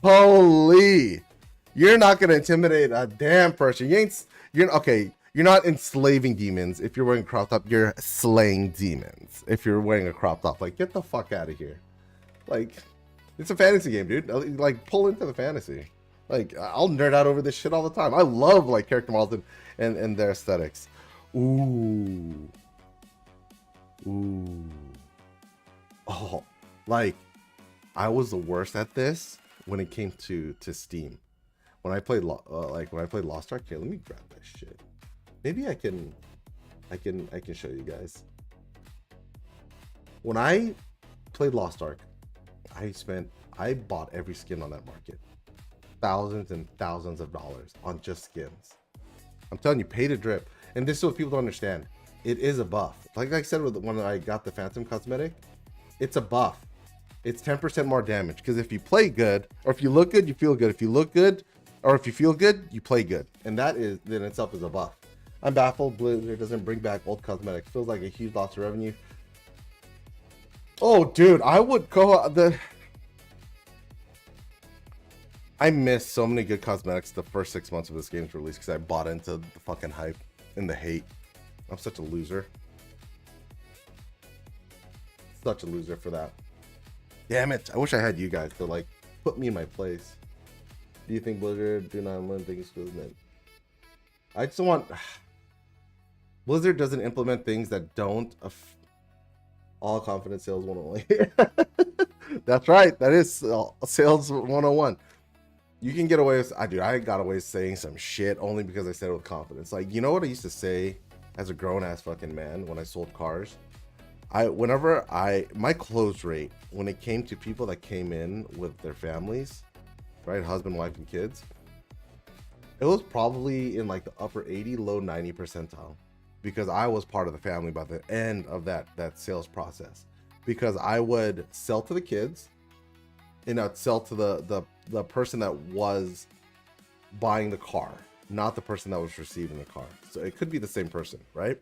Holy, you're not gonna intimidate a damn person. You're okay. You're not enslaving demons if you're wearing a crop top. You're slaying demons if you're wearing a crop top. Like, get the fuck out of here. Like, it's a fantasy game, dude. Like, pull into the fantasy. Like, I'll nerd out over this shit all the time. I love like character models and their aesthetics. Ooh. Oh, like I was the worst at this when it came to Steam. When I played Lost Ark. Here, let me grab that shit. Maybe I can show you guys. When I played Lost Ark, I bought every skin on that market. Thousands and thousands of dollars on just skins. I'm telling you, pay to drip. And this is what people don't understand. It is a buff. Like I said when I got the Phantom cosmetic, it's a buff. It's 10% more damage. Because if you play good, or if you look good, you feel good. If you look good, or if you feel good, you play good. And that is in itself is a buff. I'm baffled Blizzard doesn't bring back old cosmetics. Feels like a huge loss of revenue. Oh, dude, I would go I missed so many good cosmetics the first 6 months of this game's release because I bought into the fucking hype and the hate. I'm such a loser. Such a loser for that. Damn it. I wish I had you guys to like put me in my place. Do you think Blizzard do not learn things good, man? I just want Blizzard doesn't implement things that don't all confidence sales 101. That's right. That is sales 101. You can get away with I got away with saying some shit only because I said it with confidence. Like, you know what I used to say as a grown ass fucking man when I sold cars? My close rate when it came to people that came in with their families, right? Husband, wife, and kids, it was probably in like the upper 80, low 90 percentile because I was part of the family by the end of that sales process because I would sell to the kids and I'd sell to the person that was buying the car, not the person that was receiving the car. So it could be the same person, right?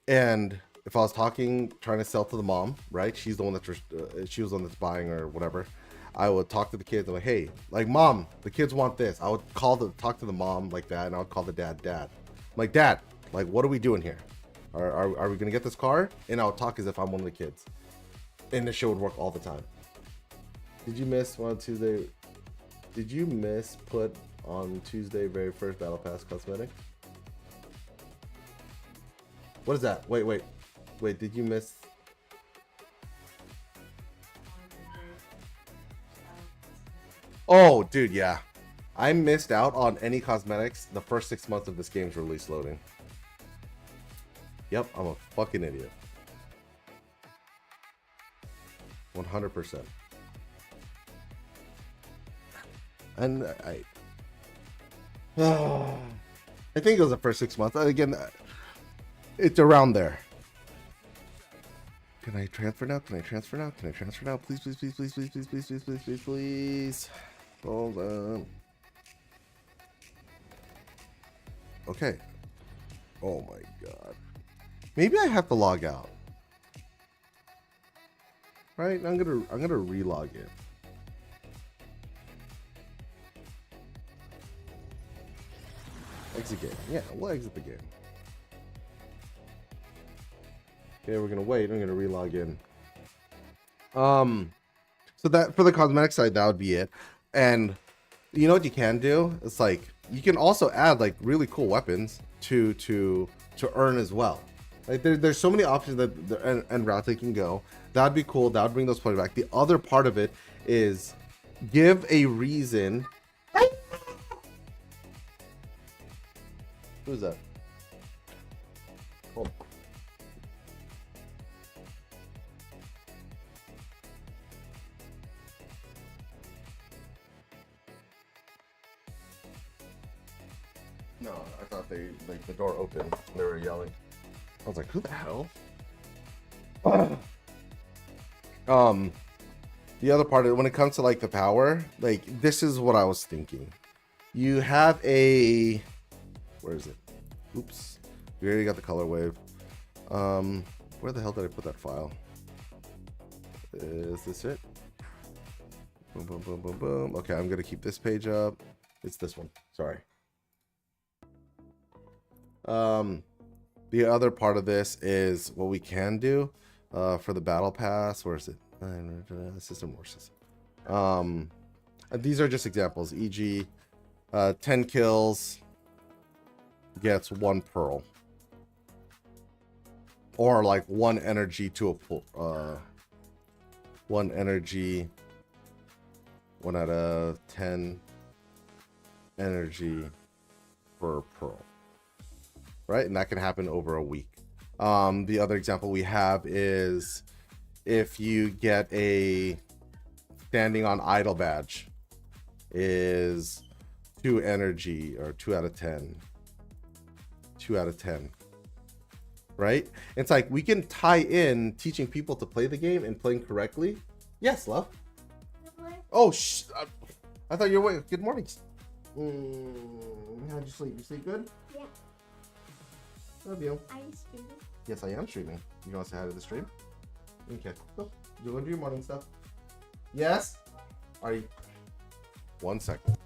And if I was trying to sell to the mom, right? She's the one she was the one that's buying or whatever. I would talk to the kids. I'm like, hey, like mom, the kids want this. I would talk to the mom like that, and I would call the dad. I'm like, Dad, like, what are we doing here? Are we gonna get this car? And I would talk as if I'm one of the kids. And the show would work all the time. Did you miss on Tuesday? Did you miss put on Tuesday very first Battle Pass cosmetic? What is that? Wait. Did you miss? Oh, dude, yeah. I missed out on any cosmetics the first 6 months of this game's release loading. Yep, I'm a fucking idiot. 100%. And I think it was the first 6 months. Again, it's around there. Can I transfer now? Please. Hold on. Okay. Oh my god. Maybe I have to log out. Right? I'm gonna re-log in. Exit game. Yeah, we'll exit the game. Okay, we're gonna wait. I'm gonna re-log in. So that for the cosmetic side, that would be it. And you know what you can do? It's like you can also add like really cool weapons to earn as well. Like there's so many options and routes they can go. That'd be cool. That would bring those points back. The other part of it is give a reason. Who's that? Oh. No, I thought the door opened. They were yelling. I was like, who the hell? The other part of it, when it comes to like the power, like this is what I was thinking. You have a, where is it? Oops, we already got the color wave. Where the hell did I put that file? Is this it? Boom, boom, boom, boom, boom. Okay, I'm gonna keep this page up. It's this one. Sorry. The other part of this is what we can do for the battle pass. Where is it? System more system. These are just examples. E.g., 10 kills gets 1 pearl, or like 1 energy to a pull. 1 energy. 1 out of 10 energy per pearl. Right? And that can happen over a week. The other example we have is if you get a standing on idle badge is 2 energy, or 2 out of 10. 2 out of 10. Right? It's like we can tie in teaching people to play the game and playing correctly. Yes, love. Oh, I thought you were awake. Good morning. How'd you sleep? You sleep good? Yeah. Love you. Are you streaming? Yes, I am streaming. You want to say hi to the stream? Okay. Go. You want to do your morning stuff? Yes? Are you? 1 second.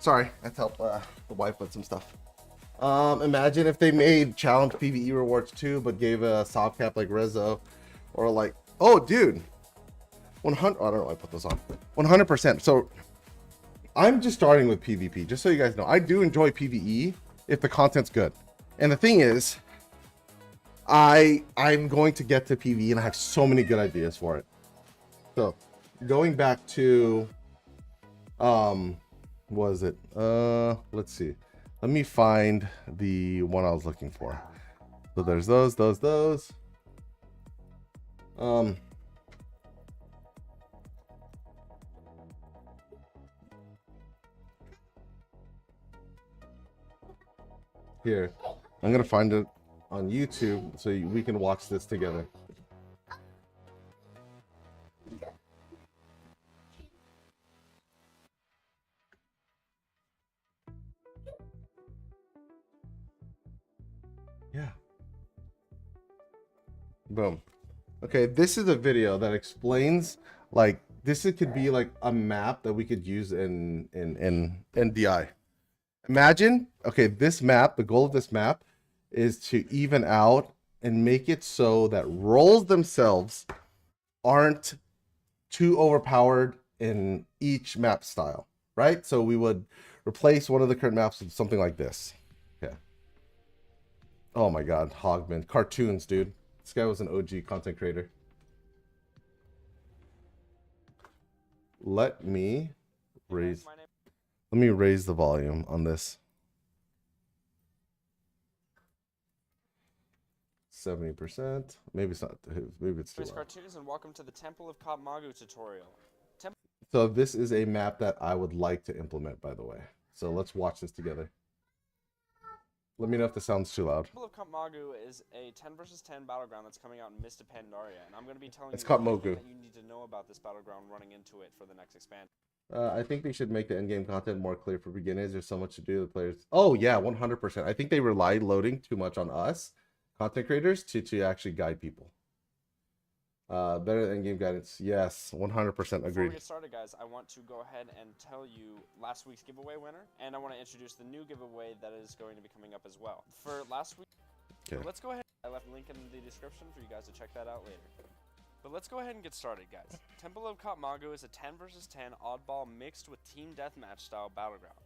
Sorry, I had to help the wife with some stuff. Imagine if they made challenge PvE rewards too, but gave a soft cap like Rezo, or like, oh dude, 100. I don't know why I put this on. 100%. So I'm just starting with PvP, just so you guys know. I do enjoy PvE if the content's good. And the thing is, I'm going to get to PvE and I have so many good ideas for it. So going back to was it let's see, Let me find the one I was looking for. So there's those. Here, I'm gonna find it on YouTube so we can watch this together. Yeah. Boom. Okay, this is a video that explains, like, could be like a map that we could use in DI. Imagine, okay, this map, the goal of this map is to even out and make it so that roles themselves aren't too overpowered in each map style, right? So we would replace one of the current maps with something like this. Yeah. Oh my God, Hogman. Cartoons, dude. This guy was an OG content creator. Let me raise the volume on this. 70%. Maybe it's not. Maybe it's too loud. Cartoons and welcome to the Temple of Katmagu tutorial. So this is a map that I would like to implement, by the way. So let's watch this together. Let me know if this sounds too loud. Temple of Katmagu is a 10 versus 10 battleground that's coming out in Mist of Pandaria, and I'm going to be telling It's you Katmagu. everything that you need to know about this battleground running into it for the next expansion. I think they should make the endgame content more clear for beginners. There's so much to do. The players. Oh yeah, 100%. I think they rely loading too much on us, content creators, to actually guide people. Better endgame guidance. Yes, 100% Before we agreed. get started, guys, I want to go ahead and tell you last week's giveaway winner, and I want to introduce the new giveaway that is going to be coming up as well. For last week, Okay. so let's go ahead. I left a link in the description for you guys to check that out later. But let's go ahead and get started, guys. Temple of Katmagu is a 10 versus 10 oddball mixed with team deathmatch style battleground.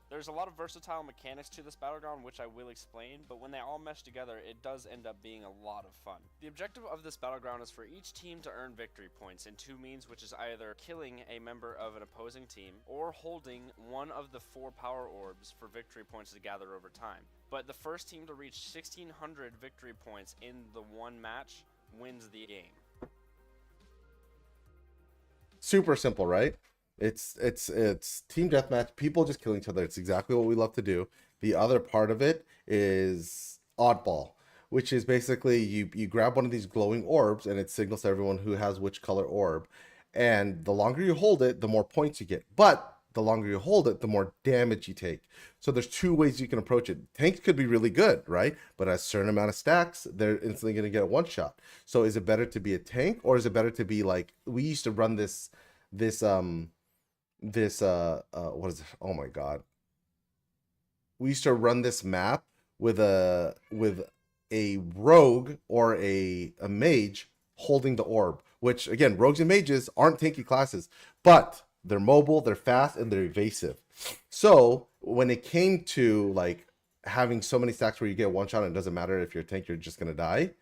There's a lot of versatile mechanics to this battleground, which I will explain, but when they all mesh together, it does end up being a lot of fun. The objective of this battleground is for each team to earn victory points in two means, which is either killing a member of an opposing team or holding one of the 4 power orbs for victory points to gather over time. But the first team to reach 1,600 victory points in the one match wins the game. Super simple, right? It's team deathmatch, people just killing each other. It's exactly what we love to do. The other part of it is oddball, which is basically you grab one of these glowing orbs and it signals to everyone who has which color orb. And the longer you hold it, the more points you get. But the longer you hold it, the more damage you take. So there's 2 ways you can approach it. Tanks could be really good, right? But at a certain amount of stacks, they're instantly going to get a one shot. So is it better to be a tank, or is it better to be like, we used to run what is it? Oh my God. We used to run this map with a rogue or a mage holding the orb, which again, rogues and mages aren't tanky classes, but they're mobile, they're fast, and they're evasive. So when it came to like having so many stacks where you get one shot and it doesn't matter if you're a tank, you're just gonna die,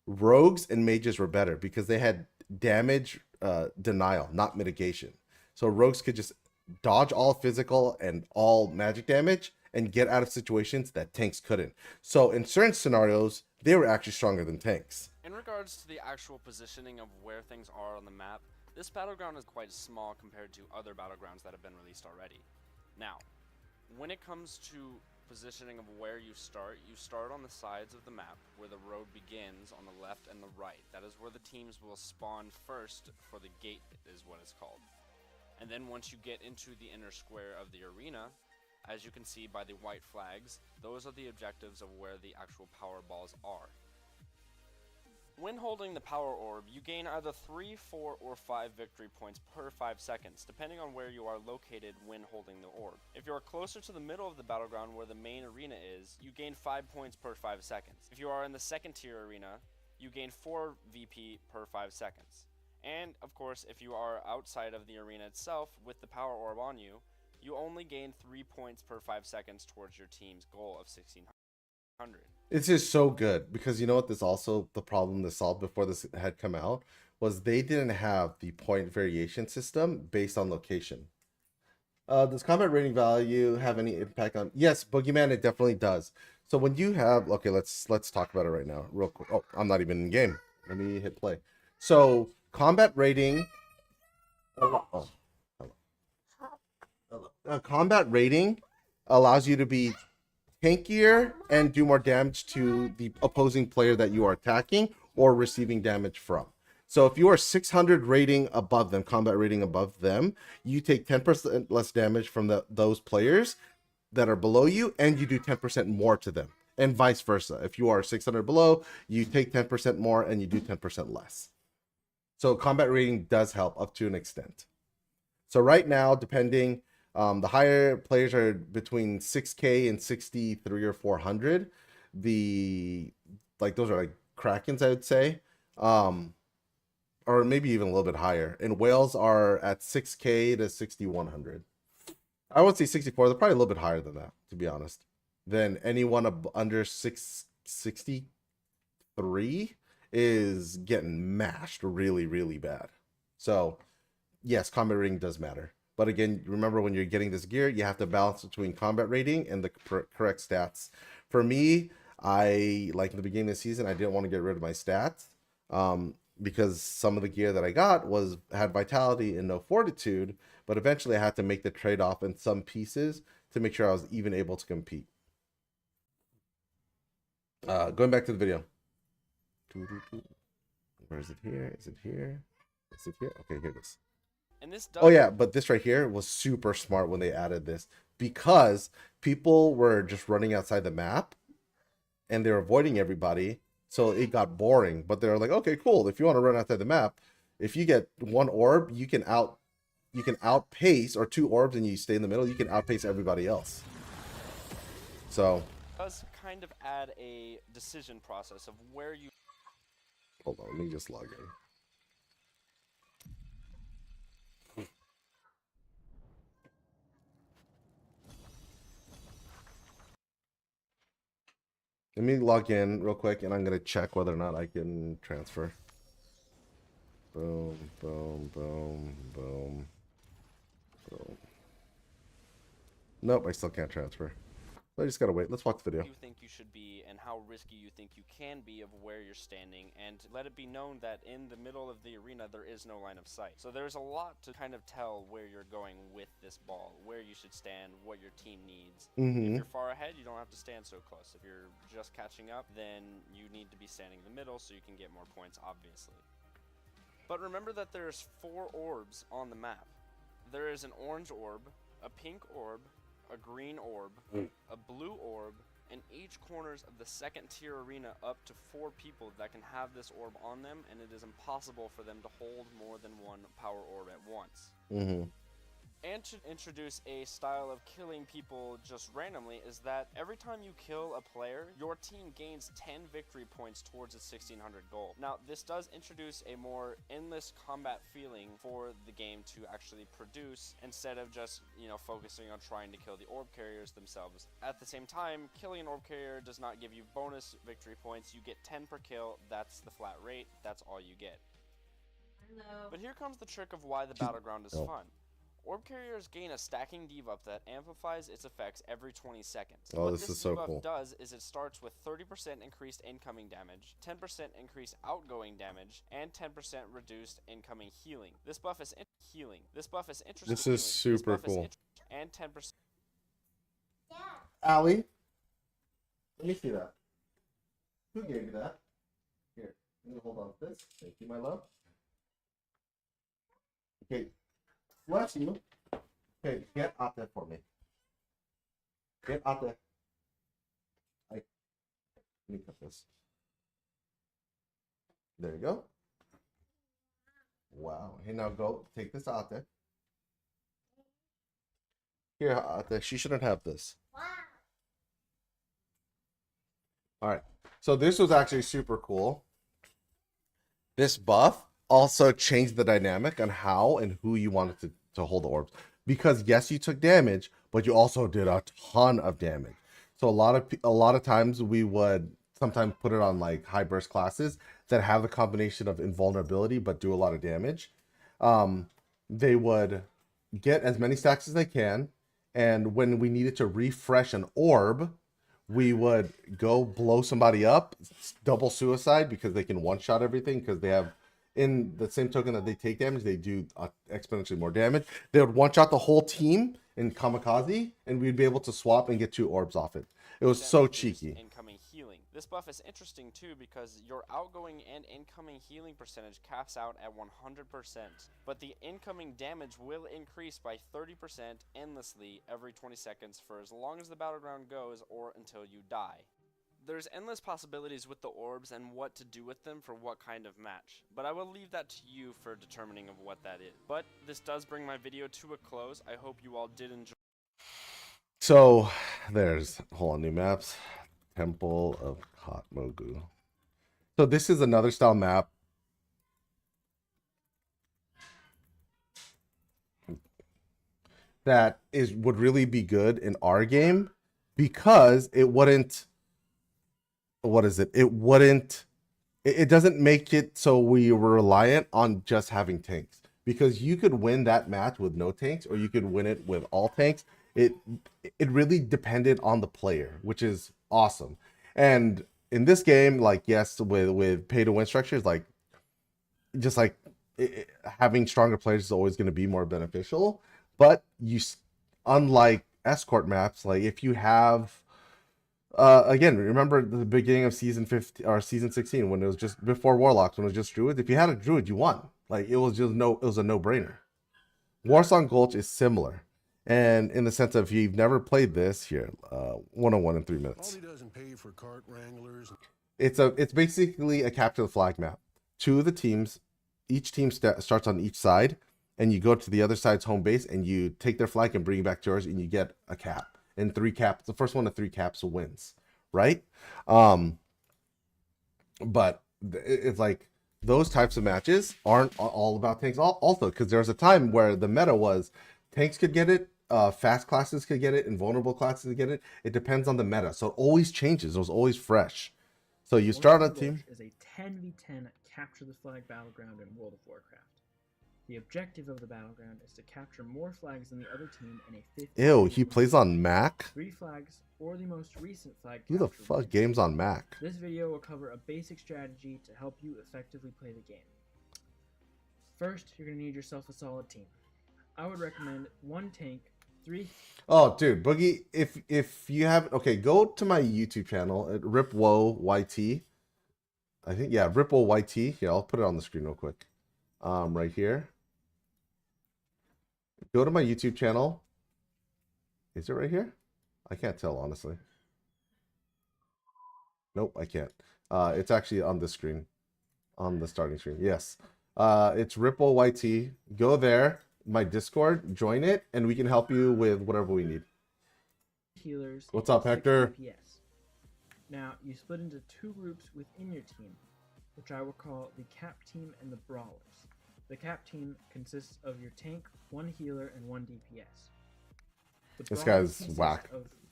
rogues and mages were better because they had damage denial, not mitigation. So rogues could just dodge all physical and all magic damage and get out of situations that tanks couldn't. So in certain scenarios, they were actually stronger than tanks. In regards to the actual positioning of where things are on the map, this battleground is quite small compared to other battlegrounds that have been released already. Now, when it comes to positioning of where you start on the sides of the map where the road begins on the left and the right. That is where the teams will spawn first, for the gate is what it's called. And then once you get into the inner square of the arena, as you can see by the white flags, those are the objectives of where the actual power balls are. When holding the power orb, you gain either 3, 4, or 5 victory points per 5 seconds, depending on where you are located when holding the orb. If you are closer to the middle of the battleground where the main arena is, you gain 5 points per 5 seconds. If you are in the second tier arena, you gain 4 VP per 5 seconds. And, of course, if you are outside of the arena itself with the power orb on you, you only gain 3 points per 5 seconds towards your team's goal of 1,600. It's just so good because you know what, this also the problem they solved before this had come out was they didn't have the point variation system based on location. Does combat rating value have any impact on? Yes, Boogeyman, it definitely does. So when you have, okay, let's talk about it right now, real quick. Oh, I'm not even in game. Let me hit play. So combat rating. Oh, hello. Combat rating allows you to be tankier and do more damage to the opposing player that you are attacking or receiving damage from. So if you are 600 rating above them, combat rating above them, you take 10% less damage from those players that are below you, and you do 10% more to them, and vice versa. If you are 600 below, you take 10% more and you do 10% less. So combat rating does help up to an extent. So right now, depending, the higher players are between 6K and 63 or 400. Those are like Krakens, I would say. Or maybe even a little bit higher. And whales are at 6K to 6,100. I would say 64. They're probably a little bit higher than that, to be honest. Then anyone under 663 is getting mashed really, really bad. So, yes, combat rating does matter. But again, remember when you're getting this gear, you have to balance between combat rating and the correct stats. For me, like in the beginning of the season, I didn't want to get rid of my stats. Because some of the gear that I got had vitality and no fortitude, but eventually I had to make the trade-off in some pieces to make sure I was even able to compete. Going back to the video. Where is it here? Is it here? Is it here? Okay, here it is. And this Oh yeah, but this right here was super smart when they added this, because people were just running outside the map and they're avoiding everybody. So it got boring, but they're like, okay, cool. If you want to run outside the map, if you get one orb, you can outpace, or two orbs and you stay in the middle, you can outpace everybody else. So does kind of add a decision process of where you. Hold on, let me just log in. Let me log in real quick, and I'm going to check whether or not I can transfer. Boom, boom, boom, boom, boom. Nope, I still can't transfer. I just got to wait. Let's watch the video. You think you should be and how risky you think you can be of where you're standing, and let it be known that in the middle of the arena there is no line of sight. So there's a lot to kind of tell where you're going with this ball, where you should stand, what your team needs. If you're far ahead, you don't have to stand so close. If you're just catching up, then you need to be standing in the middle so you can get more points, obviously. But remember that there's 4 orbs on the map. There is an orange orb, a pink orb, a green orb, a blue orb, and each corners of the second tier arena up to 4 people that can have this orb on them, and it is impossible for them to hold more than one power orb at once. And to introduce a style of killing people just randomly is that every time you kill a player, your team gains 10 victory points towards its 1600 goal. Now, this does introduce a more endless combat feeling for the game to actually produce, instead of just, focusing on trying to kill the orb carriers themselves. At the same time, killing an orb carrier does not give you bonus victory points. You get 10 per kill. That's the flat rate. That's all you get. Hello. But here comes the trick of why the battleground is fun. Orb carriers gain a stacking debuff that amplifies its effects every 20 seconds. Oh, this is so cool. What this debuff does is it starts with 30% increased incoming damage, 10% increased outgoing damage, and 10% reduced incoming healing. This buff is healing. This buff is interesting. This is super cool. And 10%. Allie, let me see that. Who gave you that? Here, let me hold on to this. Thank you, my love. Okay. Bless you. Okay, get out there for me. Get out there. Let me cut this. There you go. Wow. Hey, now go take this out there. Here, out there. She shouldn't have this. Wow. All right. So this was actually super cool. This buff also changed the dynamic on how and who you wanted to hold the orbs, because yes, you took damage, but you also did a ton of damage. So a lot of times we would sometimes put it on like high burst classes that have a combination of invulnerability but do a lot of damage. They would get as many stacks as they can, and when we needed to refresh an orb, we would go blow somebody up, double suicide, because they can one-shot everything, because they have, in the same token that they take damage, they do exponentially more damage. They would one-shot the whole team in kamikaze, and we'd be able to swap and get 2 orbs off it. It was so cheeky. Incoming healing. This buff is interesting too because your outgoing and incoming healing percentage caps out at 100%, but the incoming damage will increase by 30% endlessly every 20 seconds for as long as the battleground goes or until you die. There's endless possibilities with the orbs and what to do with them for what kind of match, but I will leave that to you for determining of what that is. But this does bring my video to a close. I hope you all did enjoy. So there's whole new maps. Temple of Katmogu. So this is another style map that would really be good in our game because it wouldn't, it doesn't make it so we were reliant on just having tanks, because you could win that match with no tanks or you could win it with all tanks. It really depended on the player, which is awesome. And in this game, like, yes, with pay to win structures, like, just like having stronger players is always going to be more beneficial. But unlike escort maps, like if you have again, remember the beginning of season 15 or season 16 when it was just before warlocks, when it was just druids. If you had a druid, you won. Like it was a no-brainer. Warsong Gulch is similar. And in the sense of, if you've never played this, here, 101 in 3 minutes. Doesn't pay for cart wranglers. It's basically a capture the flag map. 2 of the teams, each team starts on each side, and you go to the other side's home base, and you take their flag and bring it back to yours, and you get a cap. And 3 caps, the first one to 3 caps wins, right? But it's like, those types of matches aren't all about tanks. Also, because there was a time where the meta was tanks could get it, fast classes could get it, and vulnerable classes could get it. It depends on the meta, so it always changes. It was always fresh. So you start on a team. Is a 10v10 capture the flag battleground in World of Warcraft. The objective of the battleground is to capture more flags than the other team in a 50. Ew, he plays on Mac? 3 flags or the most recent flag. Who the fuck games on Mac? This video will cover a basic strategy to help you effectively play the game. First, you're going to need yourself a solid team. I would recommend 1 tank, 3. Oh, dude, Boogie, if you have, okay, go to my YouTube channel at RipWoYT. I think, yeah, RipWoYT. Here, I'll put it on the screen real quick. Right here. Go to my YouTube channel. Is it right here? I can't tell, honestly. Nope, I can't. It's actually on this screen, on the starting screen. Yes, it's RipWoYT. Go there. My Discord, join it, and we can help you with whatever we need. Healers. What's up, Hector? DPS. Now, you split into 2 groups within your team, which I will call the Cap Team and the Brawlers. The Cap Team consists of your tank, 1 healer, and 1 DPS. This guy's whack.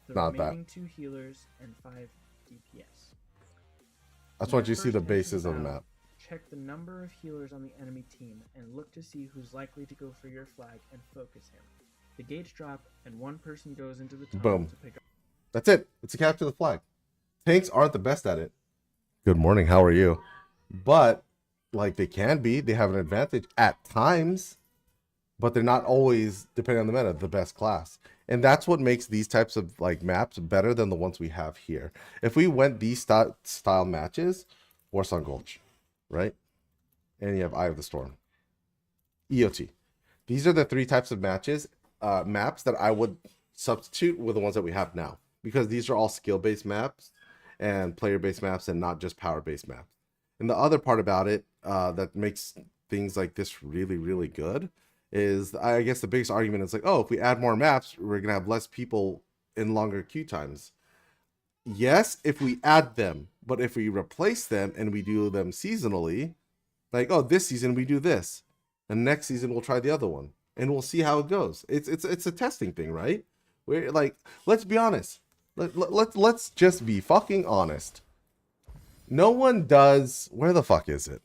Not that. 2 healers and 5 DPS. I just want you to see the bases of the map. Check the number of healers on the enemy team and look to see who's likely to go for your flag and focus him. The gates drop and 1 person goes into the tunnel. Boom. To pick up. That's it. It's a capture the flag. Tanks aren't the best at it. Good morning. How are you? But like they can be, they have an advantage at times, but they're not always, depending on the meta, the best class. And that's what makes these types of like maps better than the ones we have here. If we went these style matches, Warsong Gulch, right? And you have Eye of the Storm, EOT. These are the 3 types of matches, maps that I would substitute with the ones that we have now, because these are all skill-based maps and player-based maps and not just power-based maps. And the other part about it that makes things like this really, really good is, I guess the biggest argument is like, oh, if we add more maps, we're going to have less people in longer queue times. Yes, if we add them, but if we replace them and we do them seasonally, like, oh, this season we do this, and next season we'll try the other one, and we'll see how it goes. It's a testing thing, right? We're like, let's be honest. Let's just be fucking honest. No one does. Where the fuck is it?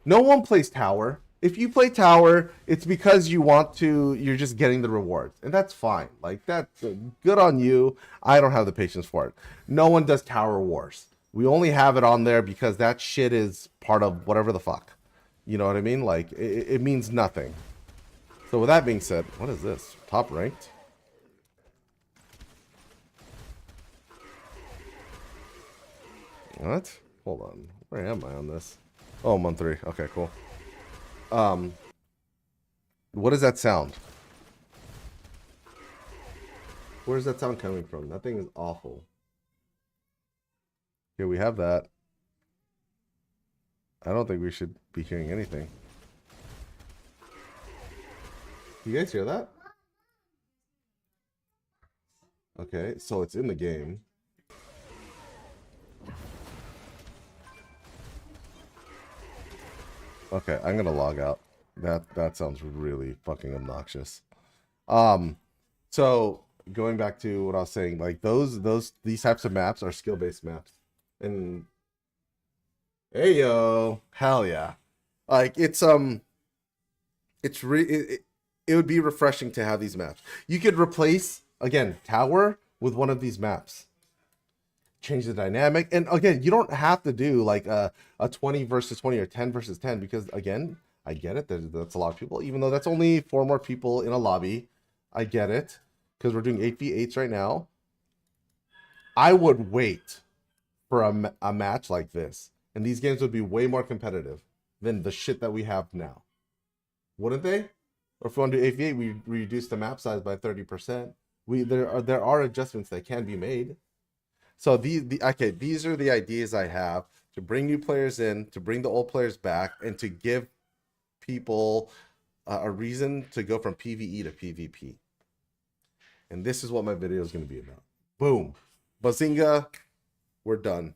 No one plays tower If you play tower, it's because you're just getting the rewards, and that's fine. Like, that's good on you. I don't have the patience for it. No one does tower wars. We only have it on there because that shit is part of whatever the fuck. You know what I mean? Like, it means nothing. So with that being said, what is this? Top ranked? What? Hold on. Where am I on this? Oh, I'm on 3. Okay, cool. What does that sound? Where's that sound coming from? That thing is awful. Here we have that. I don't think we should be hearing anything. You guys hear that? Okay, so it's in the game. Okay, I'm gonna log out. That sounds really fucking obnoxious. So going back to what I was saying, like these types of maps are skill-based maps. And hey yo, hell yeah. Like it would be refreshing to have these maps. You could replace again tower with one of these maps. Change the dynamic, and again, you don't have to do like a 20 versus 20 or 10 versus 10 because again, I get it. That's a lot of people, even though that's only 4 more people in a lobby. I get it because we're doing 8v8s right now. I would wait for a match like this, and these games would be way more competitive than the shit that we have now, wouldn't they? Or if we want to do 8v8, we reduce the map size by 30%. There are adjustments that can be made. So these are the ideas I have to bring new players in, to bring the old players back, and to give people a reason to go from PvE to PvP. And this is what my video is going to be about. Boom. Bazinga. We're done.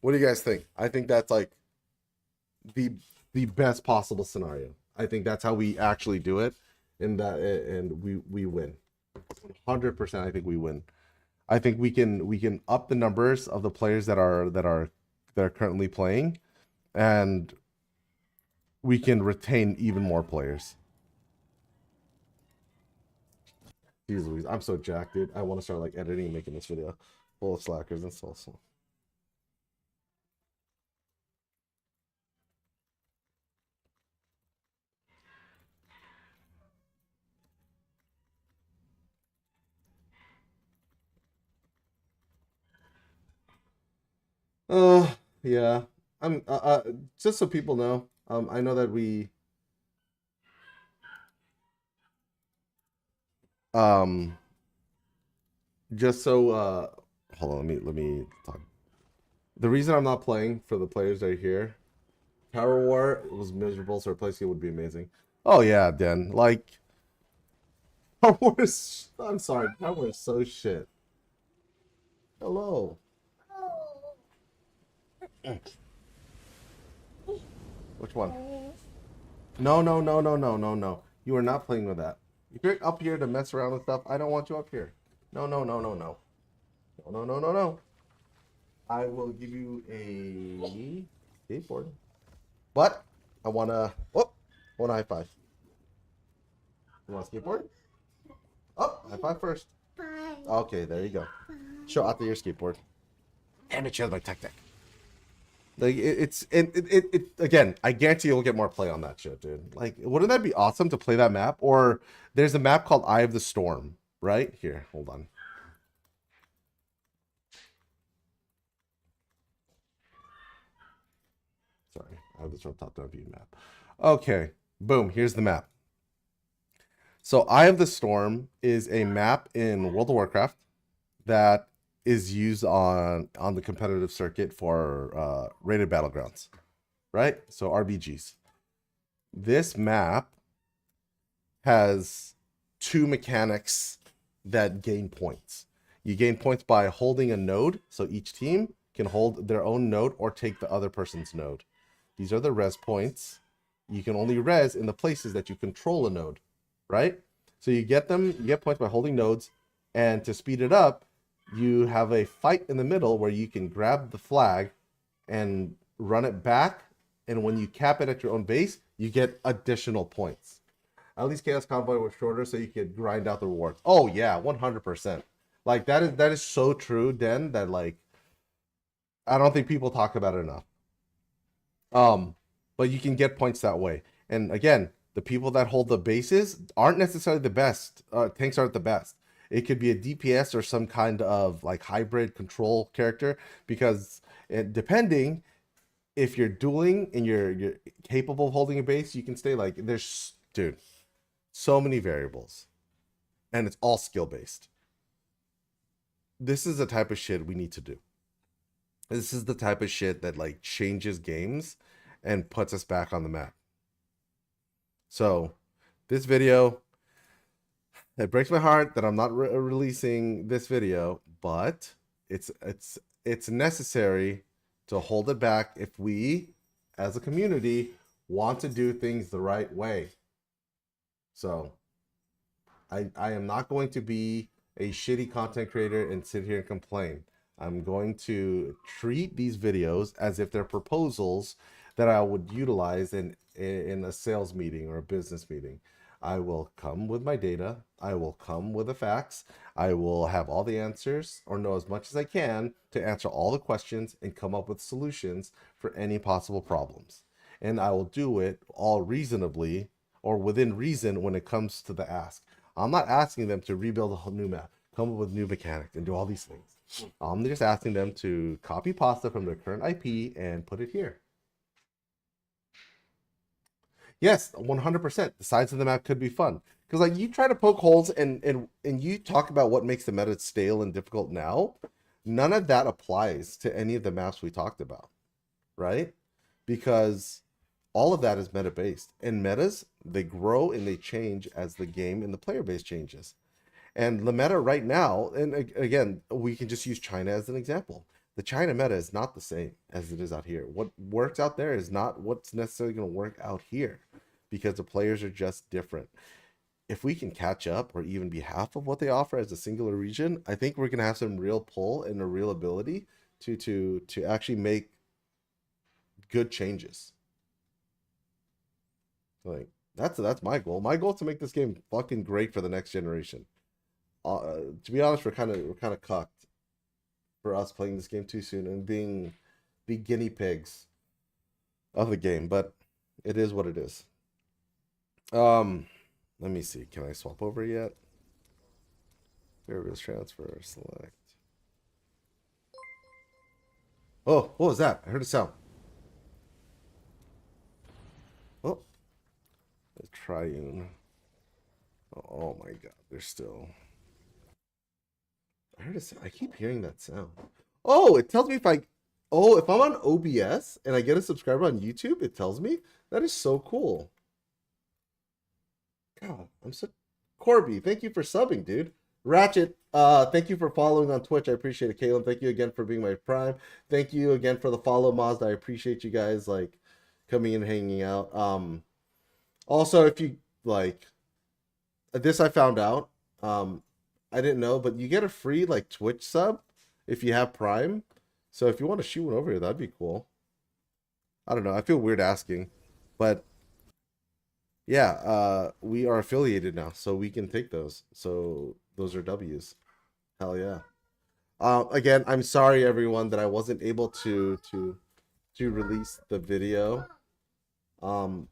What do you guys think? I think that's like the best possible scenario. I think that's how we actually do it, and we win. 100%. I think we win. I think we can up the numbers of the players that are currently playing, and we can retain even more players. Jeez Louise, I'm so jacked, dude. I want to start like editing and making this video full of slackers and salsa. Yeah. I'm just so people know. I know that we just so hold on, let me talk. The reason I'm not playing for the players that are here, Tower War was miserable, so replacing it would be amazing. Oh yeah, Den. Like Tower War is, I'm sorry, Tower War is so shit. Hello. Which one? No. You are not playing with that. If you're up here to mess around with stuff, I don't want you up here. No. No. I will give you a skateboard. But I wanna high five. You want a skateboard? Oh, high five first. Bye. Okay, there you go. Show out your skateboard. Damn it, she has my tech deck. Like it again, I guarantee you'll get more play on that shit, dude. Like, wouldn't that be awesome to play that map? Or there's a map called Eye of the Storm, right? Here, hold on. Sorry, Eye of the Storm top-down view map. Okay, boom, here's the map. So Eye of the Storm is a map in World of Warcraft that is used on the competitive circuit for rated battlegrounds, right? So RBGs. This map has 2 mechanics that gain points. You gain points by holding a node, so each team can hold their own node or take the other person's node. These are the res points. You can only res in the places that you control a node, right? So you get points by holding nodes, and to speed it up, you have a fight in the middle where you can grab the flag and run it back, and when you cap it at your own base, You get additional points. At least Chaos Convoy was shorter, so you could grind out the rewards. Oh yeah, 100%. Like that is so true, Den, that like I don't think people talk about it enough. But you can get points that way. And again, the people that hold the bases aren't necessarily the best. Tanks aren't the best. It could be a DPS or some kind of like hybrid control character, because depending if you're dueling and you're capable of holding a base, you can stay like there's dude, so many variables, and it's all skill based. This is the type of shit we need to do. This is the type of shit that like changes games and puts us back on the map. So this video, it breaks my heart that I'm not releasing this video, but it's necessary to hold it back if we as a community want to do things the right way. So I am not going to be a shitty content creator and sit here and complain. I'm going to treat these videos as if they're proposals that I would utilize in a sales meeting or a business meeting. I will come with my data. I will come with the facts. I will have all the answers or know as much as I can to answer all the questions and come up with solutions for any possible problems. And I will do it all reasonably or within reason when it comes to the ask. I'm not asking them to rebuild a whole new map, come up with new mechanics, and do all these things. I'm just asking them to copy pasta from their current IP and put it here. Yes, 100%. The sides of the map could be fun. Because like you try to poke holes and you talk about what makes the meta stale and difficult now, none of that applies to any of the maps we talked about, right? Because all of that is meta based. And metas, they grow and they change as the game and the player base changes. And the meta right now, and again, we can just use China as an example. The China meta is not the same as it is out here. What works out there is not what's necessarily going to work out here, because the players are just different. If we can catch up or even be half of what they offer as a singular region, I think we're going to have some real pull and a real ability to actually make good changes. Like that's my goal. My goal is to make this game fucking great for the next generation. To be honest, we're kind of cucked for us playing this game too soon and being the guinea pigs of the game, but it is what it is. Let me see. Can I swap over yet? Variables transfer, select. Oh, what was that? I heard a sound. Oh, the triune. Oh my god, they're still. I heard a sound. I keep hearing that sound. Oh, it tells me if I'm on OBS and I get a subscriber on YouTube, it tells me. That is so cool. God, I'm so Corby, thank you for subbing, dude. Ratchet, thank you for following on Twitch. I appreciate it. Caleb, thank you again for being my prime. Thank you again for the follow, Mazda. I appreciate you guys like coming and hanging out. Also, if you like this, I found out. I didn't know, but you get a free like Twitch sub if you have Prime. So if you want to shoot one over here, that'd be cool. I don't know. I feel weird asking, but yeah, we are affiliated now, so we can take those. So those are W's. Hell yeah. Again, I'm sorry everyone that I wasn't able to release the video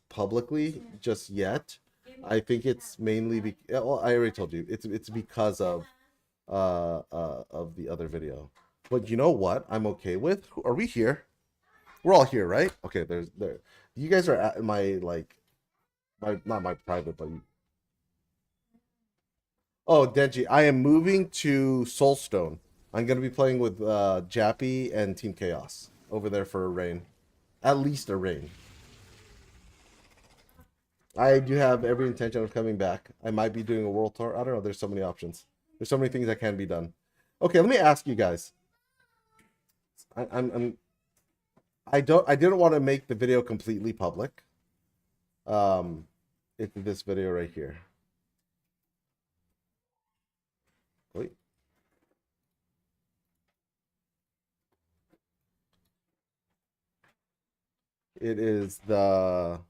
publicly just yet. I think it's mainly well, I already told you it's because of the other video. But you know what I'm okay with? Are we here? We're all here, right? Okay, there. You guys are at my like not my private, but oh, Denji, I am moving to Soulstone. I'm gonna be playing with Jappy and Team Chaos over there for a reign. At least a reign. I do have every intention of coming back. I might be doing a world tour. I don't know. There's so many options. There's so many things that can be done. Okay, let me ask you guys. I didn't want to make the video completely public. It's this video right here. Wait. It is the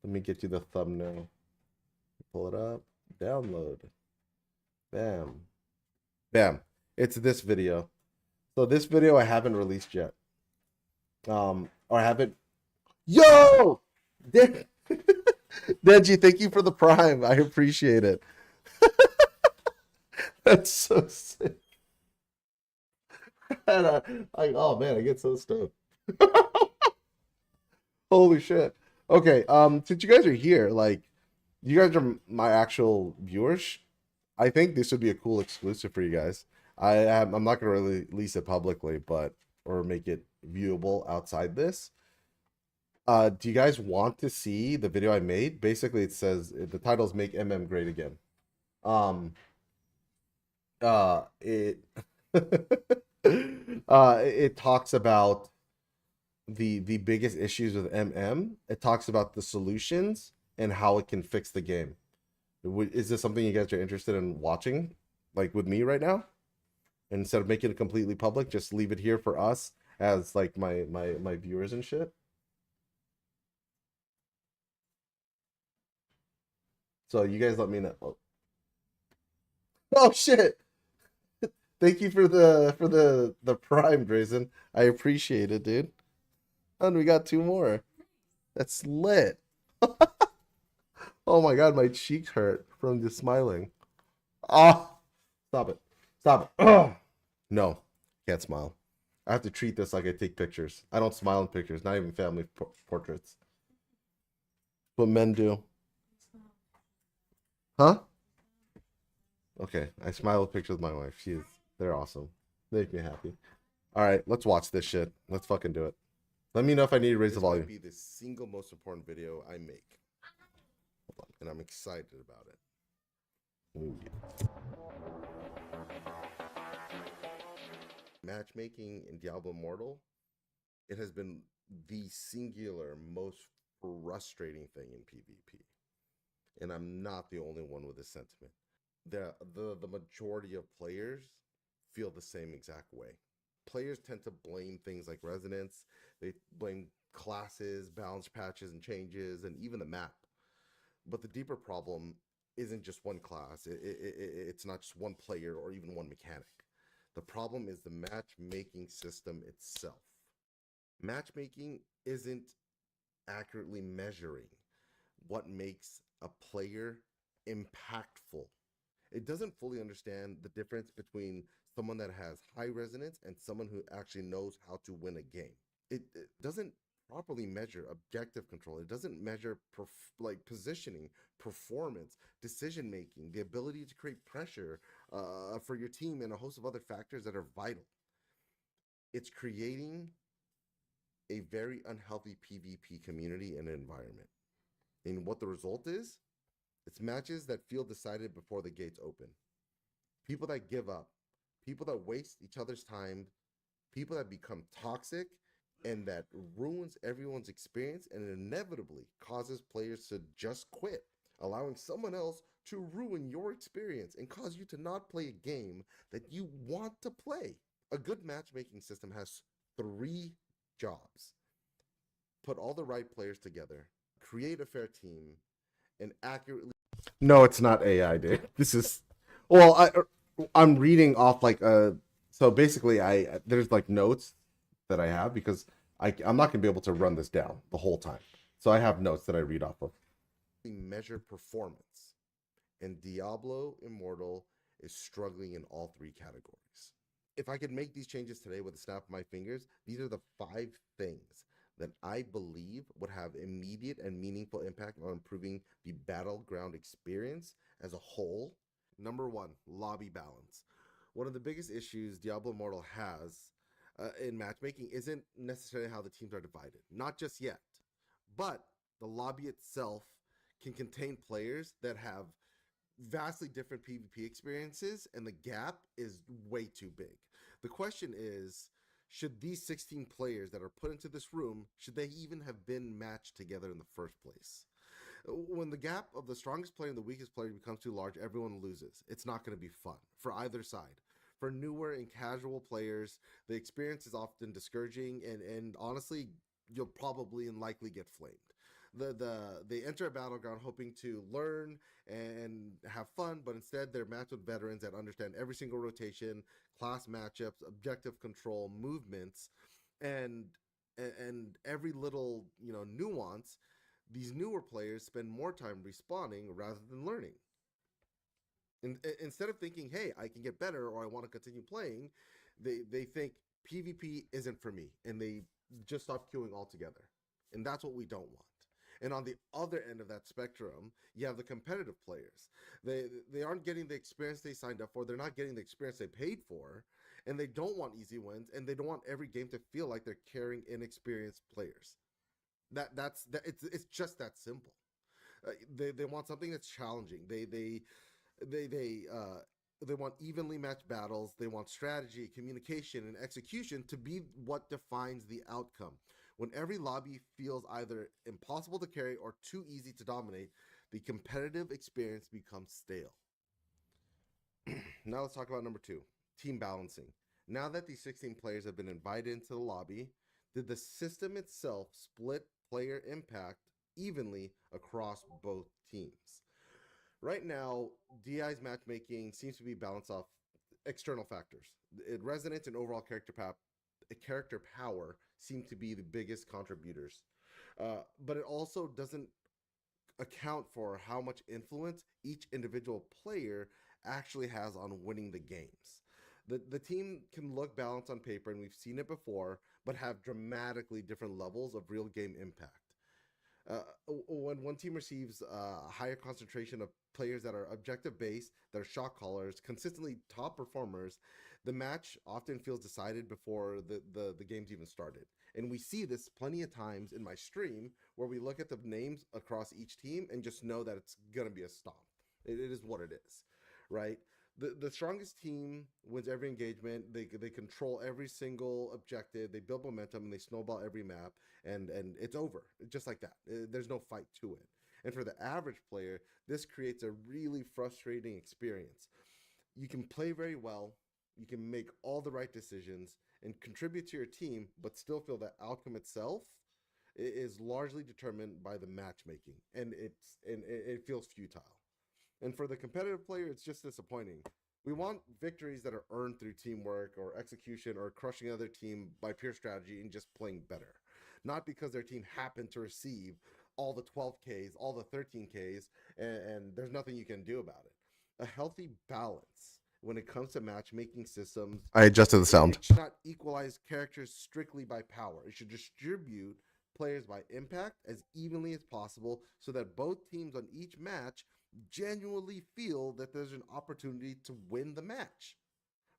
Let me get you the thumbnail. Pull it up. Download. Bam. Bam. It's this video. So this video I haven't released yet. Or I haven't. Yo! Deji, thank you for the prime. I appreciate it. That's so sick. Oh man, I get so stoked. Holy shit. Okay, since you guys are here, like, you guys are my actual viewers. I think this would be a cool exclusive for you guys. I'm not gonna release it publicly, but or make it viewable outside this. Do you guys want to see the video I made? Basically, it says the title's "Make MM Great Again." It it talks about the biggest issues with MM. It talks about the solutions and how it can fix the game. Is this something you guys are interested in watching, like with me right now? Instead of making it completely public, just leave it here for us as like my viewers and shit. So you guys let me know. Oh shit! Thank you for the prime, Drazen. I appreciate it, dude. And we got 2 more. That's lit. Oh my god, my cheeks hurt from just smiling. Ah, stop it. Stop it. Ugh. No, can't smile. I have to treat this like I take pictures. I don't smile in pictures, not even family portraits. What men do. Huh? Okay, I smile with pictures with my wife. They're awesome. They make me happy. All right, let's watch this shit. Let's fucking do it. Let me know if I need to raise the volume. This might be the single most important video I make. Hold on, and I'm excited about it. Ooh, yeah. Matchmaking in Diablo Immortal, it has been the singular most frustrating thing in PvP. And I'm not the only one with this sentiment. The majority of players feel the same exact way. Players tend to blame things like resonance. They blame classes, balance patches and changes, and even the map. But the deeper problem isn't just one class. It's not just one player or even one mechanic. The problem is the matchmaking system itself. Matchmaking isn't accurately measuring what makes a player impactful. It doesn't fully understand the difference between someone that has high resonance and someone who actually knows how to win a game. It doesn't properly measure objective control. It doesn't measure positioning, performance, decision making, the ability to create pressure for your team, and a host of other factors that are vital. It's creating a very unhealthy PvP community and environment. And what the result is, it's matches that feel decided before the gates open. People that give up, people that waste each other's time, people that become toxic, and that ruins everyone's experience and inevitably causes players to just quit, allowing someone else to ruin your experience and cause you to not play a game that you want to play. A good matchmaking system has 3 jobs. Put all the right players together, create a fair team, and accurately... No, it's not AI, dude. This is... Well, I'm reading off like... So basically, there's like notes that I have because I'm not going to be able to run this down the whole time. So I have notes that I read off of. Measure performance. And Diablo Immortal is struggling in all 3 categories. If I could make these changes today with a snap of my fingers, these are the 5 things that I believe would have immediate and meaningful impact on improving the battleground experience as a whole. Number 1, lobby balance. One of the biggest issues Diablo Immortal has in matchmaking isn't necessarily how the teams are divided. Not just yet. But the lobby itself can contain players that have vastly different PvP experiences, and the gap is way too big. The question is, should these 16 players that are put into this room, should they even have been matched together in the first place? When the gap of the strongest player and the weakest player becomes too large, everyone loses. It's not going to be fun for either side. For newer and casual players, the experience is often discouraging, and honestly, you'll probably and likely get flamed. They enter a battleground hoping to learn and have fun, but instead they're matched with veterans that understand every single rotation, class matchups, objective control, movements, and every little nuance. These newer players spend more time responding rather than learning. Instead of thinking, hey, I can get better or I want to continue playing, they think PvP isn't for me, and they just stop queuing altogether. And that's what we don't want. And on the other end of that spectrum, you have the competitive players. They aren't getting the experience they signed up for. They're not getting the experience they paid for, and they don't want easy wins, and they don't want every game to feel like they're carrying inexperienced players. It's just that simple. They want something that's challenging. They want evenly matched battles. They want strategy, communication, and execution to be what defines the outcome. When every lobby feels either impossible to carry or too easy to dominate, the competitive experience becomes stale. Now let's talk about number 2, team balancing. Now that these 16 players have been invited into the lobby, did the system itself split player impact evenly across both teams? Right now, DI's matchmaking seems to be balanced off external factors. Resonance and overall character power seem to be the biggest contributors. But it also doesn't account for how much influence each individual player actually has on winning the games. The team can look balanced on paper, and we've seen it before, but have dramatically different levels of real game impact. When one team receives a higher concentration of players that are objective based, that are shot callers, consistently top performers, the match often feels decided before the game's even started. And we see this plenty of times in my stream, where we look at the names across each team and just know that it's going to be a stomp. It is what it is, right? The strongest team wins every engagement. They control every single objective. They build momentum, and they snowball every map, and it's over just like that. There's no fight to it. And for the average player, this creates a really frustrating experience. You can play very well, you can make all the right decisions and contribute to your team, but still feel that outcome itself is largely determined by the matchmaking, and it feels futile. And for the competitive player, it's just disappointing. We want victories that are earned through teamwork or execution or crushing another team by pure strategy and just playing better. Not because their team happened to receive all the 12Ks, all the 13Ks, and there's nothing you can do about it. A healthy balance when it comes to matchmaking systems. I adjusted the sound. It should not equalize characters strictly by power. It should distribute players by impact as evenly as possible, so that both teams on each match genuinely feel that there's an opportunity to win the match,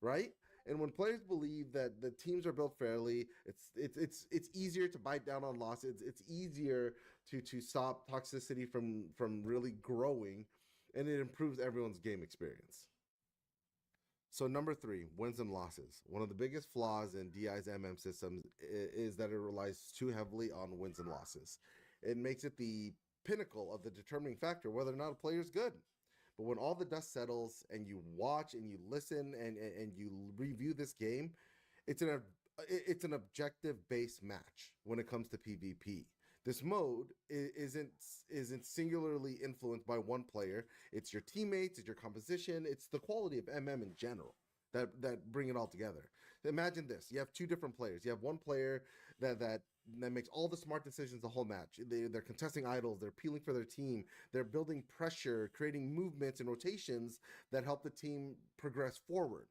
right? And when players believe that the teams are built fairly, it's easier to bite down on losses. It's easier to stop toxicity from really growing, and it improves everyone's game experience. So number 3, wins and losses. One of the biggest flaws in DI's MM systems is that it relies too heavily on wins and losses. It makes it the pinnacle of the determining factor whether or not a player is good. But when all the dust settles and you watch and you listen and you review this game, it's an objective based match when it comes to PvP. This mode isn't singularly influenced by one player. It's your teammates, it's your composition, it's the quality of MM in general that bring it all together. Imagine this: you have 2 different players. You have one player that makes all the smart decisions the whole match. They're contesting idols, they're peeling for their team, they're building pressure, creating movements and rotations that help the team progress forward.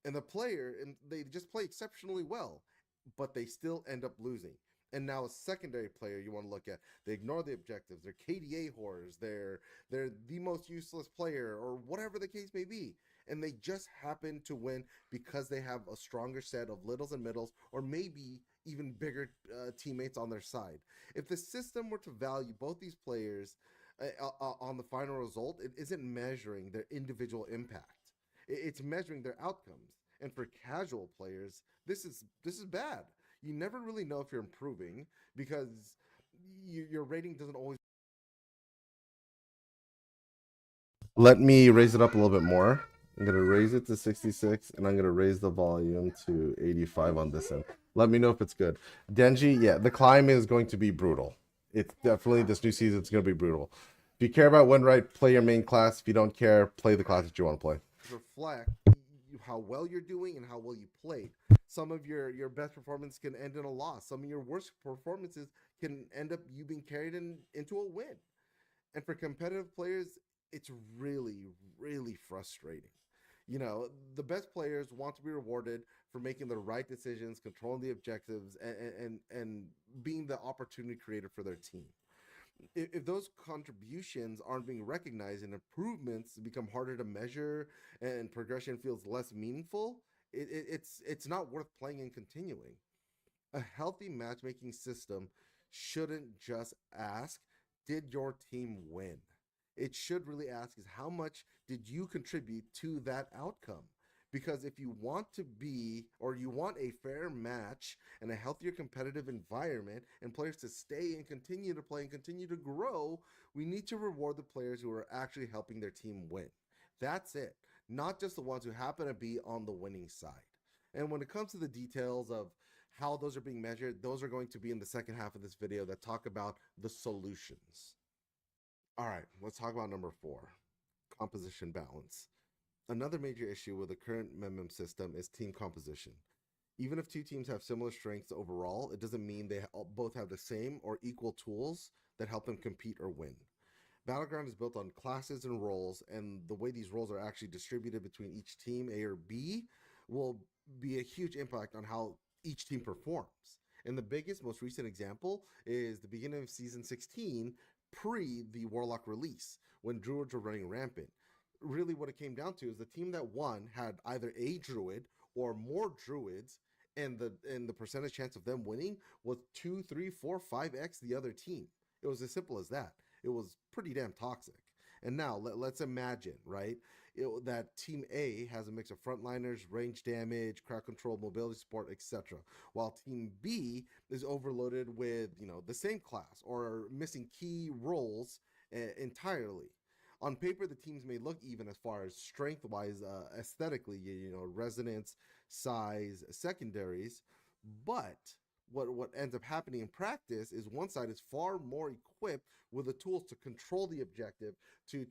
And they just play exceptionally well, but they still end up losing. And now a secondary player you want to look at, they ignore the objectives, they're KDA whores, they're the most useless player, or whatever the case may be. And they just happen to win because they have a stronger set of littles and middles, or maybe even bigger teammates on their side. If the system were to value both these players on the final result, it isn't measuring their individual impact. It's measuring their outcomes. And for casual players, this is bad. You never really know if you're improving because your rating doesn't always. Let me raise it up a little bit more. I'm going to raise it to 66, and I'm going to raise the volume to 85 on this end. Let me know if it's good. Denji, yeah, the climb is going to be brutal. It's definitely, this new season, it's going to be brutal. If you care about win right, play your main class. If you don't care, play the class that you want to play. Reflect how well you're doing and how well you played. Some of your best performance can end in a loss. Some of your worst performances can end up you being carried into a win. And for competitive players, it's really, really frustrating. You know, the best players want to be rewarded for making the right decisions, controlling the objectives, and being the opportunity creator for their team. If those contributions aren't being recognized and improvements become harder to measure and progression feels less meaningful, it's not worth playing and continuing. A healthy matchmaking system shouldn't just ask, did your team win? It should really ask is how much did you contribute to that outcome? Because if you want to be, or you want a fair match and a healthier competitive environment and players to stay and continue to play and continue to grow, we need to reward the players who are actually helping their team win. That's it. Not just the ones who happen to be on the winning side. And when it comes to the details of how those are being measured, those are going to be in the second half of this video that talk about the solutions. All right, let's talk about number 4, composition balance. Another major issue with the current MEM system is team composition. Even if two teams have similar strengths overall, it doesn't mean they both have the same or equal tools that help them compete or win. Battleground is built on classes and roles, and the way these roles are actually distributed between each team, A or B, will be a huge impact on how each team performs. And the biggest, most recent example is the beginning of Season 16, pre the Warlock release, when Druids were running rampant. Really what it came down to is the team that won had either a Druid or more Druids, and the percentage chance of them winning was 2, 3, 4, 5x the other team. It was as simple as that. It was pretty damn toxic. And now let's imagine, right, that Team A has a mix of frontliners, range damage, crowd control, mobility support, etc., while Team B is overloaded with, you know, the same class or missing key roles entirely. On paper, the teams may look even as far as strength-wise, aesthetically, you know, resonance, size, secondaries, but what ends up happening in practice is one side is far more equipped with the tools to control the objective, to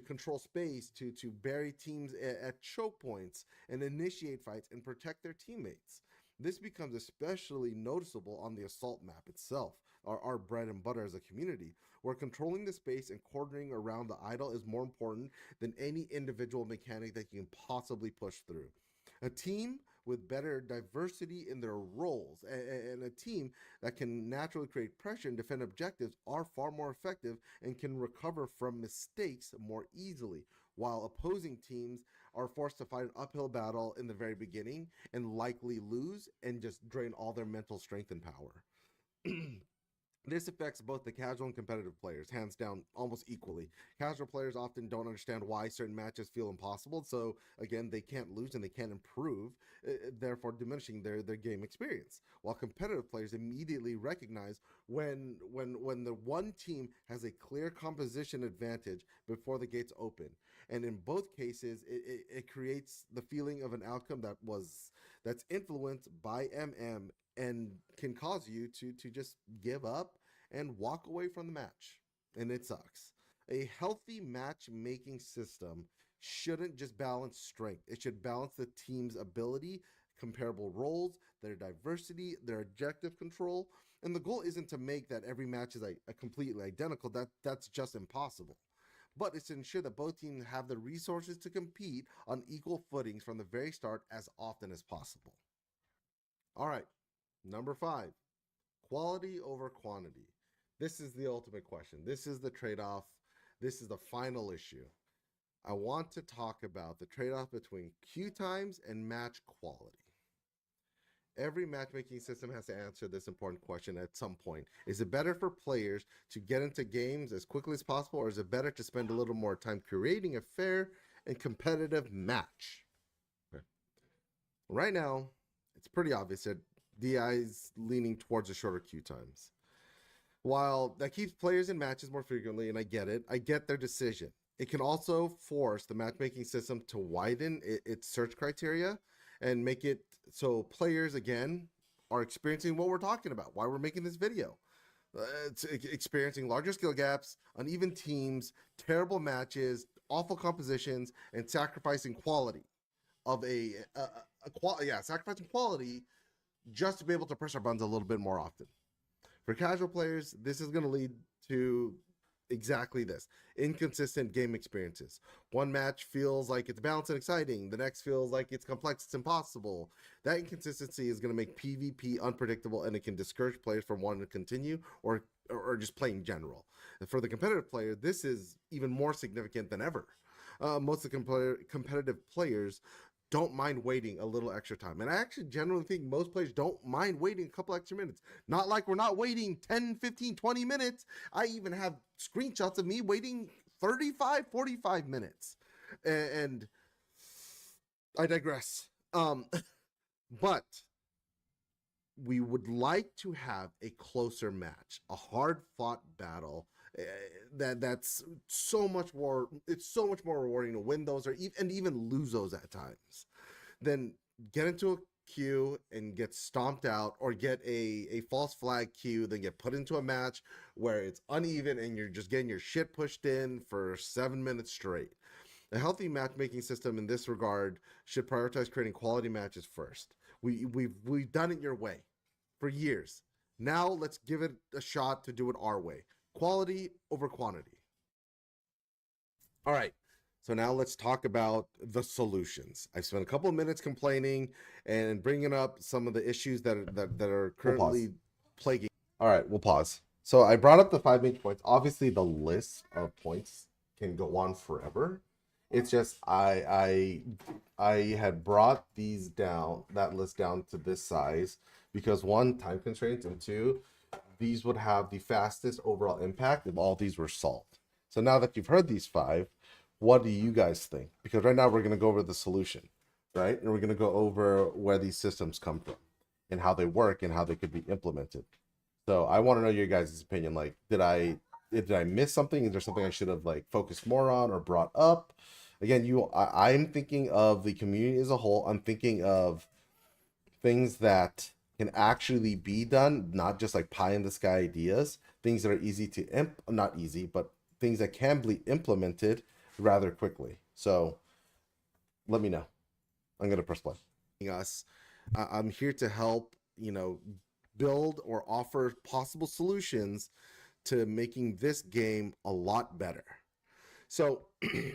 control space, to bury teams at choke points and initiate fights and protect their teammates. This becomes especially noticeable on the assault map itself, our bread and butter as a community, where controlling the space and coordinating around the idol is more important than any individual mechanic that you can possibly push through. A team with better diversity in their roles and a team that can naturally create pressure and defend objectives are far more effective and can recover from mistakes more easily, while opposing teams are forced to fight an uphill battle in the very beginning and likely lose and just drain all their mental strength and power. This affects both the casual and competitive players, hands down, almost equally. Casual players often don't understand why certain matches feel impossible, so again, they can't lose and they can't improve, therefore diminishing their game experience. While competitive players immediately recognize when the one team has a clear composition advantage before the gates open. And in both cases, it creates the feeling of an outcome that's influenced by MM and can cause you to just give up and walk away from the match. And it sucks. A healthy matchmaking system shouldn't just balance strength. It should balance the team's ability, comparable roles, their diversity, their objective control. And the goal isn't to make that every match is a completely identical. That's just impossible. But it's to ensure that both teams have the resources to compete on equal footings from the very start as often as possible. All right. Number 5, quality over quantity. This is the ultimate question. This is the trade-off. This is the final issue. I want to talk about the trade-off between queue times and match quality. Every matchmaking system has to answer this important question at some point. Is it better for players to get into games as quickly as possible, or is it better to spend a little more time creating a fair and competitive match? Okay. Right now, it's pretty obvious that DI is leaning towards the shorter queue times. While that keeps players in matches more frequently, and I get their decision, it can also force the matchmaking system to widen its search criteria and make it so players, again, are experiencing what we're talking about, why we're making this video. experiencing larger skill gaps, uneven teams, terrible matches, awful compositions, and sacrificing quality of sacrificing quality just to be able to press our buttons a little bit more often. For casual players, this is going to lead to exactly this: inconsistent game experiences. One match feels like it's balanced and exciting, the next feels like it's complex, it's impossible. That inconsistency is going to make PvP unpredictable, and it can discourage players from wanting to continue or just play in general. And for the competitive player, this is even more significant than ever. Most of the competitive players don't mind waiting a little extra time. And I actually generally think most players don't mind waiting a couple extra minutes. Not like we're not waiting 10, 15, 20 minutes. I even have screenshots of me waiting 35, 45 minutes. And I digress. But we would like to have a closer match, a hard-fought battle that's so much more. It's so much more rewarding to win those and even lose those at times than get into a queue and get stomped out, or get a false flag queue, then get put into a match where it's uneven and you're just getting your shit pushed in for 7 minutes straight. A healthy matchmaking system in this regard should prioritize creating quality matches first. We've done it your way for years. Now let's give it a shot to do it our way. Quality over quantity. All right. So now let's talk about the solutions. I've spent a couple of minutes complaining and bringing up some of the issues that are currently plaguing. All right, we'll pause. So I brought up the 5 main points. Obviously, the list of points can go on forever. It's just I had brought that list down to this size because, one, time constraints, and two, these would have the fastest overall impact if all these were solved. So now that you've heard these 5, what do you guys think? Because right now we're going to go over the solution, right? And we're going to go over where these systems come from and how they work and how they could be implemented. So I want to know your guys' opinion. Like, did I miss something? Is there something I should have focused more on or brought up? Again, I'm thinking of the community as a whole. I'm thinking of things that can actually be done, not just like pie in the sky ideas, things that are easy to not easy, but things that can be implemented rather quickly. So let me know. I'm going to press play. I'm here to help, build or offer possible solutions to making this game a lot better. So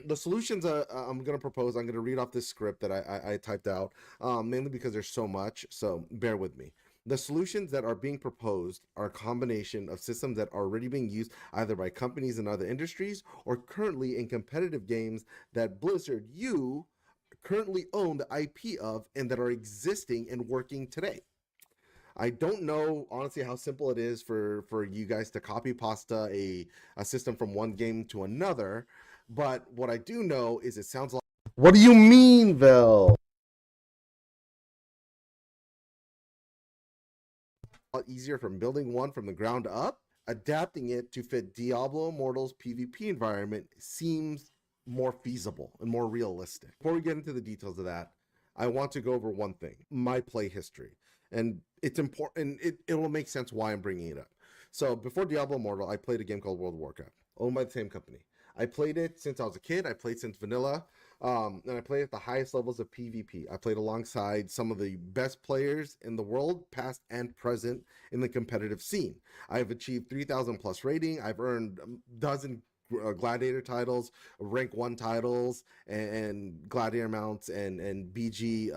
the solutions I'm going to propose, I'm going to read off this script that I typed out, mainly because there's so much, so bear with me. The solutions that are being proposed are a combination of systems that are already being used either by companies in other industries or currently in competitive games that Blizzard, you currently own the IP of and that are existing and working today. I don't know, honestly, how simple it is for you guys to copy pasta a system from one game to another, but what I do know is it sounds like... What do you mean, Vel? Easier from building one from the ground up. Adapting it to fit Diablo Immortal's PvP environment seems more feasible and more realistic. Before we get into the details of that, I want to go over one thing: my play history. And it's important, it will make sense why I'm bringing it up. So before Diablo Immortal, I played a game called World of Warcraft, owned by the same company. I played it since I was a kid. I played since vanilla, and I played at the highest levels of PvP. I played alongside some of the best players in the world, past and present, in the competitive scene. I've achieved 3,000 plus rating. I've earned a dozen gladiator titles, rank 1 titles, and gladiator mounts and BG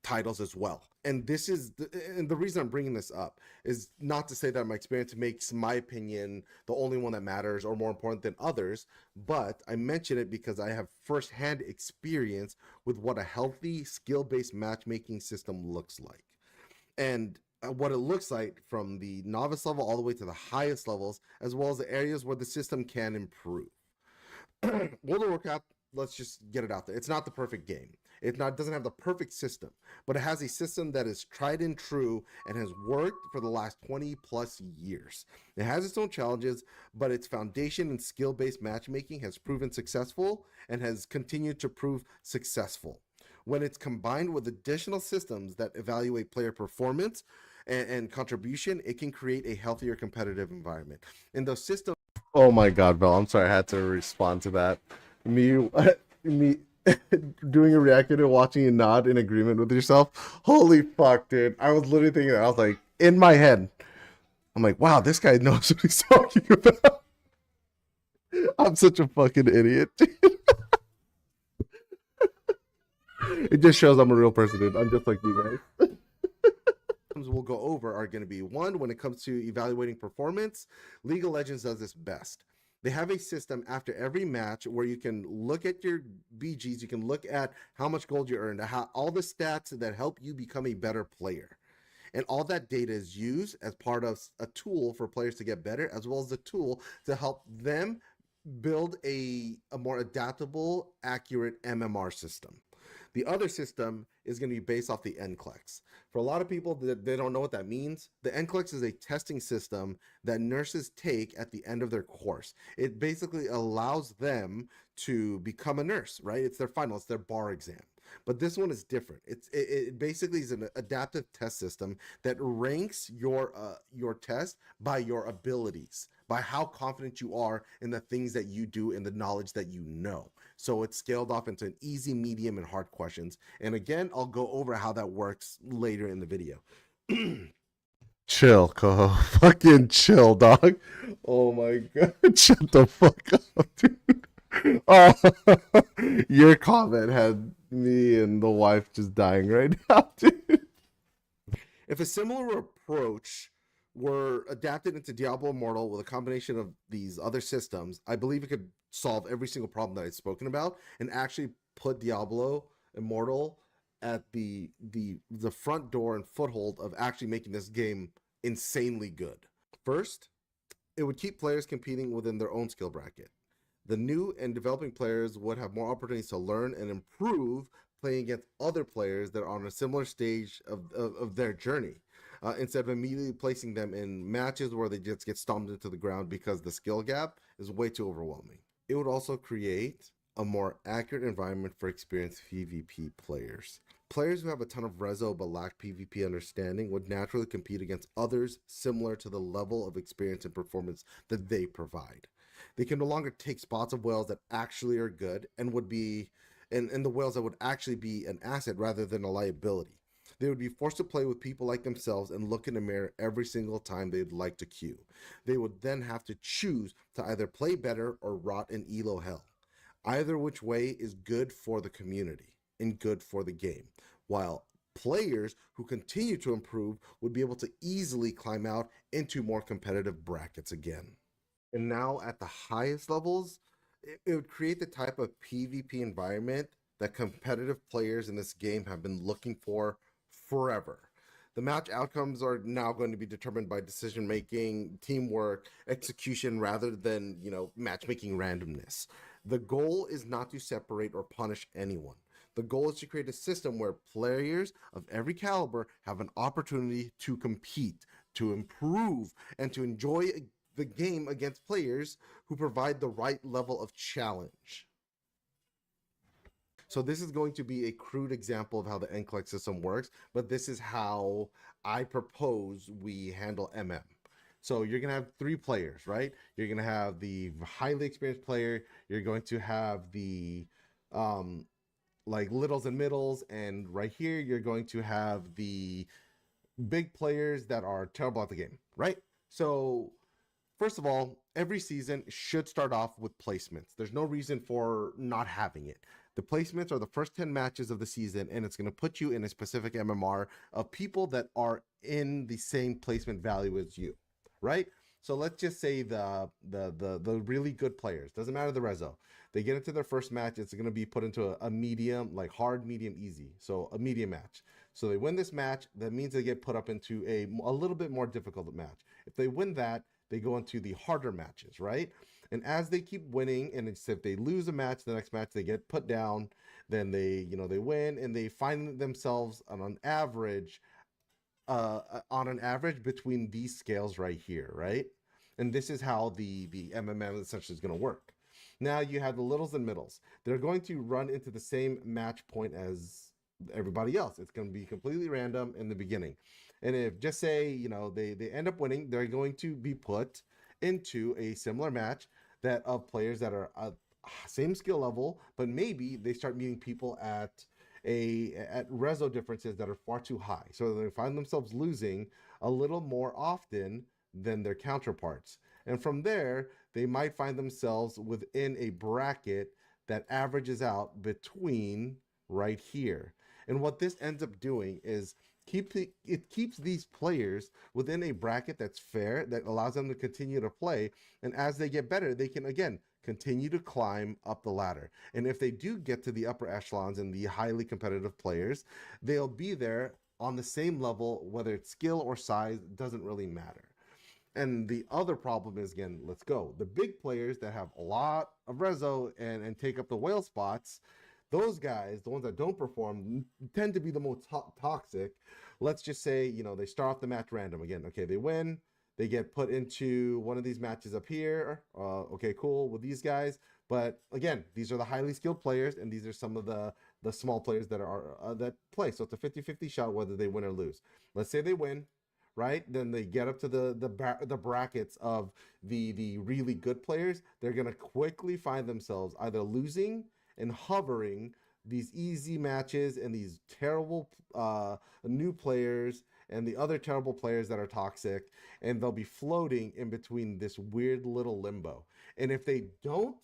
titles as well. And this is the reason I'm bringing this up is not to say that my experience makes my opinion the only one that matters or more important than others, but I mention it because I have firsthand experience with what a healthy skill-based matchmaking system looks like. And what it looks like from the novice level all the way to the highest levels, as well as the areas where the system can improve. World of Warcraft, let's just get it out there. It's not the perfect game. It doesn't have the perfect system, but it has a system that is tried and true and has worked for the last 20 plus years. It has its own challenges, but its foundation in skill-based matchmaking has proven successful and has continued to prove successful. When it's combined with additional systems that evaluate player performance and contribution, it can create a healthier competitive environment. In those systems. Oh my God, Bell! I'm sorry, I had to respond to that. Me, me doing a reaction and watching you nod in agreement with yourself. Holy fuck, dude! I was literally thinking that. I was like, in my head, I'm like, wow, this guy knows what he's talking about. I'm such a fucking idiot. It just shows I'm a real person, dude. I'm just like you guys. We'll go over are going to be one, when it comes to evaluating performance, League of Legends does this best. They have a system after every match where you can look at your BGs, you can look at how much gold you earned, how all the stats that help you become a better player. And all that data is used as part of a tool for players to get better, as well as the tool to help them build a more adaptable, accurate MMR system. The other system is going to be based off the NCLEX. For a lot of people that they don't know what that means, the NCLEX is a testing system that nurses take at the end of their course. It basically allows them to become a nurse, right? It's their final, it's their bar exam. But this one is different. It basically is an adaptive test system that ranks your test by your abilities, by how confident you are in the things that you do and the knowledge that you know. So it's scaled off into an easy, medium, and hard questions. And again, I'll go over how that works later in the video. Chill, Koho. Fucking chill, dog. Oh my God. Shut the fuck up, dude. Oh, your comment had me and the wife just dying right now, dude. If a similar approach were adapted into Diablo Immortal with a combination of these other systems, I believe it could solve every single problem that I've spoken about and actually put Diablo Immortal at the front door and foothold of actually making this game insanely good. First, it would keep players competing within their own skill bracket. The new and developing players would have more opportunities to learn and improve playing against other players that are on a similar stage of their journey, instead of immediately placing them in matches where they just get stomped into the ground because the skill gap is way too overwhelming. It would also create a more accurate environment for experienced PvP players. Players who have a ton of reso but lack PvP understanding would naturally compete against others similar to the level of experience and performance that they provide. They can no longer take spots of whales that actually are good and would be and the whales that would actually be an asset rather than a liability. They would be forced to play with people like themselves and look in the mirror every single time they'd like to queue. They would then have to choose to either play better or rot in elo hell. Either which way is good for the community and good for the game, while players who continue to improve would be able to easily climb out into more competitive brackets again. And now at the highest levels, it would create the type of PvP environment that competitive players in this game have been looking for forever. The match outcomes are now going to be determined by decision making, teamwork, execution, rather than, matchmaking randomness. The goal is not to separate or punish anyone. The goal is to create a system where players of every caliber have an opportunity to compete, to improve, and to enjoy the game against players who provide the right level of challenge. So this is going to be a crude example of how the NCLEX system works, but this is how I propose we handle MM. So you're going to have 3 players, right? You're going to have the highly experienced player. You're going to have the littles and middles. And right here, you're going to have the big players that are terrible at the game, right? So first of all, every season should start off with placements. There's no reason for not having it. The placements are the first 10 matches of the season, and it's going to put you in a specific MMR of people that are in the same placement value as you, right? So let's just say the really good players, doesn't matter the reso, they get into their first match, it's going to be put into a medium, like hard, medium, easy. So a medium match. So they win this match, that means they get put up into a little bit more difficult match. If they win that, they go into the harder matches, right? And as they keep winning, and if they lose a match, the next match they get put down, then they win, and they find themselves on an average between these scales right here, right? And this is how the MMM essentially is going to work. Now you have the littles and middles. They're going to run into the same match point as everybody else. It's going to be completely random in the beginning. And if just say, they end up winning, they're going to be put into a similar match that of players that are same skill level, but maybe they start meeting people at reso differences that are far too high. So they find themselves losing a little more often than their counterparts. And from there, they might find themselves within a bracket that averages out between right here. And what this ends up doing is it keeps these players within a bracket that's fair, that allows them to continue to play. And as they get better, they can, again, continue to climb up the ladder. And if they do get to the upper echelons and the highly competitive players, they'll be there on the same level, whether it's skill or size, doesn't really matter. And the other problem is, again, let's go. The big players that have a lot of reso and take up the whale spots, those guys, the ones that don't perform, tend to be the most toxic. Let's just say, they start off the match random again. Okay, they win. They get put into one of these matches up here. Okay, cool with these guys. But again, these are the highly skilled players, and these are some of the small players that are that play. So it's a 50-50 shot whether they win or lose. Let's say they win, right? Then they get up to the brackets of the really good players. They're gonna quickly find themselves either losing and hovering these easy matches and these terrible new players and the other terrible players that are toxic, and they'll be floating in between this weird little limbo. And if they don't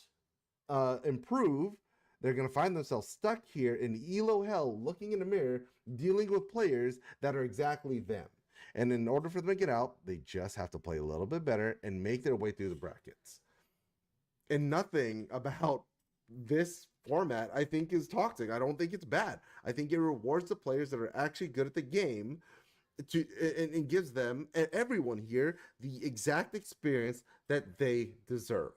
improve, they're going to find themselves stuck here in elo hell, looking in the mirror, dealing with players that are exactly them. And in order for them to get out, they just have to play a little bit better and make their way through the brackets. And nothing about this format, I think, is toxic. I don't think it's bad. I think it rewards the players that are actually good at the game and gives them and everyone here the exact experience that they deserve.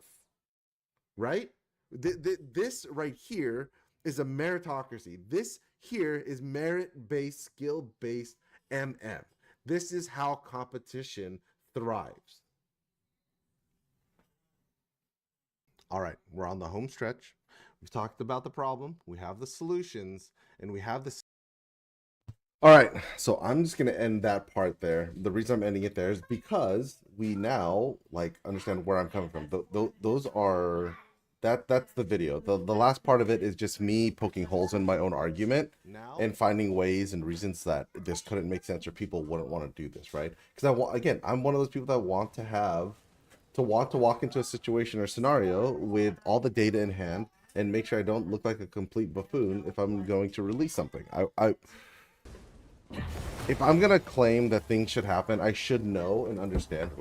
Right? This right here is a meritocracy. This here is merit-based, skill-based MM. This is how competition thrives. All right, we're on the home stretch. We've talked about the problem. We have the solutions, and we have the... All right, so I'm just going to end that part there. The reason I'm ending it there is because we now, understand where I'm coming from. Those are... That's the video. The last part of it is just me poking holes in my own argument and finding ways and reasons that this couldn't make sense or people wouldn't want to do this, right? Because I'm one of those people that want to walk into a situation or scenario with all the data in hand and make sure I don't look like a complete buffoon if I'm going to release something. If I'm gonna claim that things should happen, I should know and understand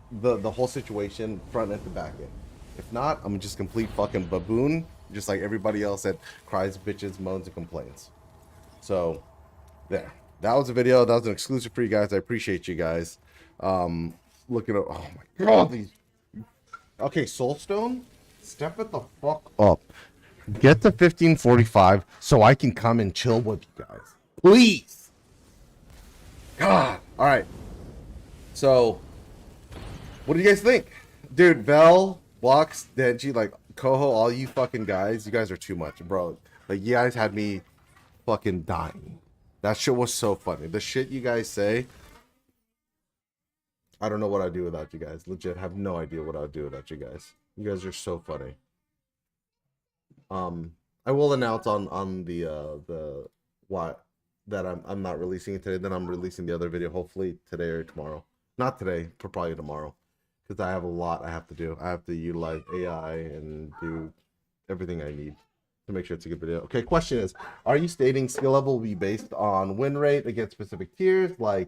the whole situation front and the back end. If not, I'm just complete fucking baboon, just like everybody else that cries, bitches, moans, and complains. So there, that was a video. That was an exclusive for you guys. I appreciate you guys. Looking at, oh my god, these. Okay, Soulstone, step it the fuck up. Get to 1545 so I can come and chill with you guys, please. God. All right. So, what do you guys think? Dude, Bell, Walks, Denji, Koho, all you fucking guys, you guys are too much, bro. You guys had me fucking dying. That shit was so funny. The shit you guys say, I don't know what I'd do without you guys. Legit, have no idea what I'd do without you guys. You guys are so funny. I will announce on the what that I'm not releasing it today. Then I'm releasing the other video hopefully today or tomorrow. Not today, probably tomorrow. Because I have a lot I have to do. I have to utilize AI and do everything I need to make sure it's a good video. Okay, question is, are you stating skill level will be based on win rate against specific tiers? Okay,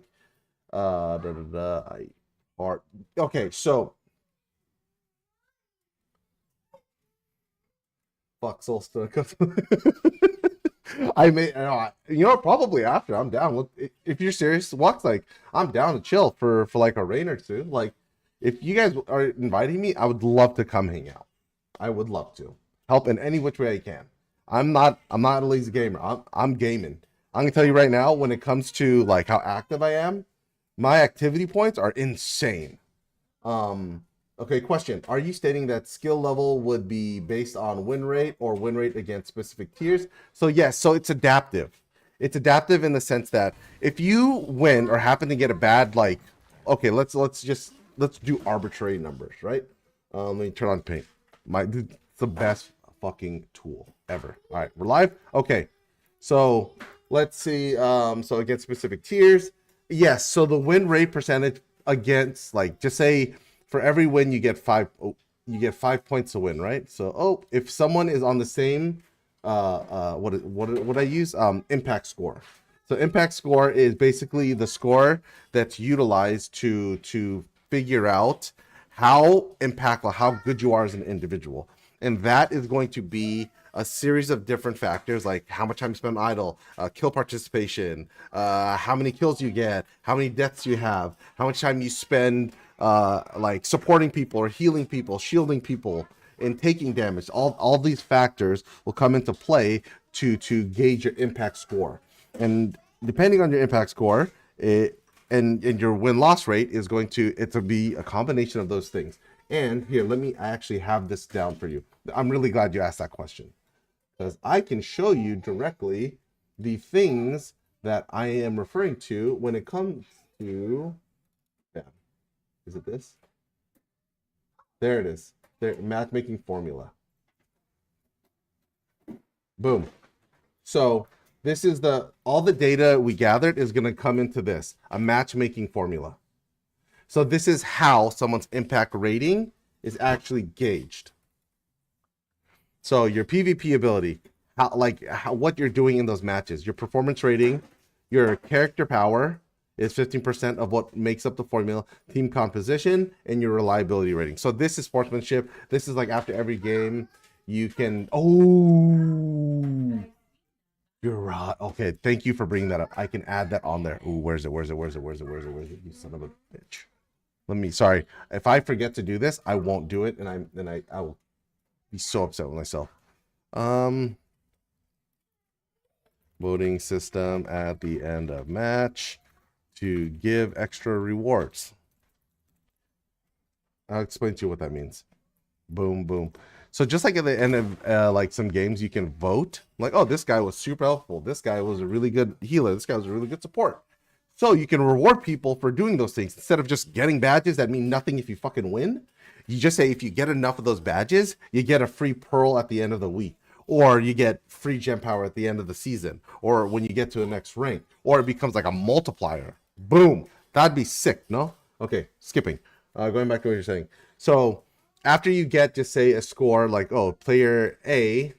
so fuck Soulstone. I may, probably after. I'm down. If you're serious, Walk's I'm down to chill for a rain or two. If you guys are inviting me, I would love to come hang out. I would love to help in any which way I can. I'm not a lazy gamer. I'm gaming. I'm gonna tell you right now, when it comes to how active I am, my activity points are insane. Okay, question. Are you stating that skill level would be based on win rate or win rate against specific tiers? So yes, so it's adaptive. It's adaptive in the sense that if you win or happen to get a bad, like, okay, let's do arbitrary numbers, right? Let me turn on paint. It's the best fucking tool ever. All right, we're live. Okay, so let's see. So against specific tiers, yes. So the win rate percentage against, like, just say for every win you get 5 points to win, right? So if someone is on the same what I use impact score. So impact score is basically the score that's utilized to figure out how impactful, how good you are as an individual, and that is going to be a series of different factors, like how much time you spend idle, kill participation, how many kills you get, how many deaths you have, how much time you spend like supporting people or healing people, shielding people, and taking damage. All these factors will come into play to gauge your impact score. And depending on your impact score, and your win-loss rate is going to be a combination of those things. And here, I actually have this down for you. I'm really glad you asked that question, because I can show you directly the things that I am referring to when it comes to, yeah, is it this? There it is. There, matchmaking formula. Boom. So this is all the data we gathered is going to come into this, a matchmaking formula. So this is how someone's impact rating is actually gauged. So your PvP ability, what you're doing in those matches, your performance rating, your character power is 15% of what makes up the formula, team composition, and your reliability rating. So this is sportsmanship. This is like after every game, you can, you're right. Okay, thank you for bringing that up. I can add that on there. Ooh, where's it? You son of a bitch. Sorry. If I forget to do this, I won't do it, and I will be so upset with myself. Voting system at the end of match to give extra rewards. I'll explain to you what that means. Boom, boom. So just like at the end of like some games, you can vote. Like, oh, this guy was super helpful. This guy was a really good healer. This guy was a really good support. So you can reward people for doing those things instead of just getting badges that mean nothing if you fucking win. You just say if you get enough of those badges, you get a free pearl at the end of the week, or you get free gem power at the end of the season, or when you get to the next rank, or it becomes like a multiplier. Boom. That'd be sick, no? Okay, skipping. Going back to what you're saying. So after you get, just say, a score like, oh, player A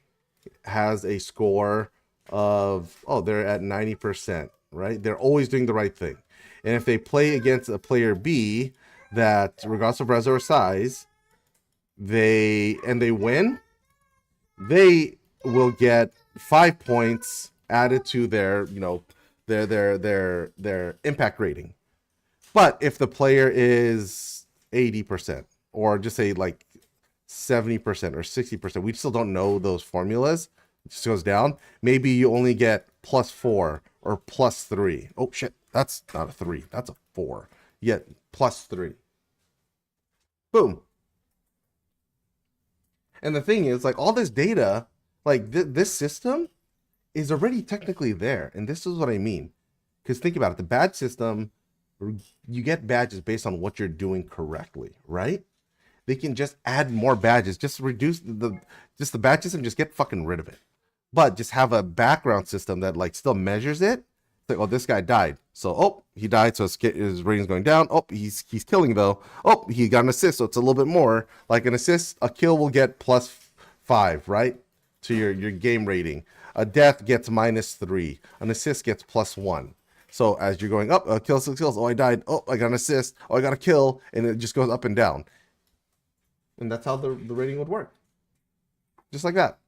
has a score of, oh, they're at 90%, right? They're always doing the right thing. And if they play against a player B that, regardless of res or size, they win, they will get 5 points added to their, their impact rating. But if the player is 80%, or just say like 70% or 60%, we still don't know those formulas. It just goes down. Maybe you only get +4 or +3. Oh shit, that's not a 3, that's a 4. Yet +3. Boom. And the thing is, like, all this data, like this system is already technically there. And this is what I mean. Because think about it, the badge system, you get badges based on what you're doing correctly, right? They can just add more badges, just reduce the badge system, just get fucking rid of it. But just have a background system that like still measures it. It's like, oh, this guy died. So, oh, he died, so his rating's going down. Oh, he's killing though. Oh, he got an assist, so it's a little bit more. Like an assist, a kill will get +5, right? To your game rating. A death gets -3. An assist gets +1. So as you're going up, kills, oh, I died. Oh, I got an assist. Oh, I got a kill. And it just goes up and down. And that's how the rating would work. Just like that.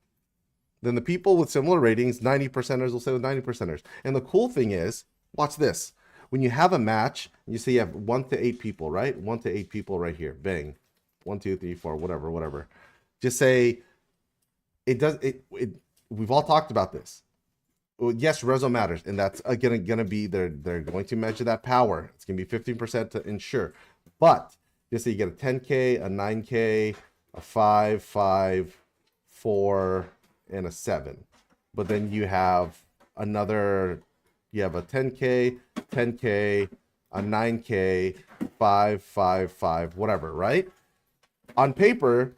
Then the people with similar ratings, 90%ers will stay with 90%ers. And the cool thing is, watch this. When you have a match, you say you have 1 to 8 people, right? 1 to 8 people right here. Bang. 1, 2, 3, 4, whatever. Just say, we've all talked about this. Yes, reso matters, and that's gonna be they're going to measure that power. It's gonna be 15% to ensure, but Just say you get a 10K, a 9K, a 5, 5, 4, and a 7. But then you have another, you have a 10K, 10K, a 9K, 5, 5, 5, whatever, right? On paper,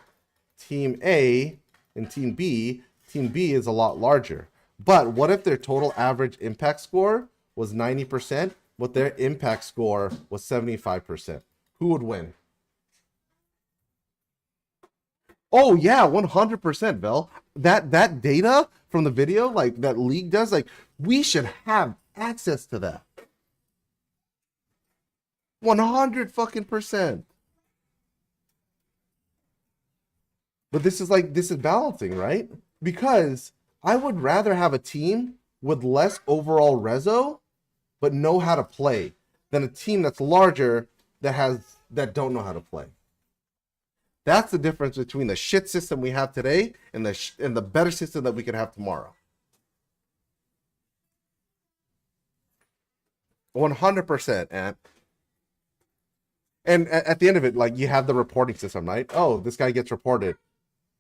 Team A and Team B is a lot larger. But what if their total average impact score was 90%, but their impact score was 75%? Who would win? Oh yeah, 100%, Vel. That data from the video, like that league does, like we should have access to that. 100 fucking percent. But this is balancing, right? Because I would rather have a team with less overall reso, but know how to play, than a team that's larger that don't know how to play. That's the difference between the shit system we have today and the better system that we could have tomorrow. 100%, and at the end of it, like you have the reporting system, right? Oh, this guy gets reported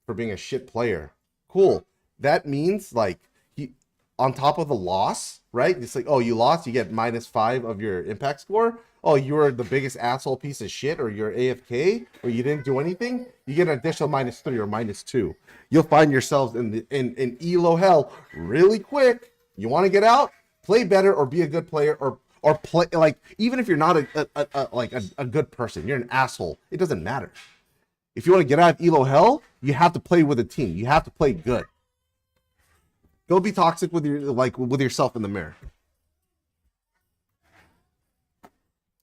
for being a shit player. Cool. That means like he, on top of the loss, right? It's like, oh, you lost, you get -5 of your impact score. Oh, you were the biggest asshole piece of shit, or you're AFK, or you didn't do anything. You get an additional -3 or -2. You'll find yourselves in elo hell really quick. You want to get out? Play better, or be a good player, or play like, even if you're not a good person, you're an asshole. It doesn't matter. If you want to get out of elo hell, you have to play with a team. You have to play good. Go be toxic with yourself in the mirror.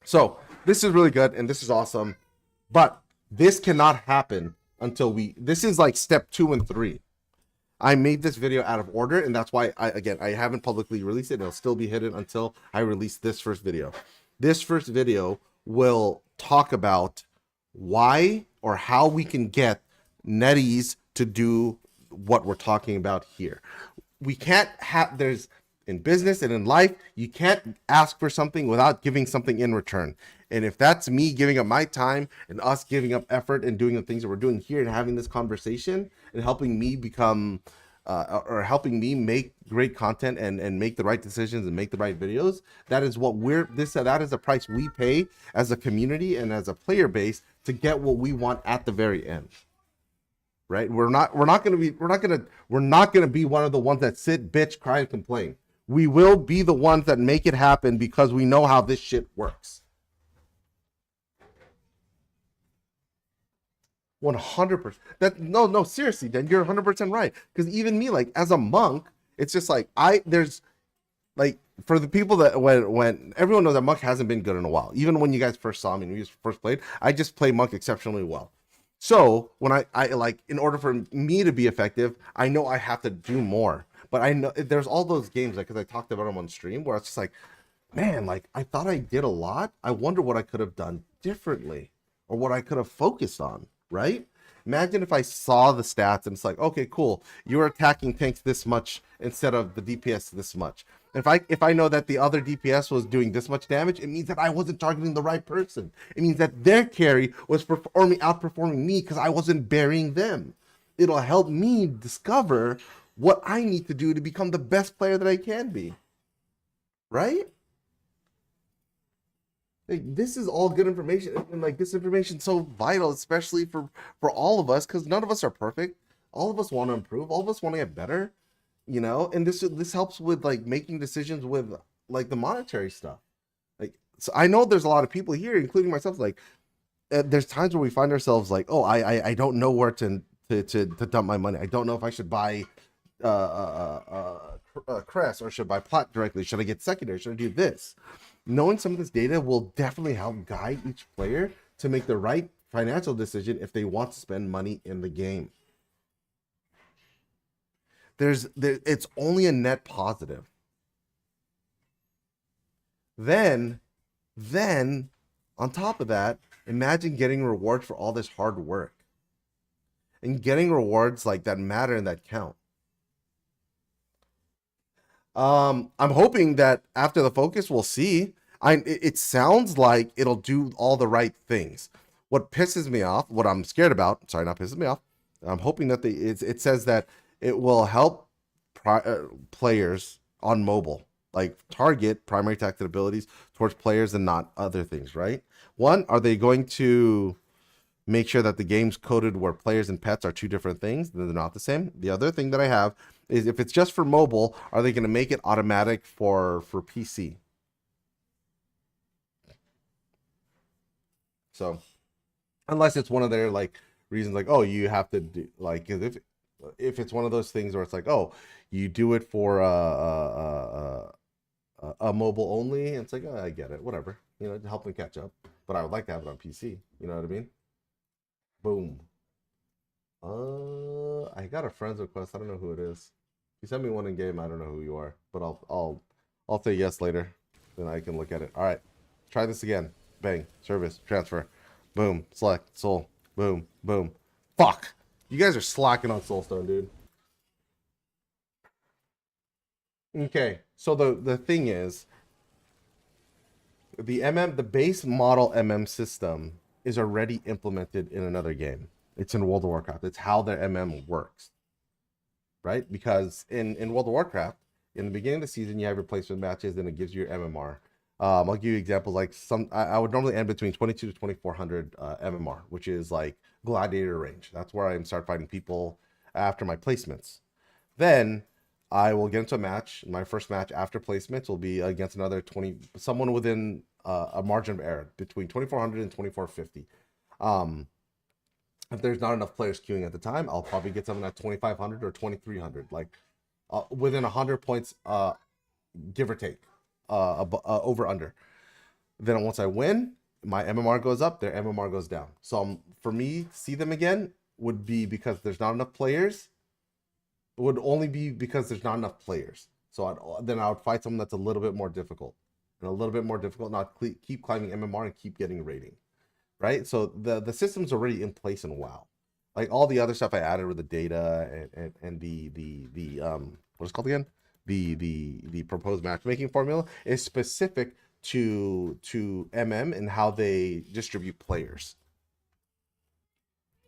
So this is really good and this is awesome, but this cannot happen until this is like step 2 and 3. I made this video out of order, and that's why I haven't publicly released it. It'll still be hidden until I release this first video. This first video will talk about why or how we can get netties to do what we're talking about here. We can't have, in business and in life, you can't ask for something without giving something in return. And if that's me giving up my time and us giving up effort and doing the things that we're doing here and having this conversation and helping me become or helping me make great content and make the right decisions and make the right videos, that is what that is the price we pay as a community and as a player base to get what we want at the very end. Right? We're not gonna be one of the ones that sit, bitch, cry, and complain. We will be the ones that make it happen because we know how this shit works. 100%. No, seriously, Dan, you're 100% right. Because even me, like as a monk, it's just like there's like, for the people that when everyone knows that monk hasn't been good in a while. Even when you guys first saw me and we first played, I just play monk exceptionally well. So when I like, in order for me to be effective, I know I have to do more. But I know there's all those games, like, because I talked about them on stream, where it's just like, man, like I thought I did a lot. I wonder what I could have done differently, or what I could have focused on. Right? Imagine if I saw the stats and it's like, okay, cool, you're attacking tanks this much instead of the DPS this much. If I know that the other DPS was doing this much damage, it means that I wasn't targeting the right person. It means that their carry was outperforming me because I wasn't burying them. It'll help me discover what I need to do to become the best player that I can be. Right? Like, this is all good information, and like this information is so vital, especially for all of us, because none of us are perfect. All of us want to improve. All of us want to get better, you know. And this helps with like making decisions with like the monetary stuff. Like, so I know there's a lot of people here, including myself. Like, there's times where we find ourselves like, oh, I don't know where to dump my money. I don't know if I should buy Crest, or should I buy Plat directly. Should I get secondary? Should I do this? Knowing some of this data will definitely help guide each player to make the right financial decision if they want to spend money in the game. It's only a net positive. Then on top of that, imagine getting rewards for all this hard work and getting rewards like that matter and that count. I'm hoping that after the focus, we'll see. It sounds like it'll do all the right things. What pisses me off, what I'm scared about, sorry, not pisses me off, I'm hoping that it says that it will help players on mobile, like target primary tactic abilities towards players and not other things, right? One, are they going to make sure that the game's coded where players and pets are two different things, they're not the same? The other thing that I have is, if it's just for mobile, are they going to make it automatic for PC? So unless it's one of their like reasons, like, oh, you have to do, like, if it's one of those things where it's like, oh, you do it for a mobile only, and it's like, oh, I get it, whatever, you know, to help them catch up. But I would like to have it on PC. You know what I mean? Boom. I got a friend's request. I don't know who it is. You sent me one in game. I don't know who you are, but I'll say yes later. Then I can look at it. All right, try this again. Bang. Service. Transfer. Boom. Select. Soul. Boom. Boom. Fuck. You guys are slacking on Soulstone, dude. Okay. So the thing is, the base model system is already implemented in another game. It's in World of Warcraft. It's how their works, right? Because in World of Warcraft, in the beginning of the season, you have your placement matches, and it gives you your MMR. I'll give you examples. Like I would normally end between 22 to 2400 MMR, which is like gladiator range. That's where I start fighting people after my placements. Then I will get into a match. My first match after placements will be against someone within a margin of error between 2400 and 2450. If there's not enough players queuing at the time, I'll probably get someone at 2500 or 2300, like within 100 points, give or take, over under. Then once I win, my MMR goes up, their MMR goes down. So for me to see them again would be because there's not enough players. It would only be because there's not enough players. So then I would fight someone that's a little bit more difficult, and a little bit more difficult, not keep climbing MMR and keep getting rating, right? So the system's already in place in WoW. Like all the other stuff I added with the data and the what is it called again? The proposed matchmaking formula is specific to and how they distribute players.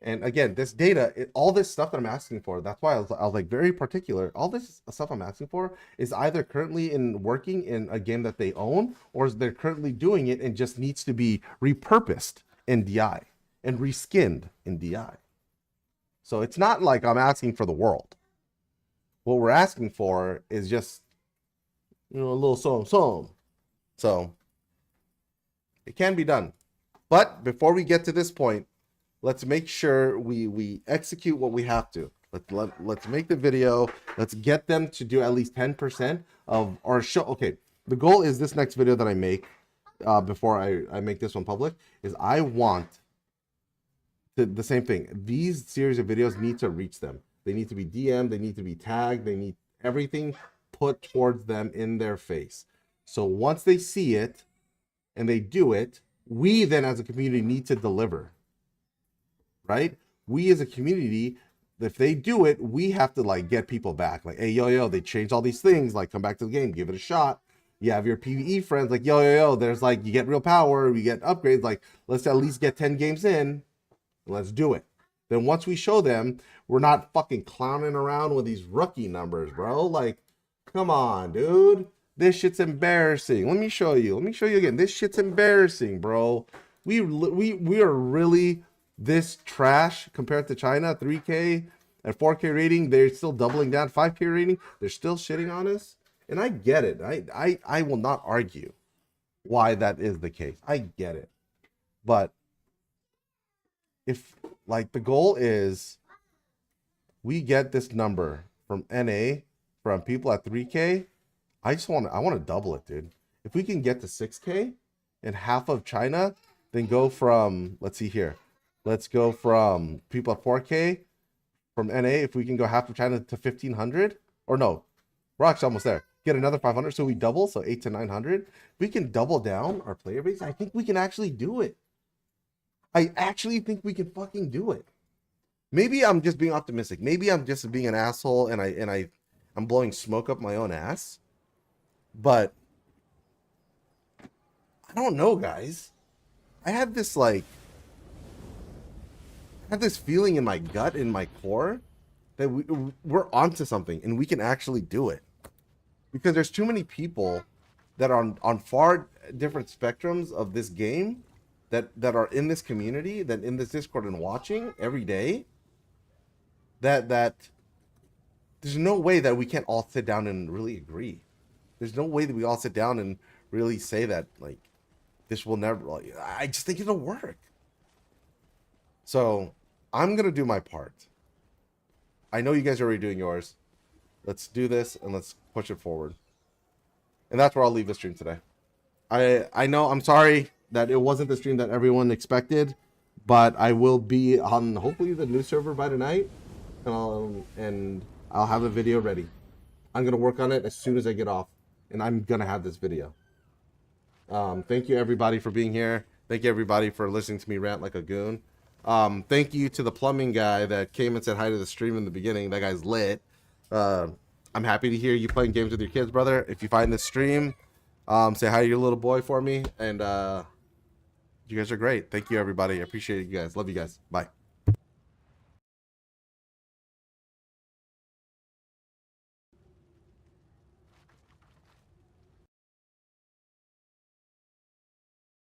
And again, this data, all this stuff that I'm asking for, that's why I was like very particular. All this stuff I'm asking for is either currently working in a game that they own, or is they're currently doing it and just needs to be repurposed in DI and reskinned in DI. So it's not like I'm asking for the world. What we're asking for is just, a little some. So it can be done. But before we get to this point, let's make sure we execute what we have to. Let's make the video. Let's get them to do at least 10% of our show. Okay, the goal is this next video that I make before I make this one public is I want the same thing. These series of videos need to reach them. They need to be DM'd. They need to be tagged. They need everything put towards them in their face. So once they see it and they do it, we then as a community need to deliver. Right? We as a community, if they do it, we have to like get people back. Like, hey, yo, they changed all these things. Like, come back to the game, give it a shot. You have your PvE friends, like, yo, there's like, you get real power, we get upgrades. Like, let's at least get 10 games in. Let's do it. Then once we show them, we're not fucking clowning around with these rookie numbers, bro. Like, come on, dude. This shit's embarrassing. Let me show you again. This shit's embarrassing, bro. We are really this trash compared to China. 3K and 4K rating, they're still doubling down. 5K rating, they're still shitting on us. And I get it. I will not argue why that is the case. I get it. But if like the goal is we get this number from NA from people at 3K, I want to double it, dude. If we can get to 6K and half of China, then go from, let's see here. Let's go from people at 4K from NA. If we can go half of China to 1,500, or no, we're actually almost there. Get another 500, so we double, so 8 to 900. We can double down our player base. I think we can actually do it. I actually think we can fucking do it. Maybe I'm just being optimistic. Maybe I'm just being an asshole and I'm blowing smoke up my own ass. But I don't know, guys. I have this like have this feeling in my gut, in my core, that we're onto something and we can actually do it. Because there's too many people that are on far different spectrums of this game that are in this community, that in this Discord and watching every day, that there's no way that we can't all sit down and really agree. There's no way that we all sit down and really say that, like, this will never, like, I just think it'll work. So I'm going to do my part. I know you guys are already doing yours. Let's do this and let's push it forward. And that's where I'll leave the stream today. I know, I'm sorry that it wasn't the stream that everyone expected, but I will be on hopefully the new server by tonight, and I'll have a video ready. I'm gonna work on it as soon as I get off, and I'm gonna have this video. Thank you everybody for being here. Thank you everybody for listening to me rant like a goon. Thank you to the plumbing guy that came and said hi to the stream in the beginning. That guy's lit. I'm happy to hear you playing games with your kids, brother. If you find this stream, say hi to your little boy for me. And you guys are great. Thank you, everybody. I appreciate you guys. Love you guys. Bye.